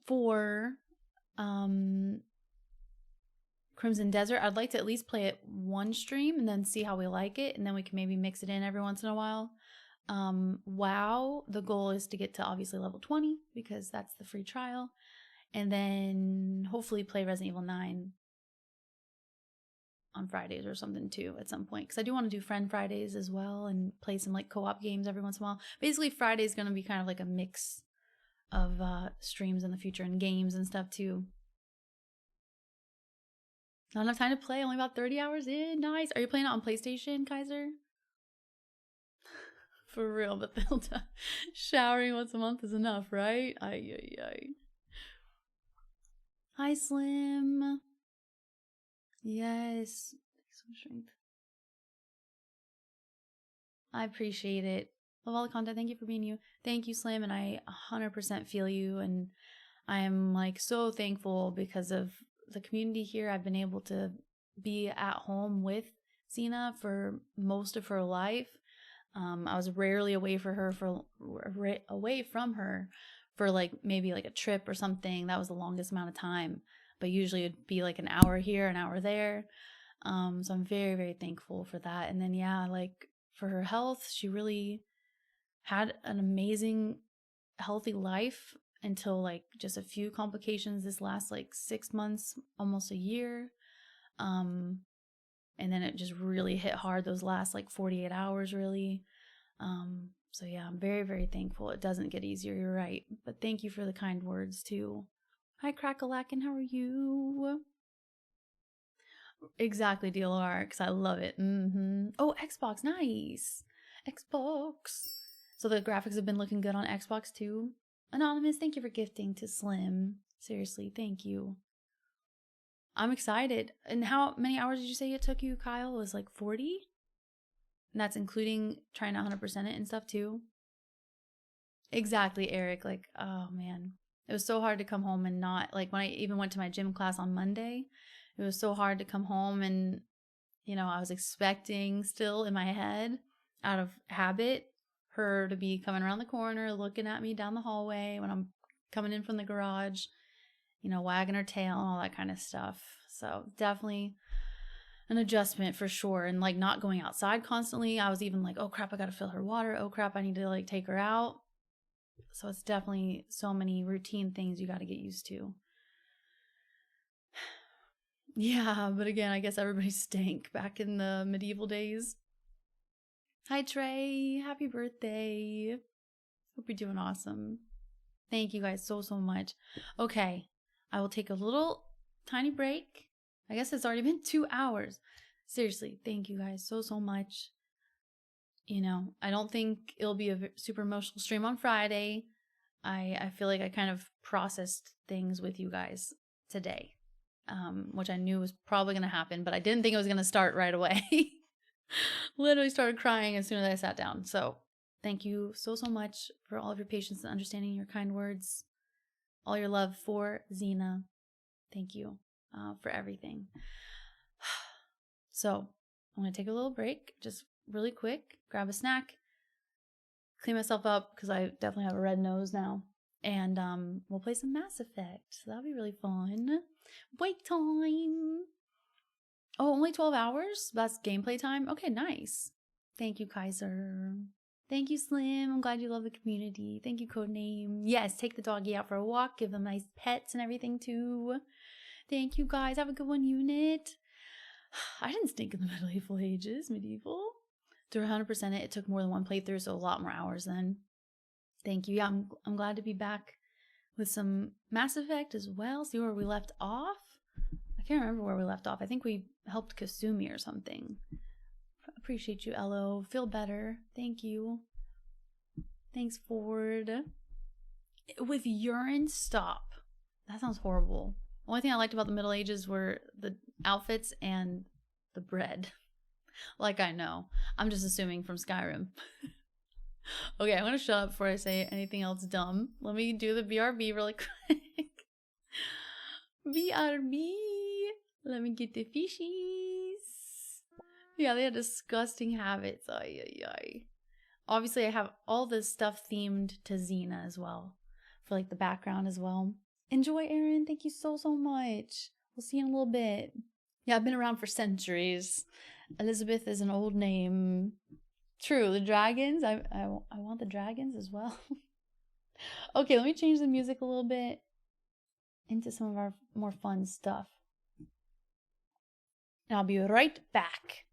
for Crimson Desert, I'd like to at least play it one stream and then see how we like it, and then we can maybe mix it in every once in a while. WoW, the goal is to get to obviously level 20 because that's the free trial, and then hopefully play Resident Evil 9 on Fridays or something too at some point, because I do want to do Friend Fridays as well and play some like co-op games every once in a while. Basically Friday is going to be kind of like a mix of streams in the future and games and stuff too. Not enough time to play, only about 30 hours in. Nice. Are you playing it on PlayStation, Kaiser? For real, but showering once a month is enough, right? Ay. Hi, Slim. Yes. Some strength. I appreciate it. Love all the content. Thank you for being you. Thank you, Slim. And I 100% feel you. And I am like so thankful because of the community here. I've been able to be at home with Xena for most of her life. I was rarely away from her for like maybe like a trip or something. That was the longest amount of time, but usually it'd be like an hour here, an hour there. So I'm very, very thankful for that. And then yeah, like for her health, she really had an amazing healthy life until like just a few complications this last like 6 months, almost a year. And then it just really hit hard those last like 48 hours really. So yeah, I'm very, very thankful. It doesn't get easier, you're right. But thank you for the kind words too. Hi Crackalakin, how are you? Exactly, DLR, because I love it. Oh, Xbox, nice. Xbox. So the graphics have been looking good on Xbox too. Anonymous, thank you for gifting to Slim. Seriously, thank you. I'm excited. And how many hours did you say it took you, Kyle? It was like 40? And that's including trying to 100% it and stuff too? Exactly, Eric. Like, oh man. It was so hard to come home and not, like when I even went to my gym class on Monday, it was so hard to come home and, you know, I was expecting still in my head, out of habit, her to be coming around the corner, looking at me down the hallway when I'm coming in from the garage, you know, wagging her tail and all that kind of stuff. So definitely an adjustment for sure. And like not going outside constantly. I was even like, oh crap, I gotta fill her water. Oh crap, I need to like take her out. So it's definitely so many routine things you got to get used to. Yeah, but again, I guess everybody stank back in the medieval days. Hi Trey, happy birthday. Hope you're doing awesome. Thank you guys so much. Okay, I will take a little tiny break. I guess it's already been 2 hours. Seriously, thank you guys so much. You know, I don't think it'll be a super emotional stream on Friday. I feel like I kind of processed things with you guys today, which I knew was probably going to happen, but I didn't think it was going to start right away. Literally started crying as soon as I sat down. So thank you so much for all of your patience and understanding, your kind words, all your love for Xena. Thank you for everything. So I'm going to take a little break, just really quick, grab a snack, clean myself up because I definitely have a red nose now, and we'll play some Mass Effect. So that'll be really fun. Wait time. Oh, only 12 hours? That's gameplay time? Okay, nice. Thank you, Kaiser. Thank you, Slim. I'm glad you love the community. Thank you, Codename. Yes, take the doggy out for a walk. Give them nice pets and everything, too. Thank you, guys. Have a good one, Unit. I didn't stink in the medieval ages. Medieval? To 100% it took more than one playthrough, so a lot more hours then. Thank you. Yeah, I'm glad to be back with some Mass Effect as well. See where we left off? I can't remember where we left off. I think we helped Kasumi or something. Appreciate you, Elo. Feel better. Thank you. Thanks, Ford. With urine? Stop. That sounds horrible. The only thing I liked about the Middle Ages were the outfits and the bread. Like I know. I'm just assuming from Skyrim. Okay, I'm gonna shut up before I say anything else dumb. Let me do the BRB really quick. BRB. Let me get the fishies. Yeah, they have disgusting habits. Ay, ay, ay. Obviously, I have all this stuff themed to Xena as well. For like the background as well. Enjoy, Aaron. Thank you so, so much. We'll see you in a little bit. Yeah, I've been around for centuries. Elizabeth is an old name. True, the dragons. I want the dragons as well. Okay, let me change the music a little bit into some of our more fun stuff. And I'll be right back.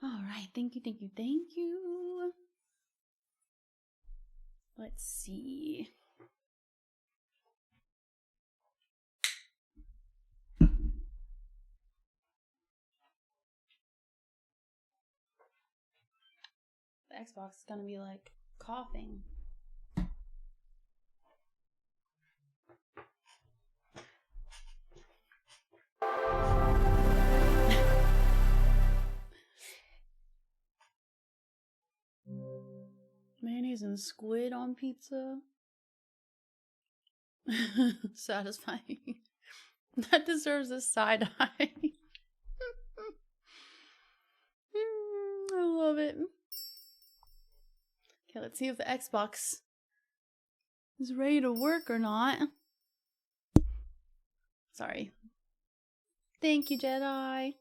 All right, thank you, thank you, thank you. Let's see. The Xbox is gonna be like coughing. Mayonnaise and squid on pizza. Satisfying. That deserves a side eye. I love it. Okay, let's see if the Xbox is ready to work or not. Sorry. Thank you, Jedi.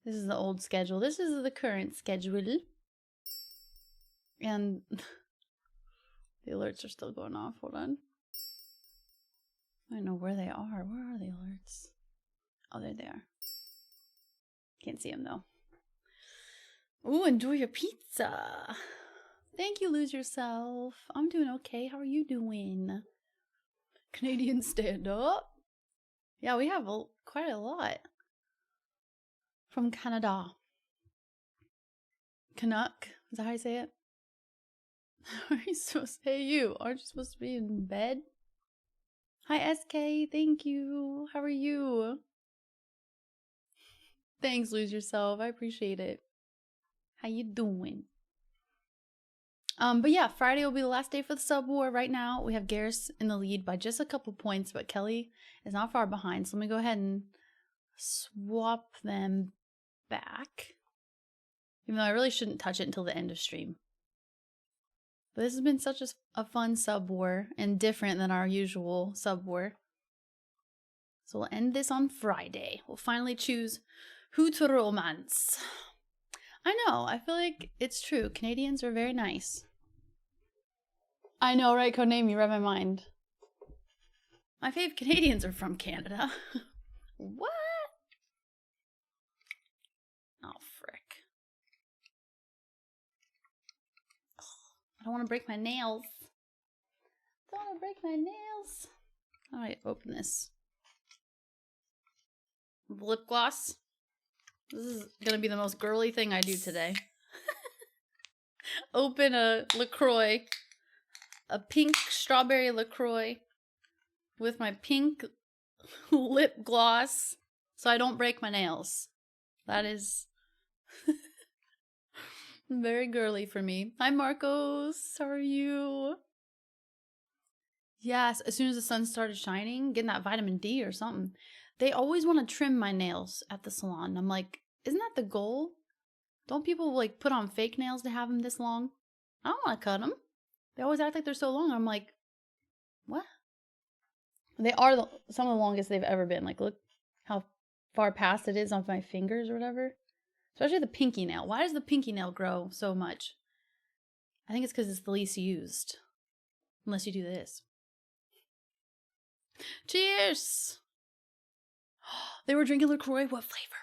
This is the old schedule. This is the current schedule. And the alerts are still going off. Hold on. I don't know where they are. Where are the alerts? Oh, there they are. Can't see them though. Ooh, enjoy your pizza. Thank you, Lose Yourself. I'm doing okay. How are you doing? Canadian stand up. Yeah, we have quite a lot from Canada. Canuck. Is that how you say it? Are you supposed to say you? Aren't you supposed to be in bed? Hi, SK. Thank you. How are you? Thanks, Lose Yourself. I appreciate it. How you doing? But yeah, Friday will be the last day for the sub war. Right now, we have Garrus in the lead by just a couple points, but Kelly is not far behind. So let me go ahead and swap them back. Even though I really shouldn't touch it until the end of stream. But this has been such a fun sub war and different than our usual sub war. So we'll end this on Friday. We'll finally choose who to romance. I know, I feel like it's true. Canadians are very nice. I know, right? Codename, you read my mind. My fave Canadians are from Canada. What? Oh, frick. I don't want to break my nails. I don't want to break my nails. How do I open this? Lip gloss. This is gonna be the most girly thing I do today. Open a LaCroix. A pink strawberry LaCroix. With my pink lip gloss. So I don't break my nails. That is very girly for me. Hi Marcos, how are you? Yes, as soon as the sun started shining, getting that vitamin D or something. They always want to trim my nails at the salon. I'm like, isn't that the goal? Don't people like put on fake nails to have them this long? I don't want to cut them. They always act like they're so long. I'm like, what? They are some of the longest they've ever been. Like, look how far past it is on my fingers or whatever. Especially the pinky nail. Why does the pinky nail grow so much? I think it's because it's the least used. Unless you do this. Cheers! They were drinking LaCroix. What flavor?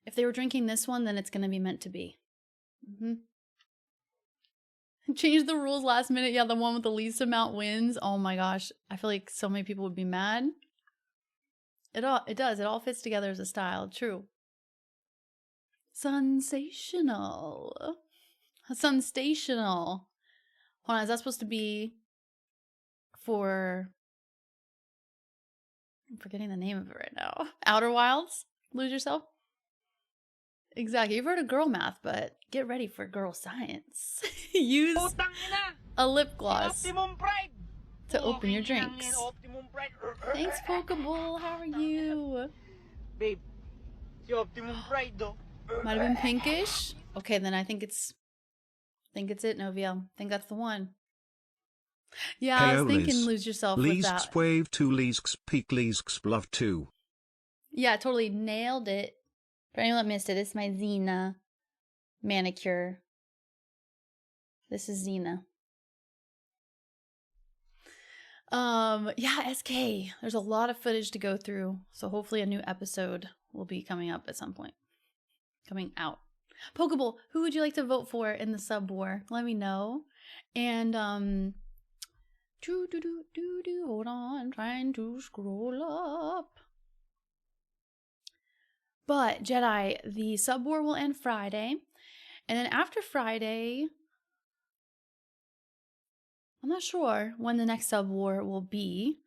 If they were drinking this one, then it's going to be meant to be. Change the rules last minute. Yeah, the one with the least amount wins. Oh my gosh. I feel like so many people would be mad. It does. It all fits together as a style. True. Sensational. Sensational. Hold on. Is that supposed to be for... I'm forgetting the name of it right now. Outer Wilds? Lose Yourself? Exactly. You've heard of girl math, but get ready for girl science. Use a lip gloss to open your drinks. Thanks, Pokeball. How are you? Babe, si Optimum Pride though. Might have been pinkish. Okay, then I think it's it, Novia. I think that's the one. Yeah, I was thinking Lose Yourself with that. Wave 2 Leesks Peak Leesks Love 2. Yeah, totally nailed it. For anyone that missed it, this is my Xena manicure. This is Xena. Yeah, SK. There's a lot of footage to go through, so hopefully a new episode will be coming up at some point. Coming out. Pokeball, who would you like to vote for in the sub war? Let me know. And hold on, I'm trying to scroll up. But Jedi, the sub war will end Friday, and then after Friday, I'm not sure when the next sub war will be.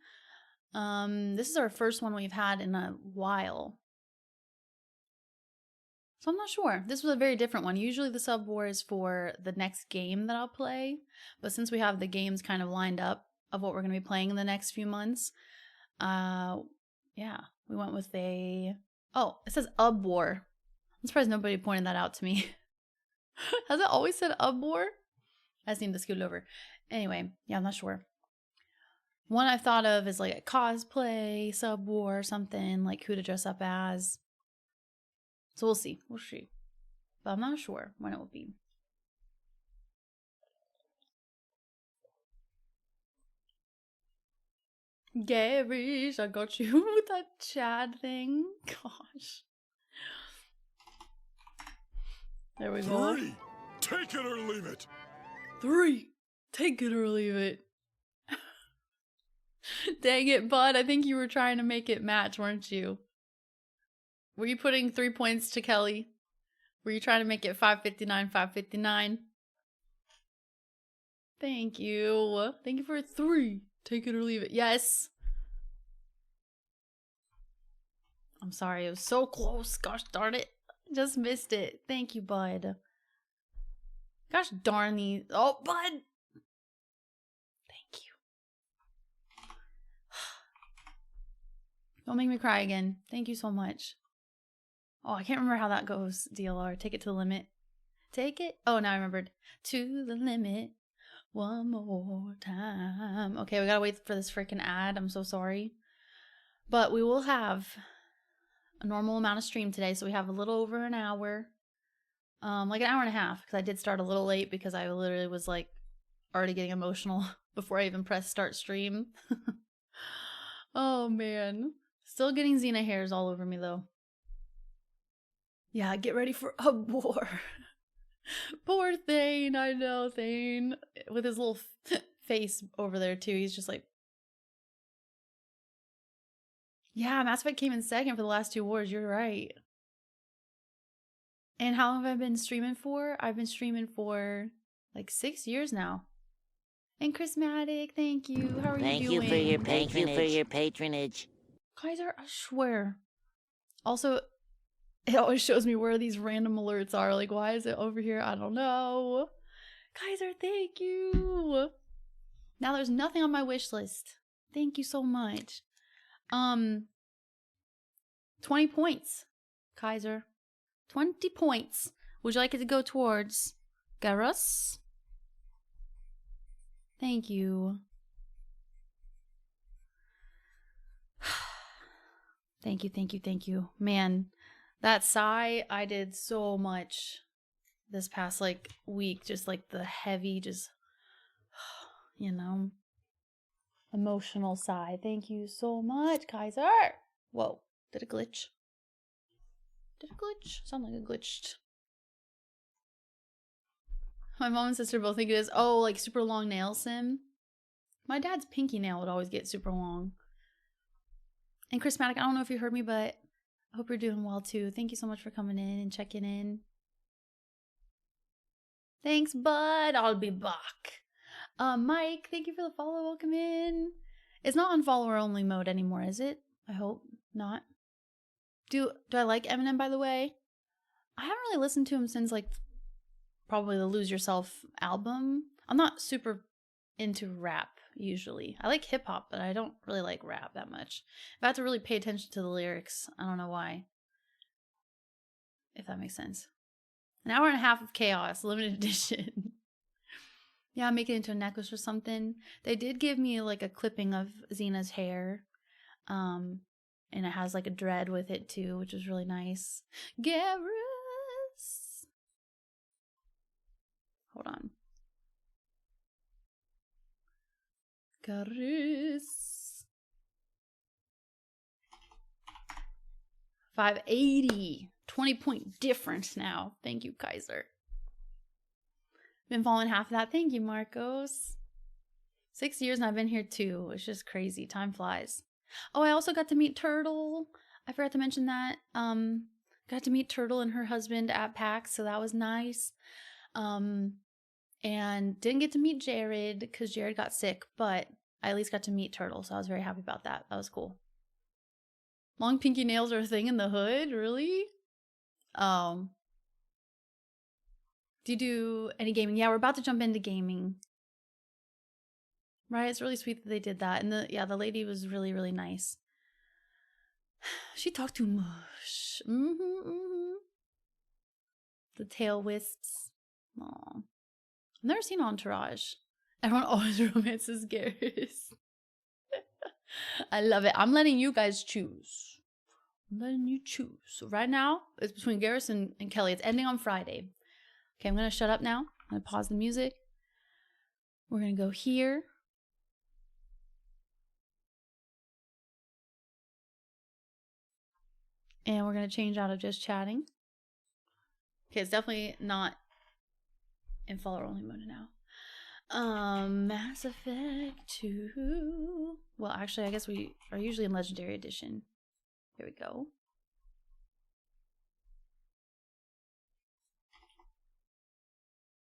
This is our first one we've had in a while. So I'm not sure. This was a very different one. Usually the sub war is for the next game that I'll play. But since we have the games kind of lined up of what we're going to be playing in the next few months, yeah, we went with a... Oh, it says Ub War. I'm surprised nobody pointed that out to me. Has it always said Ub War? I just need to scoot over. Anyway, yeah, I'm not sure. One I've thought of is like a cosplay sub war or something, like who to dress up as. So we'll see. We'll see. But I'm not sure when it will be. Gary, I got you with that Chad thing. Gosh. There we go. 3. Take it or leave it. 3. Take it or leave it. Dang it, bud. I think you were trying to make it match, weren't you? Were you putting 3 points to Kelly? Were you trying to make it 559, 559? Thank you. Thank you for 3. Take it or leave it. Yes. I'm sorry. It was so close. Gosh darn it. Just missed it. Thank you, bud. Gosh darn these. Oh, bud. Thank you. Don't make me cry again. Thank you so much. Oh, I can't remember how that goes, DLR. Take it to the limit. Take it. Oh, now I remembered. To the limit. One more time. Okay, we gotta wait for this freaking ad. I'm so sorry. But we will have a normal amount of stream today. So we have a little over an hour. Like an hour and a half. Because I did start a little late because I literally was like already getting emotional before I even pressed start stream. Oh, man. Still getting Xena hairs all over me, though. Yeah, get ready for a war. Poor Thane, I know, Thane. With his little face over there, too. He's just like... Yeah, Mass Effect came in second for the last 2 wars. You're right. And how long have I been streaming for? I've been streaming for like 6 years now. And Chrismatic, thank you. How are you doing? Thank you for your patronage. Kaiser, I swear. Also, it always shows me where these random alerts are. Like, why is it over here? I don't know. Kaiser, thank you. Now there's nothing on my wish list. Thank you so much. 20 points, Kaiser. 20 points. Would you like it to go towards Garrus? Thank you. Thank you, thank you, thank you. Man, that sigh, I did so much this past like week. Just like the heavy, just, you know, emotional sigh. Thank you so much, Kaiser. Whoa, did it glitch? Did it glitch? Sound like it glitched. My mom and sister both think it is. Oh, like super long nail sim. My dad's pinky nail would always get super long. And Chrismatic, I don't know if you heard me, but I hope you're doing well too. Thank you so much for coming in and checking in. Thanks, bud. I'll be back. Mike, thank you for the follow. Welcome in. It's not on follower only mode anymore, is it? I hope not. Do I like Eminem, by the way? I haven't really listened to him since like probably the Lose Yourself album. I'm not super into rap usually. I like hip hop, but I don't really like rap that much. If I have to really pay attention to the lyrics, I don't know why. If that makes sense. An hour and a half of chaos, limited edition. Yeah, make it into a necklace or something. They did give me like a clipping of Xena's hair. And it has like a dread with it too, which is really nice. Garrus. Hold on. Garrus. 580. 20-point difference now. Thank you, Kaiser. Been following half of that. Thank you, Marcos. 6 years and I've been here too. It's just crazy. Time flies. Oh, I also got to meet Turtle. I forgot to mention that. Got to meet Turtle and her husband at PAX, so that was nice. And didn't get to meet Jared because Jared got sick, but I at least got to meet Turtle, so I was very happy about that. That was cool. Long pinky nails are a thing in the hood? Really? Do you do any gaming? Yeah, we're about to jump into gaming. Right? It's really sweet that they did that. And the lady was really, really nice. She talked too much. The tail wisps. Aw. I've never seen Entourage. Everyone always romances Garrus. I love it. I'm letting you guys choose. I'm letting you choose. So right now, it's between Garrus and Kelly. It's ending on Friday. Okay, I'm going to shut up now. I'm going to pause the music. We're going to go here. And we're going to change out of just chatting. Okay, it's definitely not in follower only mode now. Mass Effect 2. Well, actually, I guess we are usually in Legendary Edition. Here we go.